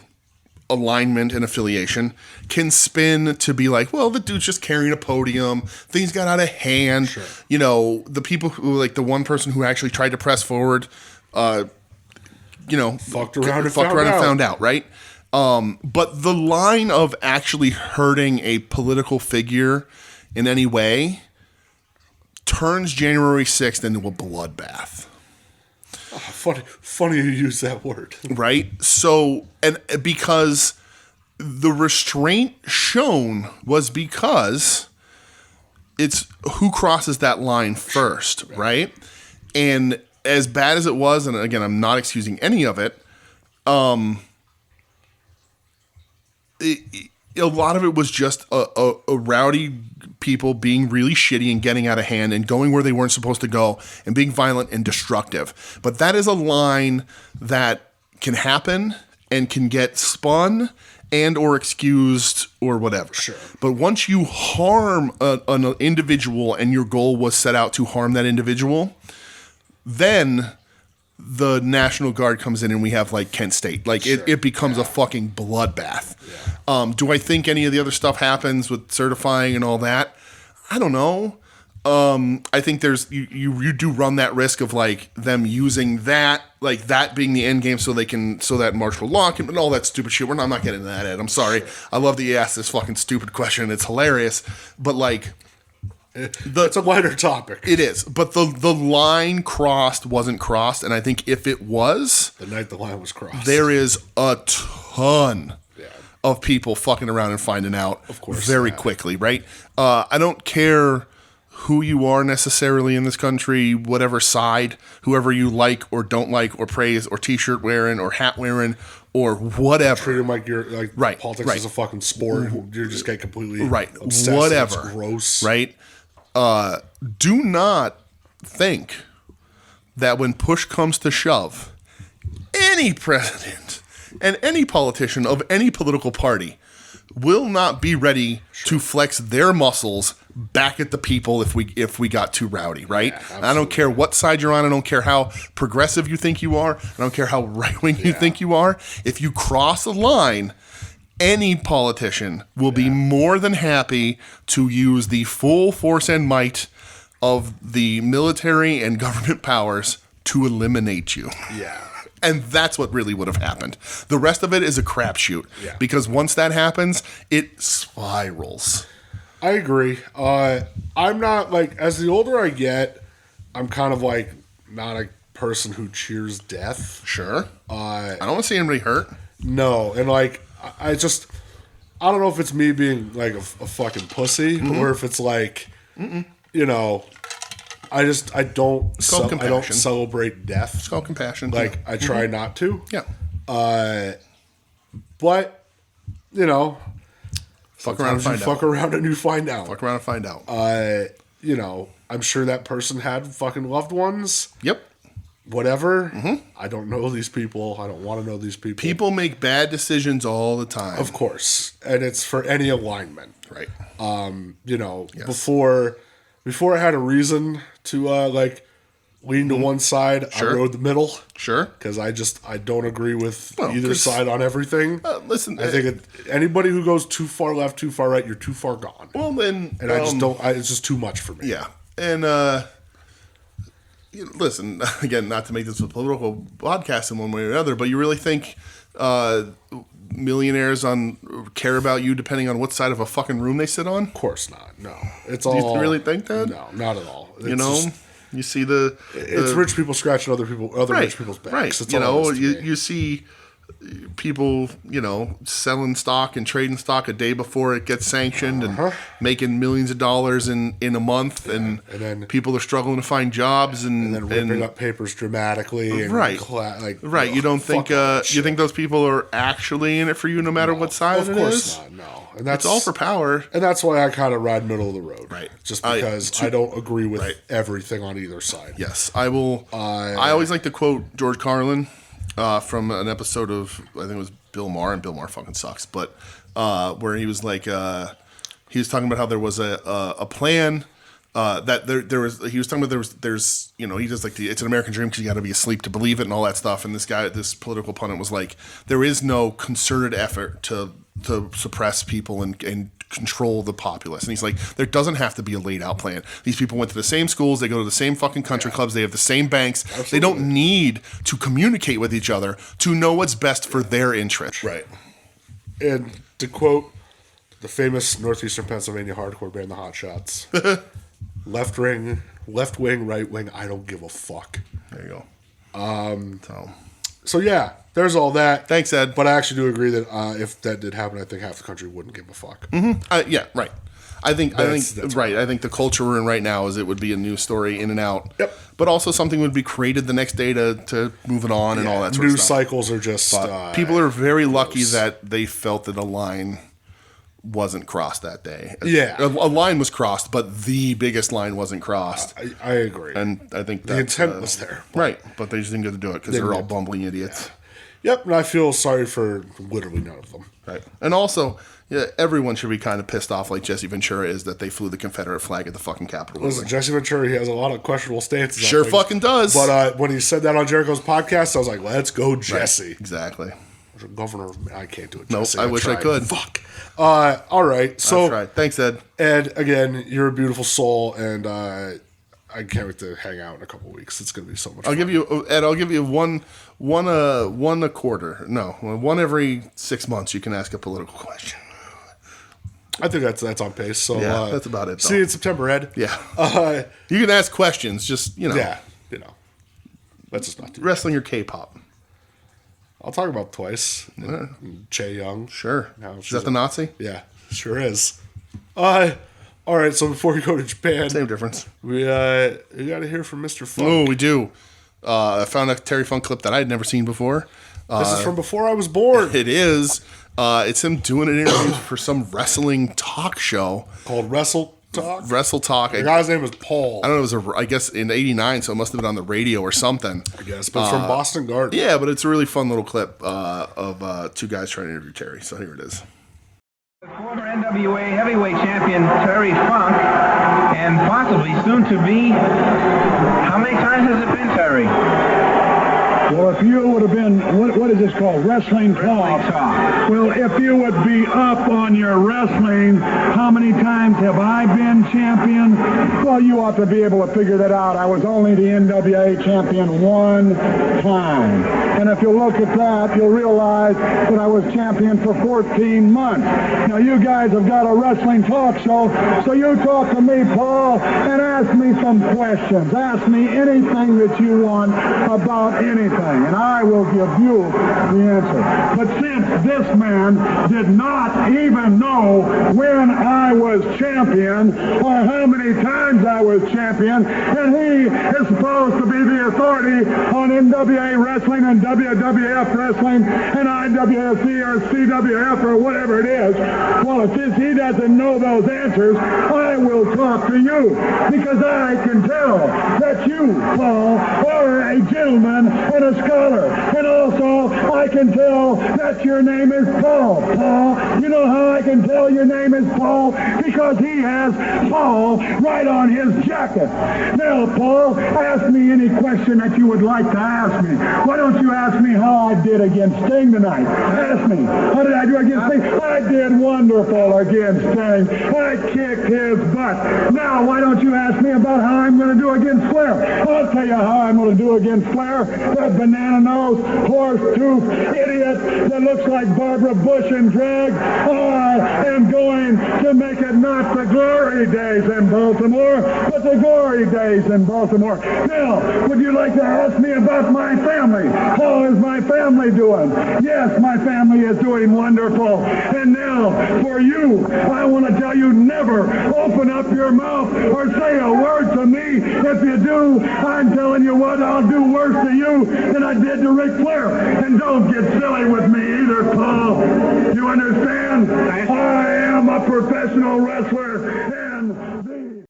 alignment and affiliation can spin to be like, well, the dude's just carrying a podium, things got out of hand. Sure. You know, the people who, like the one person who actually tried to press forward, fucked around and found out, right? But the line of actually hurting a political figure in any way turns January 6th into a bloodbath. Oh, funny you use that word. Right? So, and because the restraint shown was because it's who crosses that line first, right? And as bad as it was, and again, I'm not excusing any of it, a lot of it was just a rowdy people being really shitty and getting out of hand and going where they weren't supposed to go and being violent and destructive. But that is a line that can happen and can get spun and or excused or whatever. Sure. But once you harm an individual and your goal was set out to harm that individual, then the National Guard comes in and we have like Kent State. Like it becomes a fucking bloodbath. Yeah. Do I think any of the other stuff happens with certifying and all that? I don't know. I think there's you do run that risk of like them using that, like that being the end game so that martial law can, and all that stupid shit. I'm not getting into that, Ed. I'm sorry. Sure. I love that you asked this fucking stupid question. It's hilarious. But like it's a lighter topic. It is. But the line wasn't crossed, and I think if it was, the night the line was crossed, there is a ton of people fucking around and finding out, of course, very quickly, right? I don't care who you are necessarily in this country, whatever side, whoever you like or don't like or praise or t-shirt wearing or hat wearing or whatever. Treat them like you're like politics is a fucking sport. You just get completely obsessed. Whatever. It's gross. Right? Do not think that when push comes to shove, any president and any politician of any political party will not be ready to flex their muscles back at the people if we got too rowdy, right? Yeah, I don't care what side you're on. I don't care how progressive you think you are. I don't care how right-wing you think you are. If you cross a line, any politician will be more than happy to use the full force and might of the military and government powers to eliminate you. Yeah. And that's what really would have happened. The rest of it is a crapshoot. Yeah. Because once that happens, it spirals. I agree. I'm not like, as the older I get, I'm kind of like not a person who cheers death. Sure. I don't want to see anybody hurt. No. And like, I don't know if it's me being like a fucking pussy or if it's like, you know, I don't celebrate death. It's called compassion. Like I try not to. Yeah. But you know, fuck around and find out. Fuck around and you find out. Fuck around and find out. You know, I'm sure that person had fucking loved ones. Yep. Whatever. I don't know these people. I don't want to know these people. People make bad decisions all the time. Of course. And it's for any alignment. Right. You know, before I had a reason to like lean to one side, I rode the middle. Sure. Because I don't agree with either side on everything. Listen, I think anybody who goes too far left, too far right, you're too far gone. Well, then, and I just don't. It's just too much for me. Yeah, and listen again, not to make this a political podcast in one way or another, but you really think millionaires care about you depending on what side of a fucking room they sit on? Of course not. No, it's Do all. You really think that? No, not at all. It's you see it's rich people scratching other rich people's backs. Right. That's you see people, selling stock and trading stock a day before it gets sanctioned and making millions of dollars in a month, and then people are struggling to find jobs and then ripping up papers dramatically. And right. You don't think you think those people are actually in it for you no matter what side it is? Of course not. No. and that's it's all for power, and that's why I kind of ride middle of the road, right? Just because I don't agree with everything on either side. Yes, I will. I always like to quote George Carlin from an episode of, I think it was Bill Maher, and Bill Maher fucking sucks, but where he was like, he was talking about how there was a plan. That there was, he was talking about there's he does like it's an American dream because you got to be asleep to believe it and all that stuff. And this political pundit was like, there is no concerted effort to suppress people and control the populace. And he's like, there doesn't have to be a laid out plan. These people went to the same schools, they go to the same fucking country clubs, they have the same banks. Absolutely. They don't need to communicate with each other to know what's best for their interest. Right. And to quote the famous Northeastern Pennsylvania hardcore band, the Hot Shots. Left wing, right wing, I don't give a fuck. There you go. So yeah, there's all that. Thanks, Ed. But I actually do agree that if that did happen, I think half the country wouldn't give a fuck. Mm-hmm. Yeah, right. I think right. I think the culture we're in right now is it would be a news story in and out. Yep. But also something would be created the next day to move it on and all that sort of stuff. News cycles are just people are very lucky that they felt that a line wasn't crossed that day. Yeah. A line was crossed, but the biggest line wasn't crossed. I agree. And I think the intent was there. Right. But they just didn't get to do it because they're all bumbling idiots. Yeah. Yep. And I feel sorry for literally none of them. Right. And also, everyone should be kind of pissed off like Jesse Ventura is that they flew the Confederate flag at the fucking Capitol. Listen, Jesse Ventura, he has a lot of questionable stances. Sure fucking does. But when he said that on Jericho's podcast, I was like, let's go, Jesse. Right. Exactly. Governor, I can't do it. Nope, I wish I could. Fuck. All right. So, I've tried. Thanks, Ed. Ed, again, you're a beautiful soul, and I can't wait to hang out in a couple of weeks. It's going to be so much fun. I'll give you one a quarter. No, one every 6 months. You can ask a political question. I think that's on pace. So yeah, that's about it. See you in September, Ed. Yeah. You can ask questions. Just Yeah. Let's just not do wrestling or K-pop. I'll talk about Twice. Chae Young. Sure. Is that the Nazi? Yeah, sure is. All right, so before we go to Japan. Same difference. We got to hear from Mr. Funk. Oh, we do. I found a Terry Funk clip that I had never seen before. This is from before I was born. It is. It's him doing an interview for some wrestling talk show. Called Wrestle Talk? Wrestle Talk. The guy's name was Paul. I don't know, it was I guess in '89, so it must have been on the radio or something. I guess, but from Boston Garden. Yeah, but it's a really fun little clip of two guys trying to interview Terry. So here it is. Former NWA heavyweight champion Terry Funk, and possibly soon to be. How many times has it been, Terry? Well, if you would have been, what is this called? Wrestling talk. Well, if you would be up on your wrestling, how many times have I been champion? Well, you ought to be able to figure that out. I was only the NWA champion one time. And if you look at that, you'll realize that I was champion for 14 months. Now, you guys have got a wrestling talk show, so you talk to me, Paul, and ask me some questions. Ask me anything that you want about anything, and I will give you the answer. But since this man did not even know when I was champion or how many times I was champion, and he is supposed to be the authority on NWA wrestling and WWF wrestling and IWC or CWF or whatever it is, well, since he doesn't know those answers, I will talk to you because I can tell that you, Paul, are a gentleman and a scholar. And also, I can tell that your name is Paul. Paul, you know how I can tell your name is Paul? Because he has Paul right on his jacket. Now, Paul, ask me any question that you would like to ask me. Why don't you ask me how I did against Sting tonight? Ask me. How did I do against Sting? I did wonderful against Sting. I kicked his butt. Now, why don't you ask me about how I'm going to do against Flair? I'll tell you how I'm going to do against Flair. That banana-nosed, horse-toothed idiot that looks like Barbara Bush in drag. I am going to make it not the glory days in Baltimore, but the gory days in Baltimore. Now, would you like to ask me about my family? How is my family doing? Yes, my family is doing wonderful. And now, for you, I want to tell you, never open up your mouth or say a word to me. If you do, I'm telling you what, I'll do worse to you than I did to Ric Flair. And don't get silly with me either, Paul. You understand? I am a professional wrestler, and the...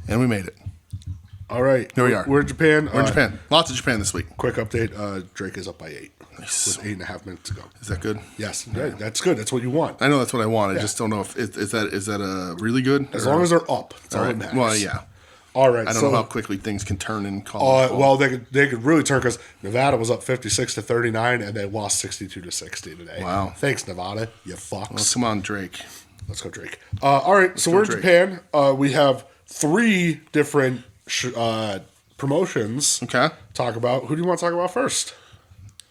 And we made it. All right. Here we are. We're in Japan. We're in Japan. Lots of Japan this week. Quick update. Drake is up by 8. Nice. With 8.5 minutes to go. Is that good? Yes. Yeah, that's good. That's what you want. I know that's what I want. I just don't know if is that really good? As long as they're up. That's all that matters. Well, yeah. All right. I don't know how quickly things can turn in college. Well, they could really turn because Nevada was up 56-39 and they lost 62-60 today. Wow. Thanks, Nevada. You fucks. Well, come on, Drake. Let's go, Drake. All right. So we're in Japan. We have 3 different promotions. Okay. Talk about. Who do you want to talk about first?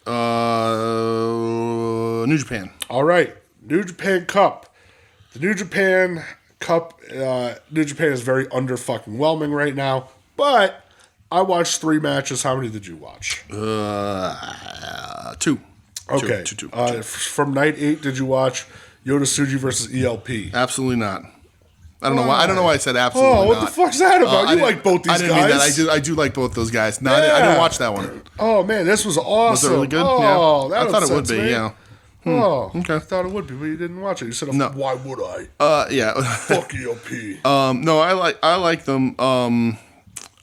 New Japan. All right. New Japan Cup. The New Japan Cup. New Japan is very under-fucking-whelming right now. But I watched 3 matches. How many did you watch? 2. Okay. Two. From night 8, did you watch Yota Tsuji versus ELP? Absolutely not. I don't know why. I don't know why I said absolutely not. Oh, what the fuck's that about? You like both these guys? I didn't mean that. I do like both those guys. No, I didn't watch that one. Oh man, this was awesome. Was it really good? Oh, yeah. I thought it would be. Me. Yeah. Oh, okay. I thought it would be, but you didn't watch it. You said, no. Why would I? Yeah. Fuck ELP. No, I like them.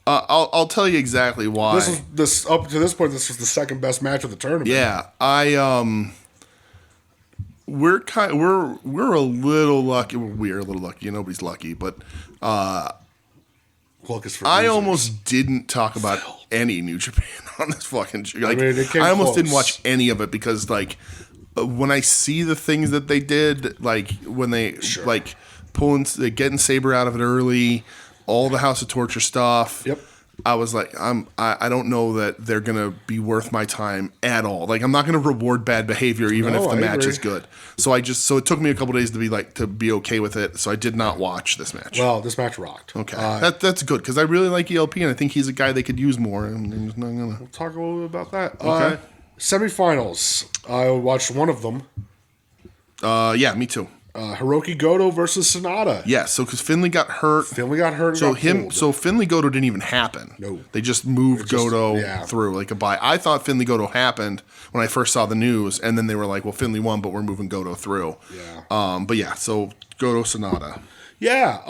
I'll tell you exactly why. This up to this point, this was the second best match of the tournament. Yeah, we're a little lucky. We're a little lucky. Nobody's lucky, but I almost didn't talk about any New Japan on this fucking show. Like, I almost didn't watch any of it because, like, when I see the things that they did, like when they like getting Sabre out of it early, all the House of Torture stuff. Yep. I was like, I don't know that they're gonna be worth my time at all. Like, I'm not gonna reward bad behavior even if the match is good. So it took me a couple days to be okay with it. So I did not watch this match. Well, this match rocked. Okay, that's good because I really like ELP and I think he's a guy they could use more. And we'll talk a little bit about that. Okay. Semifinals. I watched one of them. Yeah, me too. Hiroki Goto versus Sonata. Yeah, so because Finley got hurt. So Finley Goto didn't even happen. No. They just moved Goto through like a bye. I thought Finley Goto happened when I first saw the news, and then they were like, well, Finley won, but we're moving Goto through. Yeah. But yeah, so Goto Sonata. Yeah.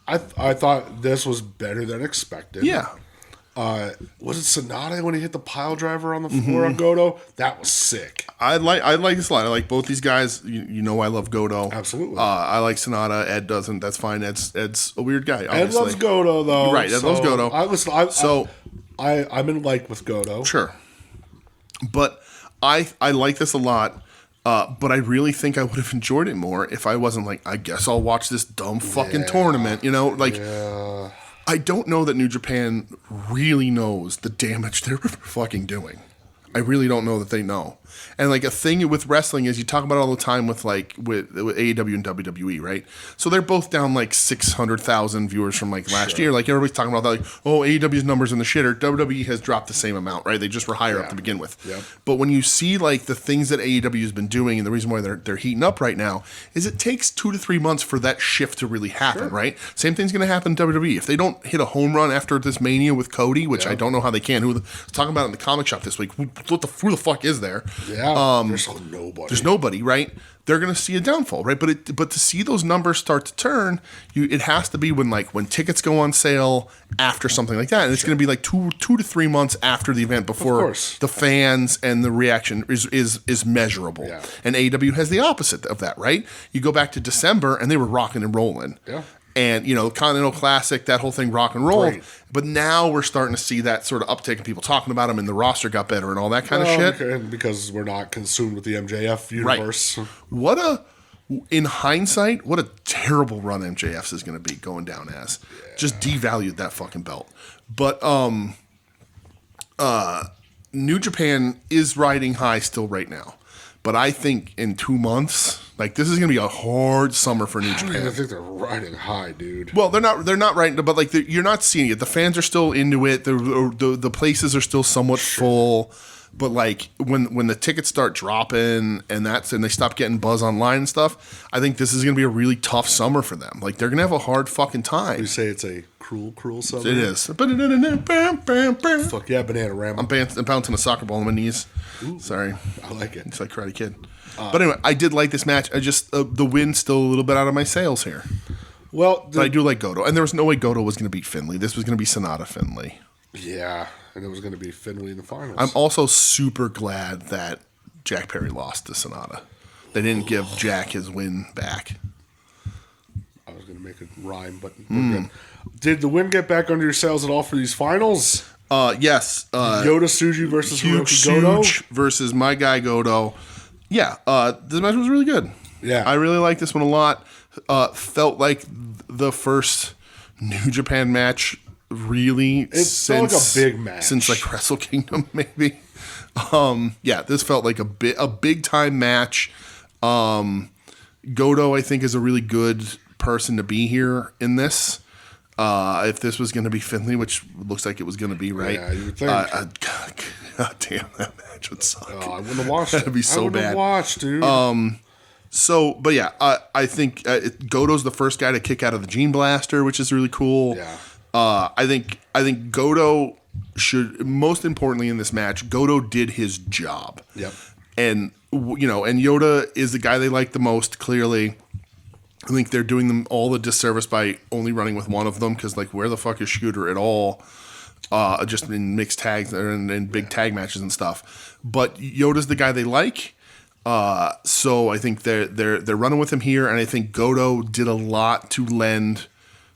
I thought this was better than expected. Yeah. Was it Sonata when he hit the pile driver on the floor on Goto? That was sick. I like this a lot. I like both these guys. You know I love Goto. Absolutely. I like Sonata. Ed doesn't. That's fine. Ed's a weird guy. Obviously. Ed loves Goto though. Right. Ed loves Goto. I'm in like with Goto. Sure. But I like this a lot. But I really think I would have enjoyed it more if I wasn't like, I guess I'll watch this dumb fucking tournament. You know, like. Yeah. I don't know that New Japan really knows the damage they're fucking doing. I really don't know that they know. And like a thing with wrestling is you talk about it all the time with AEW and WWE, right? So they're both down like 600,000 viewers from like last year. Like everybody's talking about that, like, oh, AEW's numbers in the shitter. WWE has dropped the same amount, right? They just were higher up to begin with. Yep. But when you see like the things that AEW has been doing and the reason why they're heating up right now is it takes 2 to 3 months for that shift to really happen, right? Same thing's going to happen in WWE. If they don't hit a home run after this Mania with Cody, which I don't know how they can. Who was talking about it in the comic shop this week? Who the fuck is there? Yeah, there's nobody. There's nobody, right? They're going to see a downfall, right? But to see those numbers start to turn, it has to be when tickets go on sale after something like that, and it's going to be like 2 to 3 months after the event before the fans and the reaction is measurable. Yeah. And AEW has the opposite of that, right? You go back to December, and they were rocking and rolling. Yeah. And, Continental Classic, that whole thing, rock and roll. Great. But now we're starting to see that sort of uptick of people talking about them, and the roster got better and all that kind of shit. Because we're not consumed with the MJF universe. Right. In hindsight, what a terrible run MJF's is going to be going down as. Yeah. Just devalued that fucking belt. But New Japan is riding high still right now. But I think in 2 months, Like, this is going to be a hard summer for New Japan. I think they're riding high, dude. Well, they're not right, but like you're not seeing it. The fans are still into it. The places are still somewhat full. But like when the tickets start dropping and they stop getting buzz online and stuff, I think this is going to be a really tough summer for them. Like, they're going to have a hard fucking time. You say it's a cruel summer? It is. Fuck yeah, Banana Ram. I'm bouncing a soccer ball on my knees. Ooh, Sorry. I like it. It's like Karate Kid. But anyway, I did like this match. I just the wind's still a little bit out of my sails here. Well, but I do like Goto, and there was no way Goto was going to beat Finlay. This was going to be Sonata Finlay. Yeah, and it was going to be Finlay in the finals. I'm also super glad that Jack Perry lost to Sonata. They didn't give Jack his win back. I was going to make a rhyme, but we're good. Did the win get back under your sails at all for these finals? Yes. Yota Tsuji versus Huge Goto versus my guy Goto. Yeah, this match was really good. Yeah. I really liked this one a lot. Felt like the first New Japan match really felt like a big match. Since like Wrestle Kingdom, maybe. Yeah, this felt like a big time match. Goto, I think, is a really good person to be here in this. If this was going to be Finlay, which looks like it was going to be, right? Yeah, you would think. God damn, that match would suck. I wouldn't have watched That'd be so bad. I wouldn't have watched, dude. But yeah, I think Goto's the first guy to kick out of the Gene Blaster, which is really cool. Yeah. I think Goto should, most importantly in this match, Goto did his job. Yep. And Yota is the guy they like the most, clearly. I think they're doing them all the disservice by only running with one of them, because, like, where the fuck is Shooter at all? Just in mixed tags and in big tag matches and stuff. But Yoda's the guy they like. So I think they're running with him here, and I think Goto did a lot to lend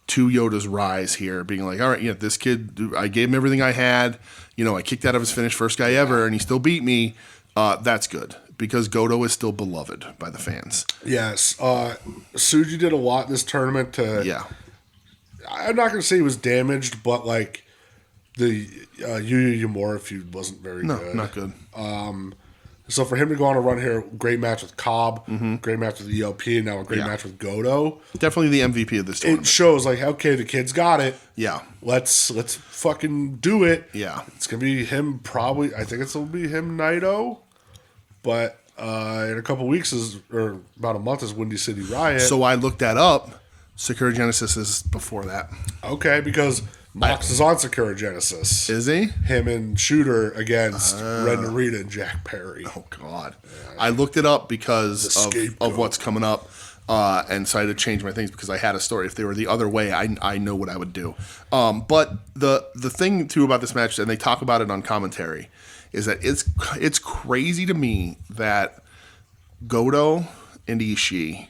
to Yoda's rise here, being like, all right, this kid, I gave him everything I had. I kicked out of his finish, first guy ever, and he still beat me. That's good, because Goto is still beloved by the fans. Yes. Tsuji did a lot in this tournament to... Yeah. I'm not going to say he was damaged, but, like, the Yuya Uemura feud wasn't very good. No, not good. So for him to go on a run here, great match with Cobb, great match with ELP, and now a great match with Goto. Definitely the MVP of this tournament. It shows, like, okay, the kid's got it. Yeah. Let's fucking do it. Yeah. It's going to be him probably, I think it'll be him, Naito. But in a couple weeks, or about a month, is Windy City Riot. So I looked that up. Sakura Genesis is before that. Okay, because Mox is on Sakura Genesis. Is he? Him and Shooter against Red Narita and Jack Perry. Oh, God. Yeah. I looked it up because of what's coming up, and so I had to change my things because I had a story. If they were the other way, I know what I would do. But the thing, too, about this match, and they talk about it on commentary, is that it's crazy to me that Goto and Ishii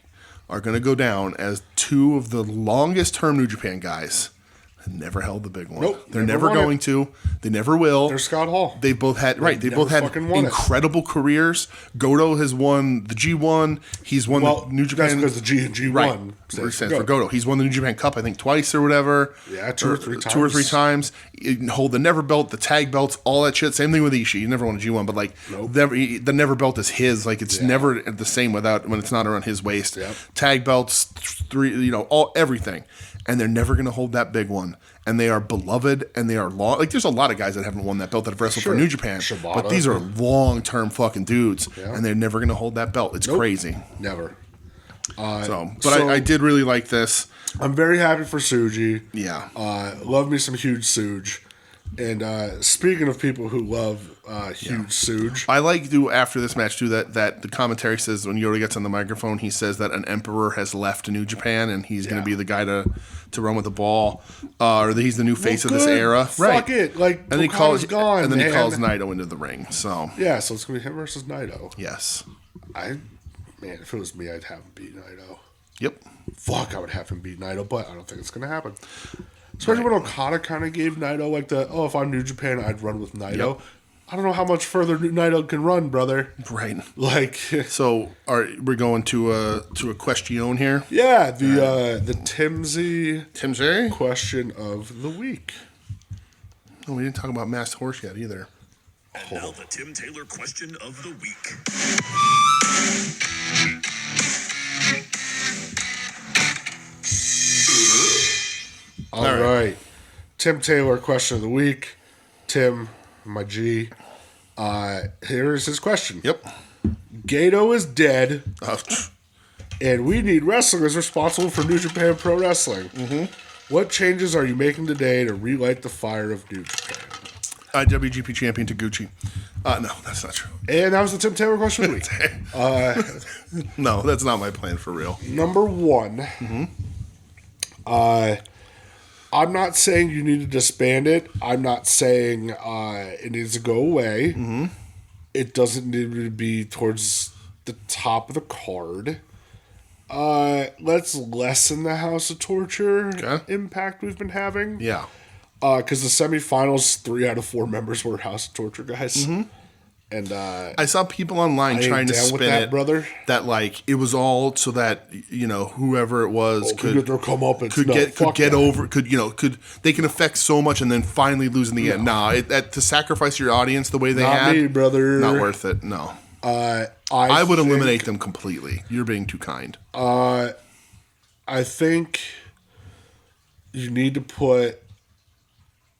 are going to go down as two of the longest-term New Japan guys. Never held the big one. Nope, they're never going to. They never will. They're Scott Hall. They both had They both had incredible careers. Goto has won the G1. He's won the New Japan. That's because the G and G1 stands for Goto. He's won the New Japan Cup, I think, twice or whatever. Yeah, two or three times. Hold the Never belt, the tag belts, all that shit. Same thing with Ishii. He never won a G1, but like the Never belt is his. Like, it's never the same when it's not around his waist. Yep. Tag belts, everything. And they're never going to hold that big one. And they are beloved, and they are long. Like, there's a lot of guys that haven't won that belt that have wrestled for New Japan. Shibata, but these are long-term fucking dudes, and they're never going to hold that belt. It's crazy. Never. I did really like this. I'm very happy for Tsuji. Yeah. Love me some huge Tsuji. And speaking of people who love huge Tsuji, I like after this match too that the commentary says when Yoda gets on the microphone, he says that an emperor has left New Japan and he's going to be the guy to run with the ball, or that he's the new face of this era. Fuck it, like, and then he calls Naito into the ring. So yeah, so it's gonna be him versus Naito. Yes. If it was me, I'd have him beat Naito. Yep. Fuck, I would have him beat Naito, but I don't think it's gonna happen. Especially when Okada kind of gave Naito like if I'm New Japan, I'd run with Naito. Yep. I don't know how much further Naito can run, brother. Right. Like, so we're going to a question here. Yeah, the Timsy question of the week. Oh, we didn't talk about Masked Horse yet either. And now the Tim Taylor question of the week. All right. Tim Taylor, question of the week. Tim, my G. Here's his question. Yep. Gato is dead, and We Need Wrestling is responsible for New Japan Pro Wrestling. Mm-hmm. What changes are you making today to relight the fire of New Japan? IWGP champion Taguchi. No, that's not true. And that was the Tim Taylor question of the week. No, that's not my plan for real. Number one. Mm-hmm. I'm not saying you need to disband it. I'm not saying it needs to go away. Mm-hmm. It doesn't need to be towards the top of the card. Let's lessen the House of Torture impact we've been having. Yeah. Because the semifinals, 3 out of 4 members were House of Torture guys. Mm-hmm. And I saw people online trying to spin it, brother. That like it was all so that whoever it was could get their comeuppance. They can affect so much and then finally lose in the end. Nah, to sacrifice your audience the way they had, me, brother. Not worth it. No. I would eliminate them completely. You're being too kind. I think you need to put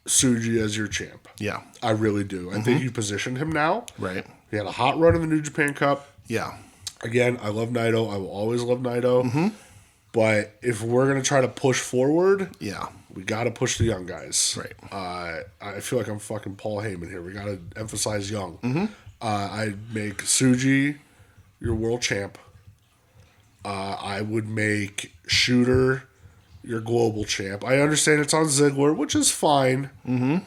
Tsuji as your champ. Yeah. I really do. I think you positioned him now. Right. He had a hot run in the New Japan Cup. Yeah. Again, I love Naito. I will always love Naito. Mm-hmm. But if we're going to try to push forward, we got to push the young guys. Right. I feel like I'm fucking Paul Heyman here. We got to emphasize young. Mm-hmm. I'd make Tsuji your world champ. I would make Shooter your global champ. I understand it's on Ziggler, which is fine. Mm-hmm.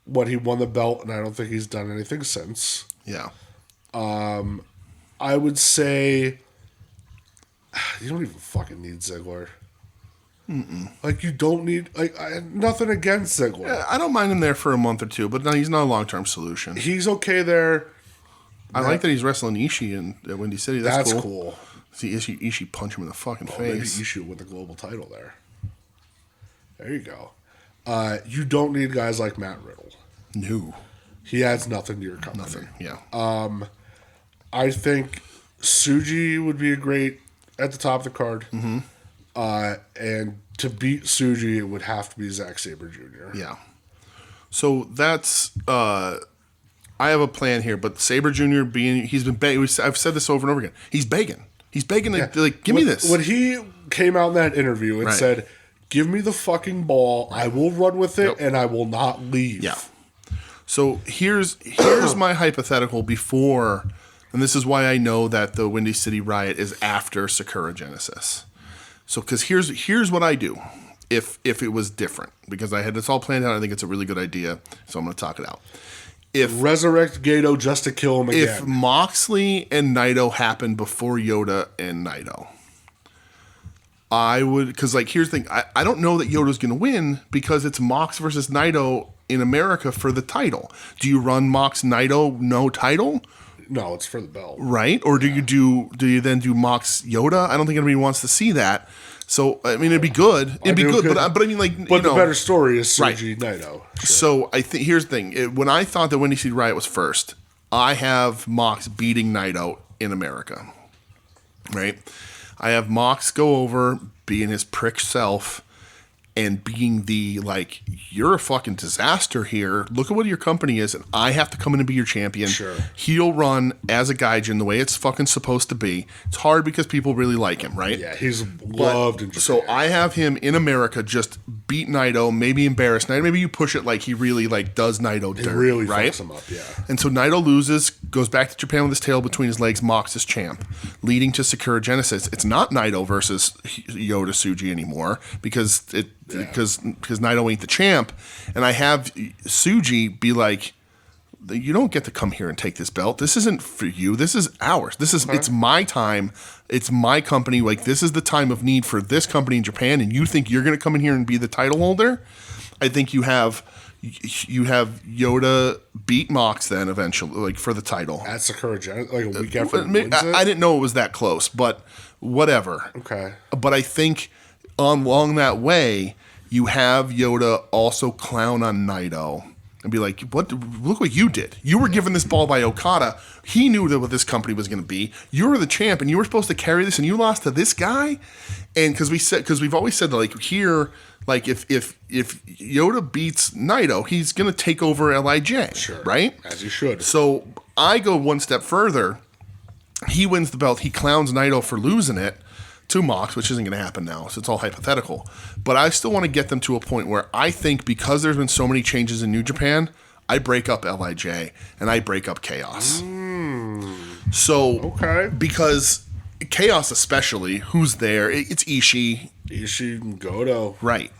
But he won the belt, and I don't think he's done anything since. Yeah. I would say you don't even fucking need Ziggler. Mm-mm. Like, you don't need... nothing against Ziggler. Yeah, I don't mind him there for a month or two, but no, he's not a long-term solution. He's okay there. I like that he's wrestling Ishii at Windy City. That's cool. See Ishii punch him in the fucking face. Maybe Ishii with the global title there. There you go. You don't need guys like Matt Riddle. No. He adds nothing to your company. Nothing, yeah. I think Tsuji would be a great at the top of the card. Mm-hmm. And to beat Tsuji, it would have to be Zack Sabre Jr. Yeah. So that's... I have a plan here, but Sabre Jr. he's been begging. I've said this over and over again. He's begging. He's begging to give me this. When he came out in that interview and said, "Give me the fucking ball. I will run with it, and I will not leave." Yeah. So here's my hypothetical before, and this is why I know that the Windy City Riot is after Sakura Genesis. So because here's what I do if it was different, because I had this all planned out. I think it's a really good idea, so I'm going to talk it out. Resurrect Gato just to kill him again. If Moxley and Naito happened before Yoda and Naito, I would, because here's the thing, I don't know that Yoda's going to win because it's Mox versus Naito in America for the title. Do you run Mox Naito no title? No, it's for the belt, right? Or do you then do Mox Yoda? I don't think anybody wants to see that. So I mean, it'd be good. It'd be good, but I mean, but the better story is Tsuji Naito. Sure. So I think here's the thing: when I thought that Windy City Riot was first, I have Mox beating Naito in America, right? I have Mox go over, being his prick self, and being the you're a fucking disaster here. Look at what your company is, and I have to come in and be your champion. Sure. He'll run as a gaijin the way it's fucking supposed to be. It's hard because people really like him, right? Yeah, he's loved in Japan. So I have him in America just beat Naito, maybe embarrass Naito. Maybe you push it like he really does Naito dirt, really right? Fucks him up, yeah. And so Naito loses, goes back to Japan with his tail between his legs, Mox is champ, leading to Sakura Genesis. It's not Naito versus Yoda Tsuji anymore because Naito ain't the champ, and I have Tsuji be like, you don't get to come here and take this belt. This isn't for you. This is ours. It's my time. It's my company. This is the time of need for this company in Japan, and you think you're going to come in here and be the title holder? I think you have Yoda beat Mox then eventually, for the title. At Sakura Genesis, a week after he wins it? I didn't know it was that close, but whatever. Okay. But I think along that way, you have Yoda also clown on Naito and be like, "What? Look what you did! You were given this ball by Okada. He knew that what this company was going to be. You were the champ, and you were supposed to carry this, and you lost to this guy." And because we've always said that, like here, like if Yoda beats Naito, he's going to take over LIJ, sure, right? As you should. So I go one step further. He wins the belt. He clowns Naito for losing it to Mox, which isn't going to happen now, so it's all hypothetical. But I still want to get them to a point where I think because there's been so many changes in New Japan, I break up LIJ and I break up Chaos. So, because Chaos especially, who's there? It's Ishii. Ishii and Goto. Right,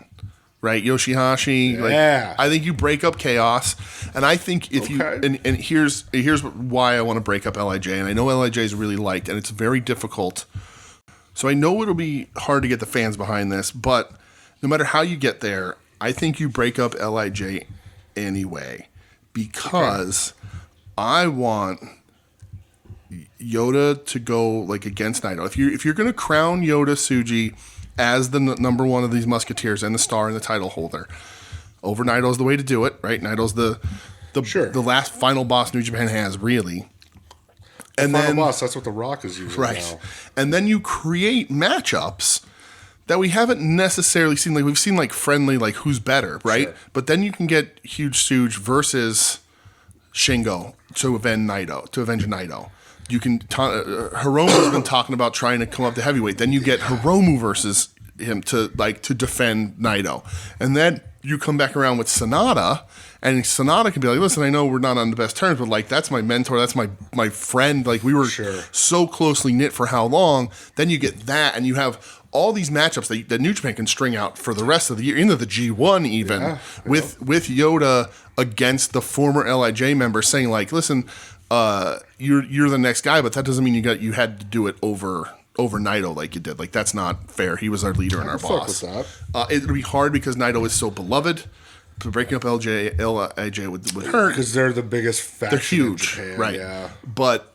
Yoshihashi. Yeah. Like, I think you break up Chaos, and I think if you and here's why I want to break up LIJ, and I know LIJ is really liked, and it's very difficult. So I know it'll be hard to get the fans behind this, but no matter how you get there, I think you break up LIJ anyway, because I want Yoda to go like against Naito. If you're going to crown Yoda Tsuji as the number one of these Musketeers and the star and the title holder, over Naito's the way to do it, right? Naito's the last final boss New Japan has, really. And then boss, that's what The Rock is using now. And then you create matchups that we haven't necessarily seen. Like we've seen like friendly, like who's better, right? Sure. But then you can get Huge Stooge versus Shingo to avenge Naito. You can Hiromu's been talking about trying to come up to heavyweight. Then you get Hiromu versus him to defend Naito. And then you come back around with Sonata, and Sonata can be like, listen, I know we're not on the best terms, but like that's my mentor, that's my friend. Like we were so closely knit for how long. Then you get that, and you have all these matchups that New Japan can string out for the rest of the year, into the G1 even, with Yoda against the former LIJ member saying like, listen, you're the next guy, but that doesn't mean you had to do it over Naito like you did. Like that's not fair. He was our leader and our boss. It'd be hard because Naito is so beloved. Breaking up LIJ would hurt because they're the biggest faction. They're huge, in Japan, right? Yeah. But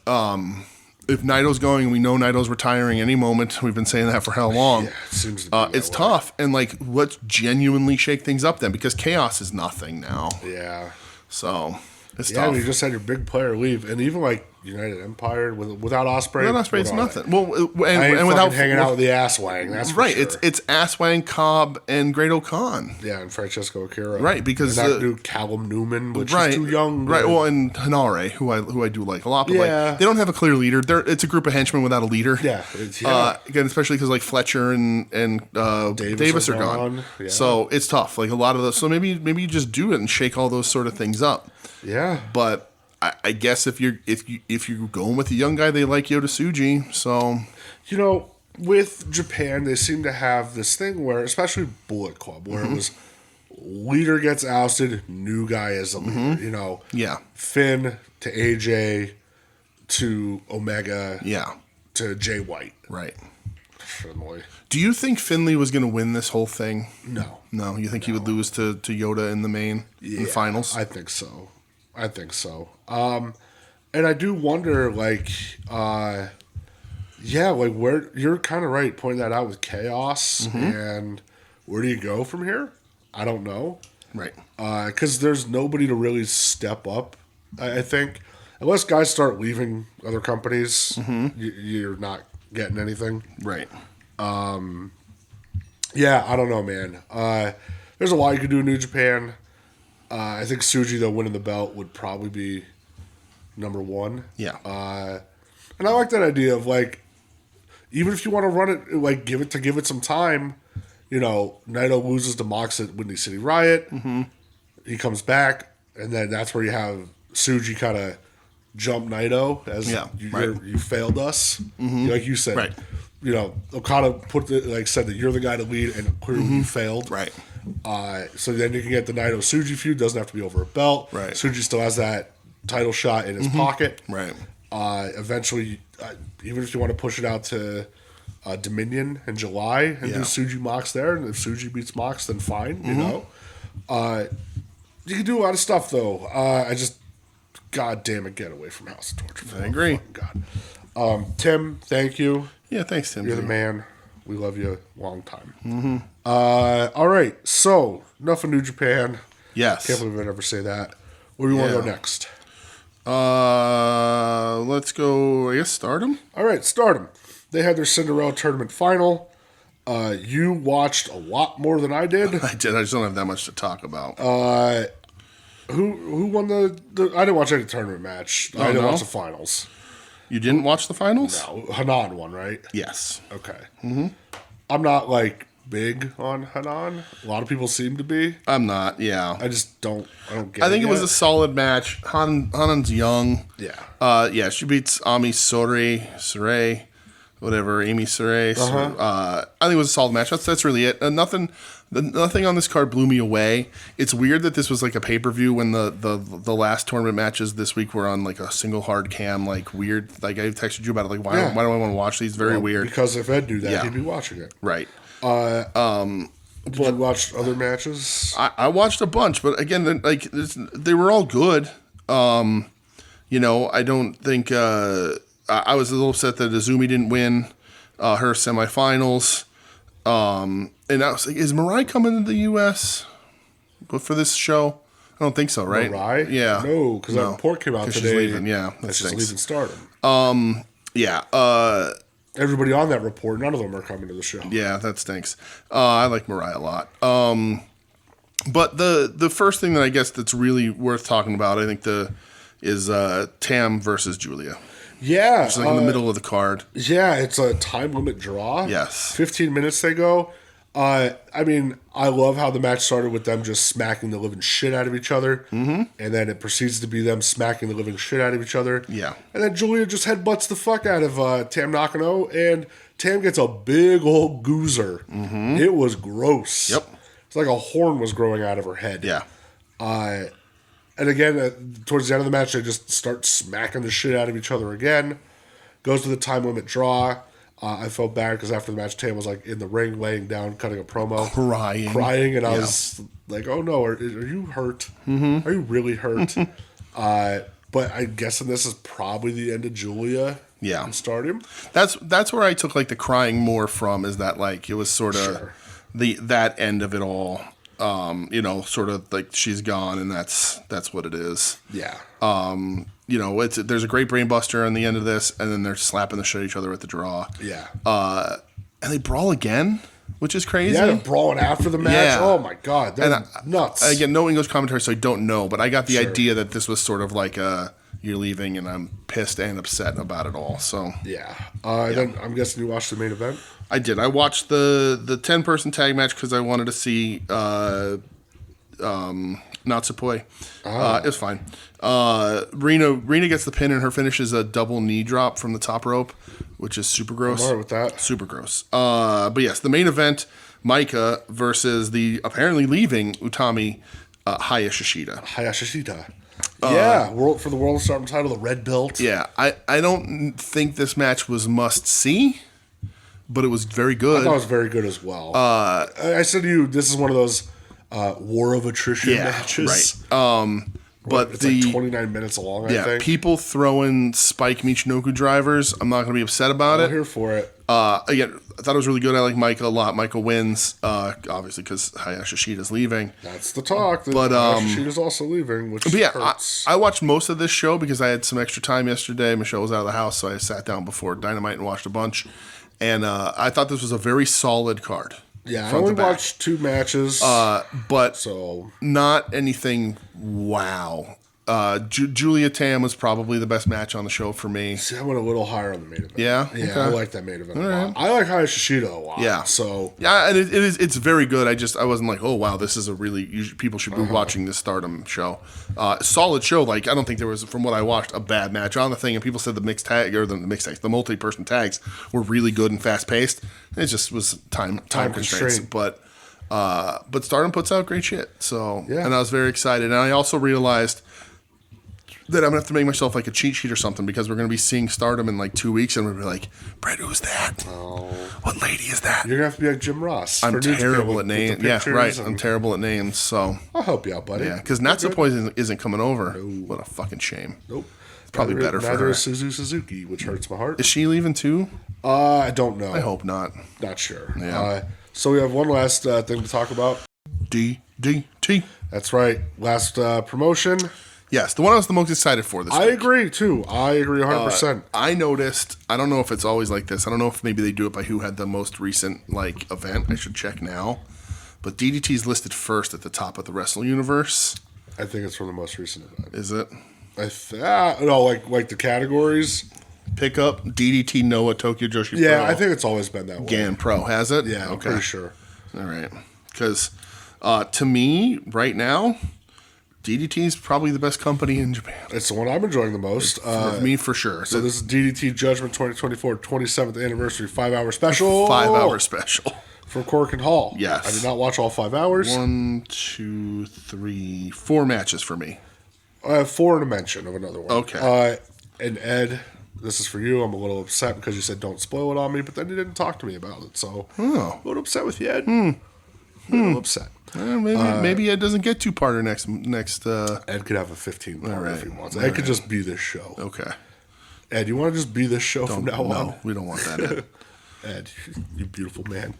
if Naito's going, we know Naito's retiring any moment. We've been saying that for how long? Yeah, it seems to be it's tough, and like let's genuinely shake things up then, because Chaos is nothing now. Yeah. So it's tough. Yeah, you just had your big player leave, and even like United Empire without Ospreay. Without Ospreay, it's nothing. Well, and without hanging out with the Asswang, that's right. For sure. It's Asswang, Cobb, and Great O'Khan. Yeah, and Francesco Akira. Right, because and that dude Callum Newman, which is too young. Right. Well, and Hanare, who I do like a lot, but like they don't have a clear leader. It's a group of henchmen without a leader. Yeah. Again, especially because like Fletcher and Davis are gone. Yeah. So it's tough. Like a lot of those. So maybe you just do it and shake all those sort of things up. Yeah. But I guess if you're going with a young guy, they like Yoda Tsuji. So with Japan, they seem to have this thing where, especially Bullet Club, where it was leader gets ousted, new guy is a leader. Finn to AJ to Omega, to Jay White, right. Finley. Do you think Finley was going to win this whole thing? No. You think he would lose to Yoda in the main in the finals? I think so. And I do wonder, like where you're kind of right pointing that out with Chaos, and where do you go from here? I don't know. Right. Because there's nobody to really step up, I think. Unless guys start leaving other companies, you're not getting anything. Right. Yeah, I don't know, man. There's a lot you could do in New Japan. I think Tsuji, though, winning the belt would probably be number one. Yeah. And I like that idea of, like, even if you want to run it, like, give it some time, Naito loses to Mox at Windy City Riot. He comes back, and then that's where you have Tsuji kind of jump Naito as you failed us. Like you said. Right. Okada said that you're the guy to lead, and clearly you failed. Right. So then you can get the Naito Tsuji feud. Doesn't have to be over a belt. Right. Tsuji still has that title shot in his pocket. Right. Eventually, even if you want to push it out to Dominion in July and do Tsuji Mox there, and if Tsuji beats Mox, then fine. You can do a lot of stuff though. I just, God damn it, get away from House of Torture. I agree. God. Tim, thank you. Yeah, thanks, Tim. You're the man. We love you a long time. All right, so enough of New Japan. Yes. Can't believe I never say that. Where do you want to go next? Let's go, I guess, Stardom? All right, Stardom. They had their Cinderella tournament final. You watched a lot more than I did. I did. I just don't have that much to talk about. Who won the I didn't watch any tournament match. I didn't watch the finals. You didn't watch the finals? No. Hanan won, right? Yes. Okay. Mm-hmm. I'm not, like, big on Hanan. A lot of people seem to be. I'm not, yeah. I just don't get it. I think it was yet. a solid match. Hanan's young. Yeah. Yeah, she beats Ami Saray, whatever, Amy Saray. I think it was a solid match. That's really it. Nothing on this card blew me away. It's weird that this was like a pay-per-view when the last tournament matches this week were on like a single hard cam, like weird. Like I texted you about it, like why do I want to watch these? Very weird. Because if Ed knew that, he'd be watching it. Right. Did you watch other matches? I watched a bunch, but again, like they were all good. I don't think I was a little upset that Azumi didn't win her semifinals. And I was like, is Mirai coming to the U.S. for this show? I don't think so, right? Mirai? Yeah. No, because that report came out today. She's leaving, yeah. That she's leaving Stardom. Yeah. Everybody on that report, none of them are coming to the show. Yeah, that stinks. I like Mirai a lot. But the first thing that I guess that's really worth talking about, I think is Tam versus Julia. Yeah. It's like in the middle of the card. Yeah, it's a time limit draw. Yes. 15 minutes they go. I mean, I love how the match started with them just smacking the living shit out of each other. Mm-hmm. And then it proceeds to be them smacking the living shit out of each other. Yeah. And then Julia just headbutts the fuck out of Tam Nakano, and Tam gets a big old goozer. Mm-hmm. It was gross. Yep. It's like a horn was growing out of her head. Yeah. And again, towards the end of the match, they just start smacking the shit out of each other again. Goes to the time limit draw. I felt bad because after the match, Tam was like in the ring, laying down, cutting a promo, crying, and I was like, "Oh no, are you hurt? Mm-hmm. Are you really hurt?" But I'm guessing this is probably the end of Julia. Yeah, in Stardom. That's where I took like the crying more from, is that like it was sort of that end of it all. Sort of like she's gone, and that's what it is. Yeah. There's a great brain buster on the end of this, and then they're slapping the shit out of each other at the draw. Yeah. And they brawl again, which is crazy. Yeah, they're brawling after the match. Yeah. Oh my god, they're nuts. Again, no English commentary, so I don't know, but I got the idea that this was sort of like you're leaving, and I'm pissed and upset about it all. So yeah. Then I'm guessing you watched the main event. I did. I watched the 10-person tag match because I wanted to see Natsupoi. It was fine. Rena gets the pin, and her finish is a double knee drop from the top rope, which is super gross. I'm all right with that. Super gross. But yes, the main event, Maika versus the apparently leaving Utami Hayashishita. Yeah, for the World Stardom title, the red belt. Yeah, I don't think this match was must see, but it was very good. I thought it was very good as well. I said to you, this is one of those war of attrition matches. Right. But it's like 29 minutes long, I think. People throwing Spike Michinoku drivers, I'm not going to be upset about it. I'm here for it. Again, I thought it was really good. I like Maika a lot. Maika wins, obviously, because Hayashishita's leaving. That's the talk. But Hayashishita's also leaving, which hurts. I watched most of this show because I had some extra time yesterday. Michelle was out of the house, so I sat down before Dynamite and watched a bunch. And I thought this was a very solid card. Yeah, I only watched 2 matches. But not anything wow. Julia Tam was probably the best match on the show for me. See, I went a little higher on the main event. Yeah? Yeah, Okay. I like that main event a lot. I like Hayashishita a lot. Yeah. So yeah, and it's very good. I wasn't like, oh wow, this is a really people should be watching this Stardom show. Solid show. Like I don't think there was, from what I watched, a bad match on the thing. And people said the multi-person tags were really good and fast paced. It just was time constraints. But Stardom puts out great shit. So and I was very excited. And I also realized that I'm going to have to make myself like a cheat sheet or something, because we're going to be seeing Stardom in like 2 weeks, and we're going to be like, Brett, who's that? Oh. What lady is that? You're going to have to be like Jim Ross. I'm terrible at names. Yeah, right. I'm terrible at names, so. I'll help you out, buddy. Yeah, because Natsupoi isn't coming over. No. What a fucking shame. Nope. It's probably better for her. Neither is Suzuki, which hurts my heart. Is she leaving too? I don't know. I hope not. Not sure. Yeah. So we have one last thing to talk about. DDT. Joshi. That's right. Last promotion. Yes, the one I was the most excited for this week. I agree, too. I agree 100%. I noticed, I don't know if it's always like this. I don't know if maybe they do it by who had the most recent event. I should check now. But DDT's listed first at the top of the Wrestle Universe. I think it's from the most recent event. Is it? No, like the categories. Pickup, DDT, Noah, Tokyo Joshi Pro. Yeah, I think it's always been that way. GAN Pro, has it? Yeah, I'm pretty sure. All right. Because to me, right now, DDT is probably the best company in Japan. It's the one I'm enjoying the most. For me, for sure. So this is DDT Judgment 2024 27th Anniversary 5-hour special. 5-hour special. For Cork and Hall. Yes. I did not watch all 5 hours. 1, 2, 3, 4 matches for me. I have 4 in a mention of another one. Okay. And Ed, this is for you. I'm a little upset because you said don't spoil it on me, but then you didn't talk to me about it. So I'm a little upset with you, Ed. A little upset. Maybe Ed doesn't get 2-parter next. Ed could have a 15-parter right. if he wants. Ed could just be this show. Okay. Ed, you want to just be this show from now on? No, we don't want that, Ed. Ed, you beautiful man.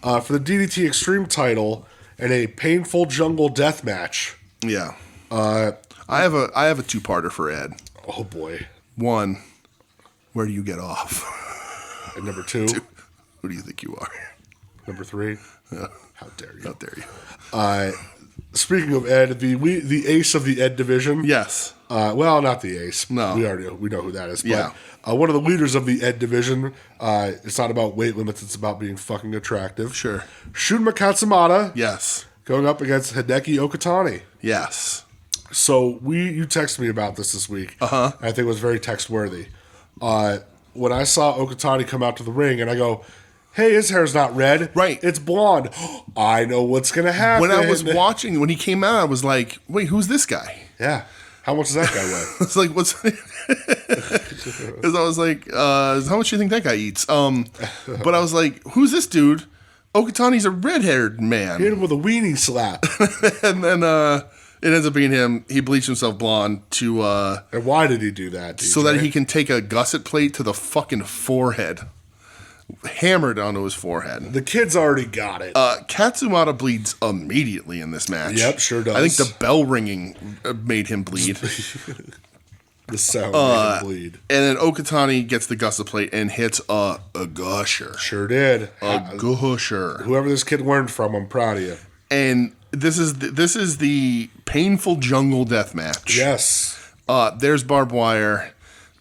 For the DDT Extreme title and a painful jungle death match. Yeah. I have a 2-parter for Ed. Oh boy. 1, where do you get off? And number 2, who do you think you are? Number 3, how dare you? How dare you? Speaking of Ed, the ace of the Ed division. Yes. Well, not the ace. No. We know who that is. But, Yeah. One of the leaders of the Ed division. It's not about weight limits. It's about being fucking attractive. Sure. Shunma Katsumata. Yes. Going up against Hideki Okatani. Yes. So you texted me about this week. Uh-huh. I think it was very text worthy. When I saw Okatani come out to the ring and I go, hey, his hair's not red. Right. It's blonde. I know what's going to happen. When I was watching, when he came out, I was like, wait, who's this guy? Yeah. How much does that guy weigh? It's like, what's... Because I was like, how much do you think that guy eats? But I was like, who's this dude? Okatani's a red-haired man. Hit him with a weenie slap. And then it ends up being him. He bleached himself blonde to... And why did he do that, DJ? So that he can take a gusset plate to the fucking forehead. Hammered onto his forehead. The kid's already got it. Katsumata bleeds immediately in this match. Yep, sure does. I think the bell ringing made him bleed. The sound made him bleed. And then Okatani gets the gusset plate and hits a gusher. Sure did. A gusher. Whoever this kid learned from, I'm proud of you. And this is the painful jungle death match. Yes. There's barbed wire.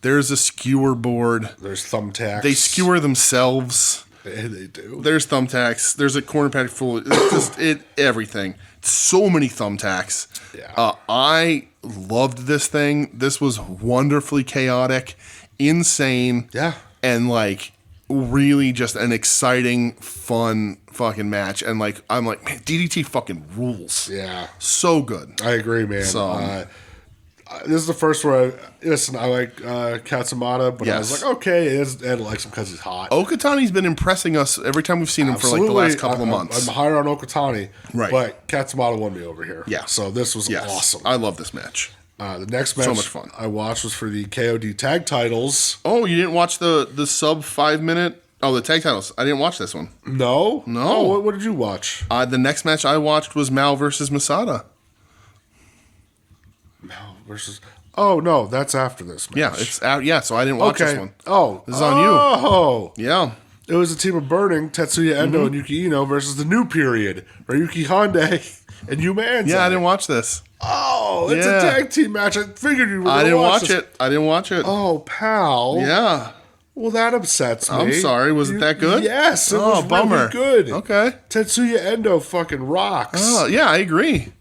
There's a skewer board. There's thumbtacks. They skewer themselves. They do. There's thumbtacks. There's a corner pack full of everything. So many thumbtacks. Yeah. I loved this thing. This was wonderfully chaotic, insane. Yeah. And really just an exciting, fun fucking match. And I'm like, man, DDT fucking rules. Yeah. So good. I agree, man. So, this is the first where I like Katsumata, but I was like, okay, Ed likes him because he's hot. Okatani's been impressing us every time we've seen him for the last couple of months. I'm higher on Okatani, right? But Katsumata won me over here. Yeah. So this was awesome. I love this match. The next match so much fun. I watched was for the KOD tag titles. Oh, you didn't watch the sub 5 minute? Oh, the tag titles. I didn't watch this one. No? Oh, what did you watch? The next match I watched was Mal versus Masada. Mal versus... Oh, no, that's after this match. Yeah, it's out. Yeah, so I didn't watch this one. Oh. This is on you. Oh. Yeah. It was a team of Burning, Tetsuya Endo and Yuki Ino versus the New Period, Ryuki Honda and Yuma Anzai. Yeah, I didn't watch this. Oh, it's a tag team match. I figured you were going to watch it. I didn't watch it. Oh, pal. Yeah. Well, that upsets me. I'm sorry. Was it that good? Yes, it was bummer. really good. Okay. Tetsuya Endo fucking rocks. Oh, yeah, I agree.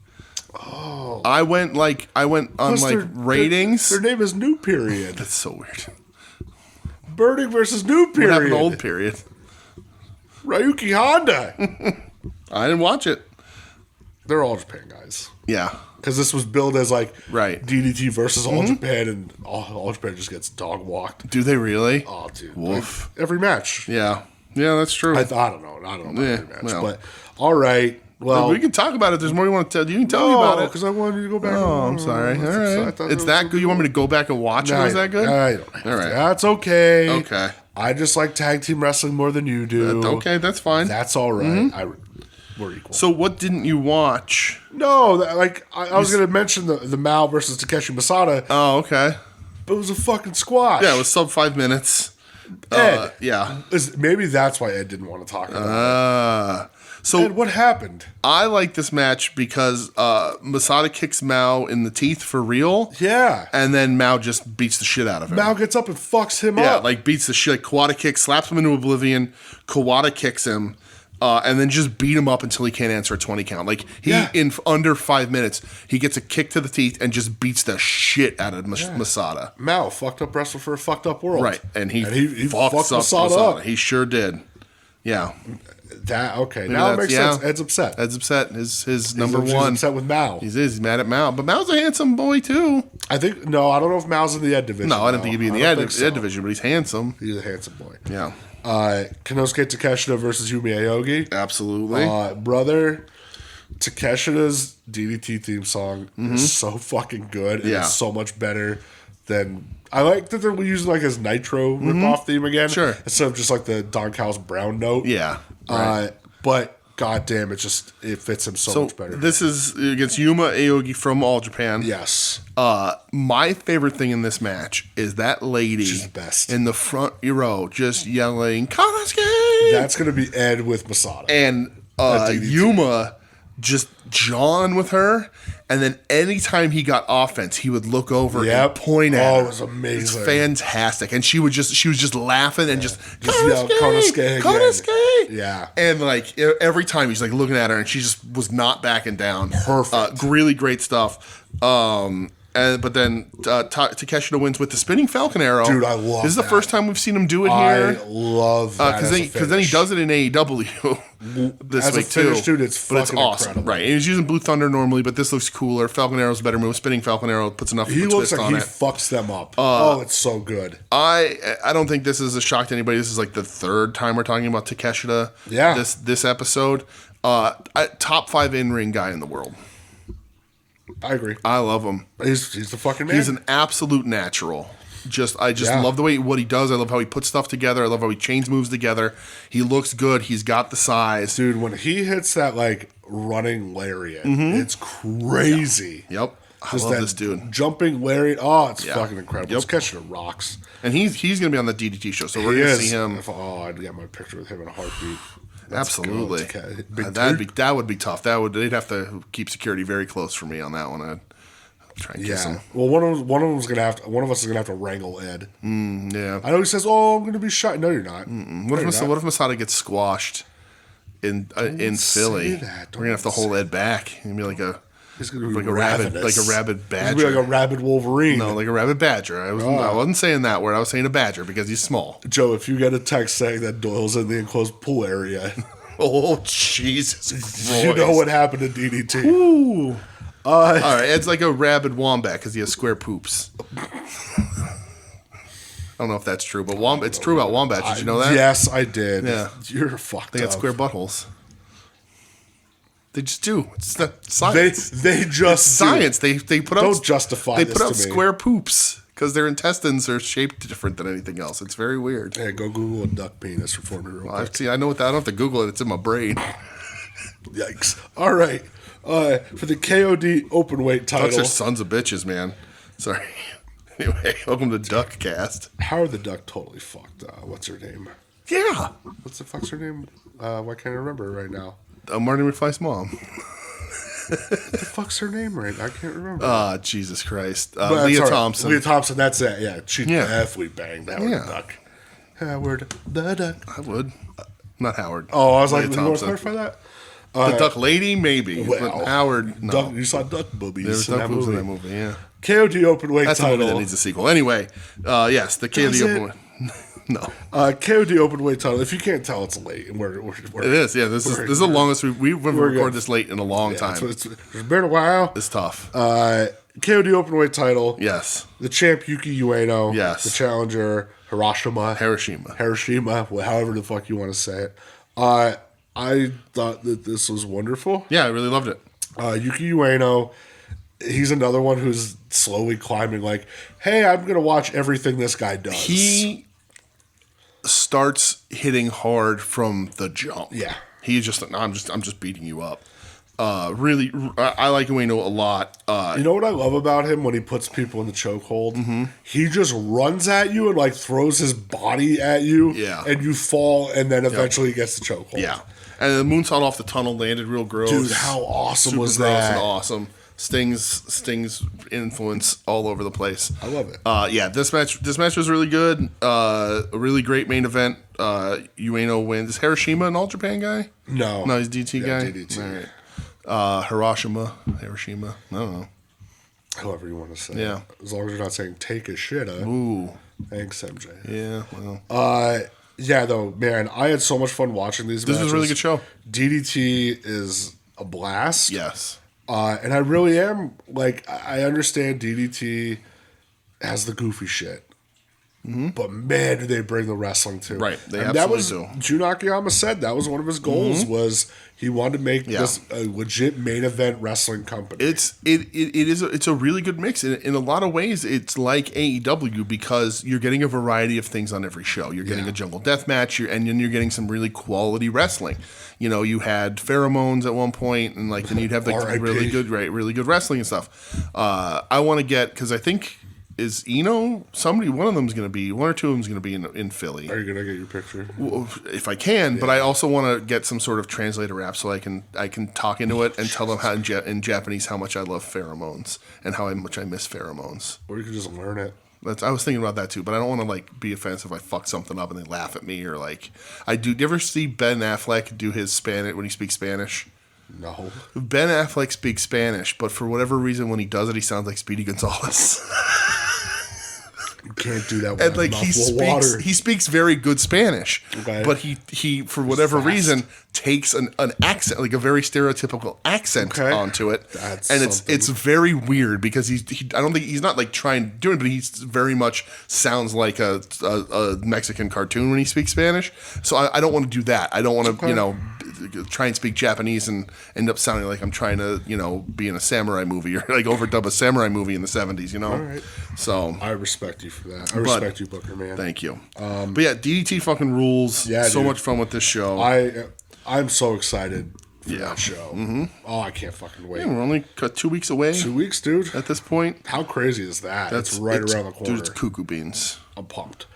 Oh. I went on ratings. Their name is New Period. That's so weird. Burning versus New Period. What happened to Old Period? Ryuki Honda. I didn't watch it. They're all Japan guys. Yeah. Because this was billed as DDT versus All Japan, and all Japan just gets dog walked. Do they really? Oh, dude. Woof. Every match. Yeah. Yeah, that's true. I don't know. About every match. Well. But, all right. Well, we can talk about it. There's more you want to tell. You can tell me about it. because I wanted you to go back. Oh, I'm sorry. All right. It's that good? You want me to go back and watch it? Is that good? I don't have all right. That's okay. Okay. I just like tag team wrestling more than you do. Okay, that's fine. That's all right. were equal. So what didn't you watch? No, I was going to mention the Mao versus Takeshi Masada. Oh, okay. But it was a fucking squash. Yeah, it was sub 5 minutes. Ed, yeah. Maybe that's why Ed didn't want to talk about it. So Ed, what happened? I like this match because Masada kicks Mao in the teeth for real. Yeah. And then Mao just beats the shit out of him. Mao gets up and fucks him up. Yeah, like beats the shit. Kawada kicks, slaps him into oblivion. Kawada kicks him. And then just beat him up until he can't answer a 20 count. Like, in under 5 minutes, he gets a kick to the teeth and just beats the shit out of Masada. Mao, fucked up wrestler for a fucked up world. Right. And he fucked up Masada up. He sure did. Yeah. Okay. Now it makes sense. Ed's upset. Ed's upset. His number one. He's upset with Mao. He's mad at Mao. But Mao's a handsome boy, too. I don't know if Mao's in the Ed division. No, I don't think he'd be in the Ed division, but he's handsome. He's a handsome boy. Yeah. Konosuke Takeshita versus Yumi Aogi. Absolutely. Brother, Takeshita's DDT theme song is so fucking good. And it's so much better than... I like that they're using like his Nitro ripoff theme again. Sure. Instead of just like the Don Callis Brown note. Yeah. Right. But goddamn, it fits him so much better. This is against Yuma Aogi from All Japan. Yes. My favorite thing in this match is that lady She's the best. in the front row just yelling, Konosuke! That's going to be Ed with Masada. And Yuma just jawing with her. And then anytime he got offense, he would look over and point at her. It was amazing. It's fantastic. And she was just laughing and just yell Konosuke, Konosuke. Yeah. And like every time he's like looking at her and she just was not backing down. Perfect. Really great stuff. But then Takeshita wins with the spinning Falcon Arrow. Dude, I love This is the first time we've seen him do it here. I love that. Because then he does it in AEW this as week a finish, too. dude, it's but it's fucking awesome. incredible. Right. And he's using Blue Thunder normally, but this looks cooler. Falcon Arrow's a better move. Spinning Falcon Arrow puts enough He of a looks twist like on he it. fucks them up. It's so good. I don't think this is a shock to anybody. This is like the third time we're talking about Takeshita. Yeah. This episode. Top 5 in-ring guy in the world. I agree. I love him. He's the fucking man. He's an absolute natural. I love the way what he does. I love how he puts stuff together. I love how he chains moves together. He looks good. He's got the size. Dude, when he hits that like running lariat, it's crazy. Yep. I Just love that this dude. Jumping lariat. Oh, it's fucking incredible. Yep. It's catching the rocks. And he's going to be on the DDT show, so we're going to see him. I'd get my picture with him in a heartbeat. Absolutely. Big That would be tough. They'd have to keep security very close for me on that one. I'd try and kiss him. Well, one of us is gonna have to wrangle Ed. Yeah. I know he says, "Oh, I'm gonna be shy." No, you're not. What if Masada gets squashed in Philly? That. We're gonna have to hold Ed back and be like a He's gonna be rabid badger. He's gonna be like a rabid Wolverine. No, like a rabid badger. I wasn't saying that word. I was saying a badger because he's small. Joe, if you get a text saying that Doyle's in the enclosed pool area, oh Jesus Christ. You know what happened to DDT. Ooh. All right, Ed's like a rabid wombat because he has square poops. I don't know if that's true, but it's true about wombats. Did you know that? Yes, I did. Yeah. You're fucked up. They got square buttholes. They just do. It's not science. They just science. They put up. Don't justify. They this put up to me. square poops because their intestines are shaped different than anything else. It's very weird. Hey, go Google a duck penis for me real quick. I know what that. I don't have to Google it. It's in my brain. Yikes! All right, for the KOD openweight title. Ducks are sons of bitches, man. Sorry. Anyway, welcome to Duckcast. Howard the Duck totally fucked. What's her name? Yeah. What's the fuck's her name? Why can't I remember it right now? Marty McFly's mom. What the fuck's her name right? I can't remember. Jesus Christ. Leah Thompson. Leah Thompson, that's it. Yeah, she definitely banged Howard the Duck. Howard the Duck. I would. Not Howard. Oh, I was like, Leah you want to Thompson. clarify that? The Duck Lady, maybe. Well, but Howard, no. Duck, you saw Duck Boobies. There was Duck Boobs in that movie, yeah. KOD openweight That's title. the movie that needs a sequel. Anyway, yes, the KOD openweight. No. KOD openweight title. If you can't tell, it's late. And we're it is, yeah. This is the longest we've recorded this late in a long time. It's been a while. It's tough. KOD openweight title. Yes. The champ Yuki Ueno. Yes. The challenger Hiroshima, well, however the fuck you want to say it. I thought that this was wonderful. Yeah, I really loved it. Yuki Ueno, he's another one who's slowly climbing. Like, hey, I'm going to watch everything this guy does. He starts hitting hard from the jump. Yeah. He's just, I'm just beating you up. Really, I like Ueno a lot. You know what I love about him when he puts people in the chokehold? Mm-hmm. He just runs at you and like throws his body at you, and you fall, and then eventually gets the chokehold. Yeah, and the moonsault off the tunnel landed real gross. Dude, how awesome Super was gross that? and awesome. Sting's influence all over the place. I love it. Yeah, this match was really good. A really great main event. Ueno wins. Is Hiroshima an All Japan guy? No, he's DT guy. DDT. All right. Hiroshima. I don't know. However you want to say. Yeah. It. As long as you're not saying take his shit. Ooh. Thanks, MJ. Yeah. Well. Yeah, though, man, I had so much fun watching these matches. This was a really good show. DDT is a blast. Yes. And I really am, like, I understand DDT has the goofy shit. Mm-hmm. But, man, do they bring the wrestling, too. Right. They and absolutely do. Jun Akiyama said that was one of his goals, was he wanted to make this a legit main event wrestling company. It's a really good mix. In a lot of ways, it's like AEW because you're getting a variety of things on every show. You're getting a jungle death match, and then you're getting some really quality wrestling. You know, you had pheromones at one point, and like then you'd have like really good wrestling and stuff. I want to get, because I think is Eno one of them's going to be, one or two of them's going to be in Philly. Are you going to get your picture? Well, if I can, but I also want to get some sort of translator app so I can talk into it and tell them how in Japanese how much I love pheromones and how much I miss pheromones. Or you can just learn it. I was thinking about that too, but I don't want to like be offensive if I fuck something up and they laugh at me or like I do. Do you ever see Ben Affleck do his Spanish when he speaks Spanish? No. Ben Affleck speaks Spanish, but for whatever reason, when he does it, he sounds like Speedy Gonzalez. You can't do that with and like water. He speaks very good Spanish, but he for whatever reason takes an accent, like a very stereotypical accent onto it, and it's very weird because I don't think he's not like trying to do it, but he very much sounds like a Mexican cartoon when he speaks Spanish. So I don't want to do that. I don't want to try and speak Japanese and end up sounding like I'm trying to be in a samurai movie or like overdub a samurai movie in the 70s. All right. So I respect you for that. I respect you, Booker, man. Thank you. But yeah, DDT fucking rules. Yeah, so dude. much fun with this show. I'm so excited for that show. Mm-hmm. Oh, I can't fucking wait. Yeah, we're only 2 weeks away. 2 weeks, dude. At this point. How crazy is that? It's right around the corner. Dude, it's cuckoo beans. I'm pumped.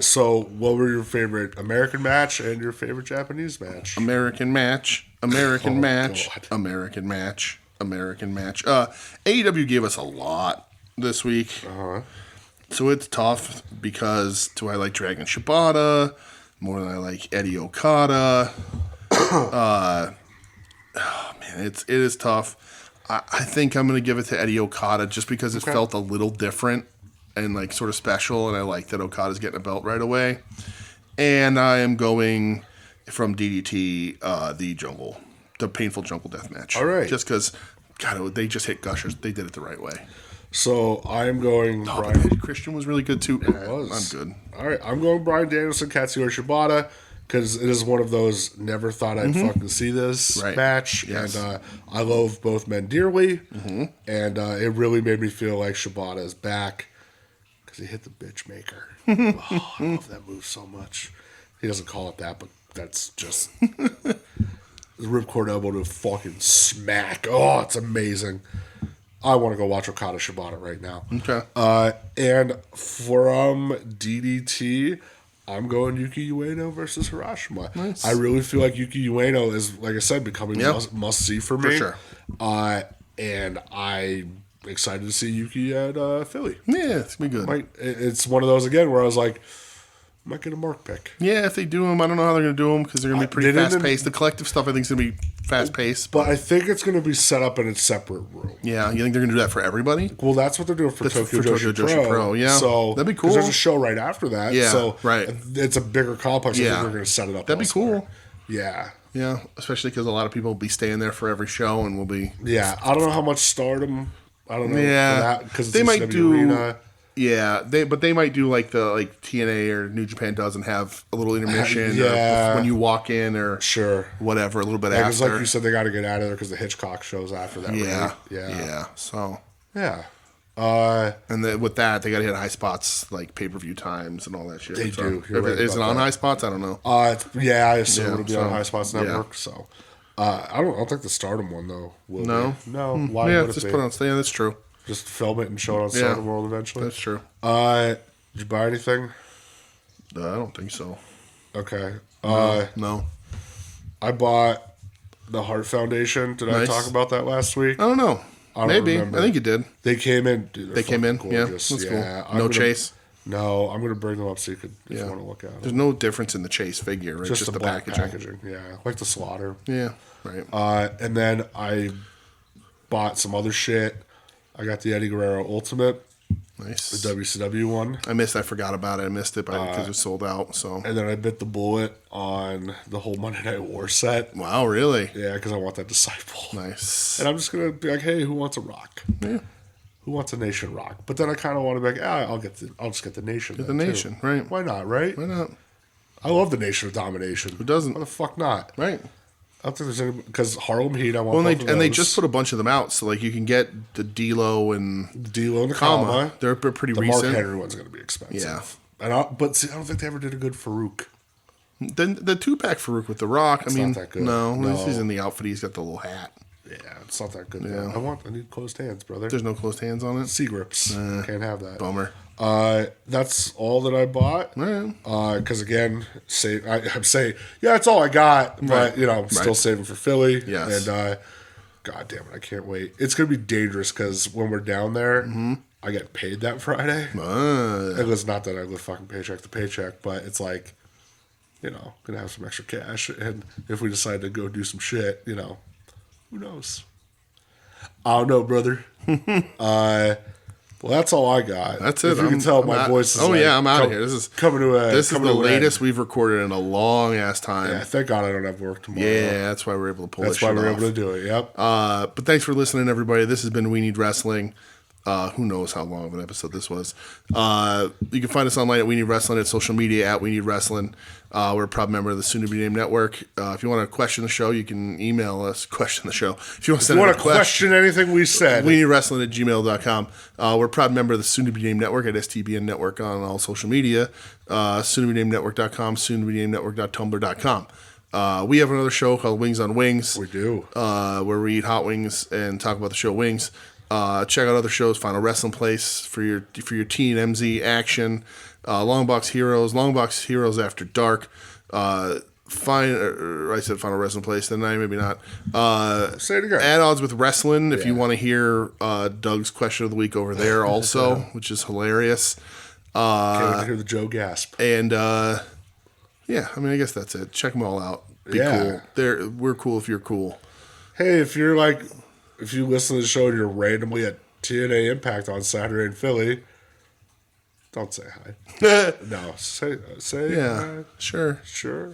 So what were your favorite American match and your favorite Japanese match? American match. American match. God. American match. American match. AEW gave us a lot this week. Uh-huh. So it's tough because do I like Dragon Shibata more than I like Eddie Okada? Man, it is tough. I think I'm going to give it to Eddie Okada just because it felt a little different and like sort of special, and I like that Okada's getting a belt right away. And I am going from DDT, the painful jungle death match. All right. Just because, God, they just hit gushers. They did it the right way. So I'm going Brian. Christian was really good too. It was. I'm good. All right, I'm going Bryan Danielson, Katsuyori Shibata, because it is one of those never thought I'd fucking see this match. Yes. And I love both men dearly. Mm-hmm. And it really made me feel like Shibata is back because he hit the bitch maker. Oh, I love that move so much. He doesn't call it that, but that's just the ripcord elbow to fucking smack. Oh, it's amazing. I want to go watch Okada Shibata right now. Okay. And from DDT, I'm going Yuki Ueno versus Hiroshima. Nice. I really feel like Yuki Ueno is, like I said, becoming must-see for me. For sure. And I'm excited to see Yuki at Philly. Yeah, it's going to be good. It's one of those, again, where I was like, might get a mark pick. Yeah, if they do them, I don't know how they're going to do them because they're going to be pretty fast-paced. The collective stuff, I think, is going to be fast-paced. But I think it's going to be set up in a separate room. Yeah, you think they're going to do that for everybody? Well, that's what they're doing for Tokyo Joshi Pro. Yeah, so that'd be cool. There's a show right after that. Yeah, so right. It's a bigger complex. I think they're going to set it up. That'd be cool. Yeah. Yeah, especially because a lot of people will be staying there for every show and will be. Yeah, I don't know how much Stardom. I don't know. Yeah, because they might do. Arena. Yeah, they might do like TNA or New Japan does and have a little intermission or when you walk in or whatever a little bit after. Because like you said, they got to get out of there because the Hitchcock show's after that. Yeah, right? yeah. So yeah, And with that, they got to hit high spots like pay-per-view times and all that shit. They do. Is it on high spots? I don't know. Yeah, I assume it'll be on High Spots Network. So, I don't think the Stardom one though. Will No, be. No. Why yeah, would it just be? put it on. Yeah, that's true. Just film it and show it on Stardom World eventually. That's true. Did you buy anything? I don't think so. Okay. No. I bought the Heart Foundation. Did I talk about that last week? I don't know. Maybe. Remember. I think you did. They came in. Dude, they came in. Gorgeous. Yeah, that's cool. Chase. No, I'm gonna bring them up so you want to look at them. There's no difference in the Chase figure, right? Just the black packaging. Yeah, like the Slaughter. Yeah, right. And then I bought some other shit. I got the Eddie Guerrero Ultimate. Nice. The WCW one. I forgot about it. I missed it because it was sold out. So. And then I bit the bullet on the whole Monday Night War set. Wow, really? Yeah, because I want that Disciple. Nice. And I'm just going to be like, hey, who wants a Rock? Yeah. Who wants a Nation Rock? But then I kind of want to be like, I'll just get the Nation. Get the Nation, too. Right. Why not, right? Why not? I love the Nation of Domination. Who doesn't? Why the fuck not? Right. I don't think there's any, because Harlem Heat, I want both of those. They just put a bunch of them out, so like you can get the D-Lo and the Kama. They're pretty the recent. Mark Henry one's going to be expensive. Yeah. But see, I don't think they ever did a good Farouk. Then the 2-pack Farouk with the Rock. It's not that good. No, he's in the outfit. He's got the little hat. Yeah, it's not that good. Yeah. I need closed hands, brother. There's no closed hands on it. C-grips. Can't have that. Bummer. That's all that I bought. Right. Because again, I'm saying, that's all I got. But I'm still saving for Philly. Yes. And God damn it, I can't wait. It's gonna be dangerous because when we're down there, I get paid that Friday. It was not that I live fucking paycheck to paycheck, but it's like, gonna have some extra cash, and if we decide to go do some shit, who knows? I don't know, brother. Well, that's all I got. That's it. If you can tell, my voice is I'm out of here. This is the latest we've recorded in a long ass time. Yeah, thank God I don't have work tomorrow. Yeah, that's why we're able to pull this shit off. That's why we're able to do it, yep. But thanks for listening, everybody. This has been We Need Wrestling. Who knows how long of an episode this was. You can find us online at We Need Wrestling, at social media at We Need Wrestling. We're a proud member of the soon-to-be-named network. If you want to question the show, you can email us, question the show. If you want to question anything we said, WeNeedWrestling at gmail.com. We're a proud member of the soon-to-be-named network at STBN Network on all social media. Soon-to-be-named-network.com, soon-to-be-named-network.tumblr.com. We have another show called Wings on Wings. We do. Where we eat hot wings and talk about the show Wings. Check out other shows, Final Wrestling Place for your teen MZ action, Longbox Heroes After Dark. I said Final Wrestling Place, then maybe not. Say it again. At Odds with Wrestling, if you want to hear Doug's question of the week over there also, which is hilarious. Can't wait to hear the Joe gasp. And I guess that's it. Check them all out. Be cool. We're cool if you're cool. Hey, if you listen to the show and you're randomly at TNA Impact on Saturday in Philly, don't say hi. No, say hi. Sure,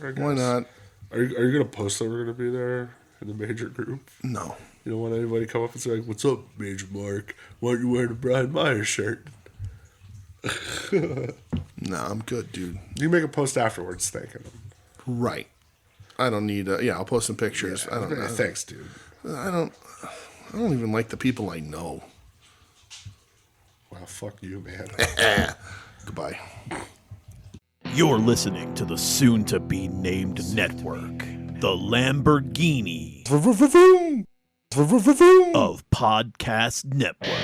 I guess. Why not? Are you gonna post that we're gonna be there in the major group? No. You don't want anybody to come up and say, "What's up, Major Mark? Why aren't you wearing a Brian Myers shirt?" No, I'm good, dude. You make a post afterwards thanking them. Right. I don't need. I'll post some pictures. Yeah, I don't know. Thanks, dude. I don't even like the people I know. Well, fuck you, man. Goodbye. You're listening to the soon-to-be-named network, the Lamborghini of podcast networks.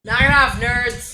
Knock it off, nerds!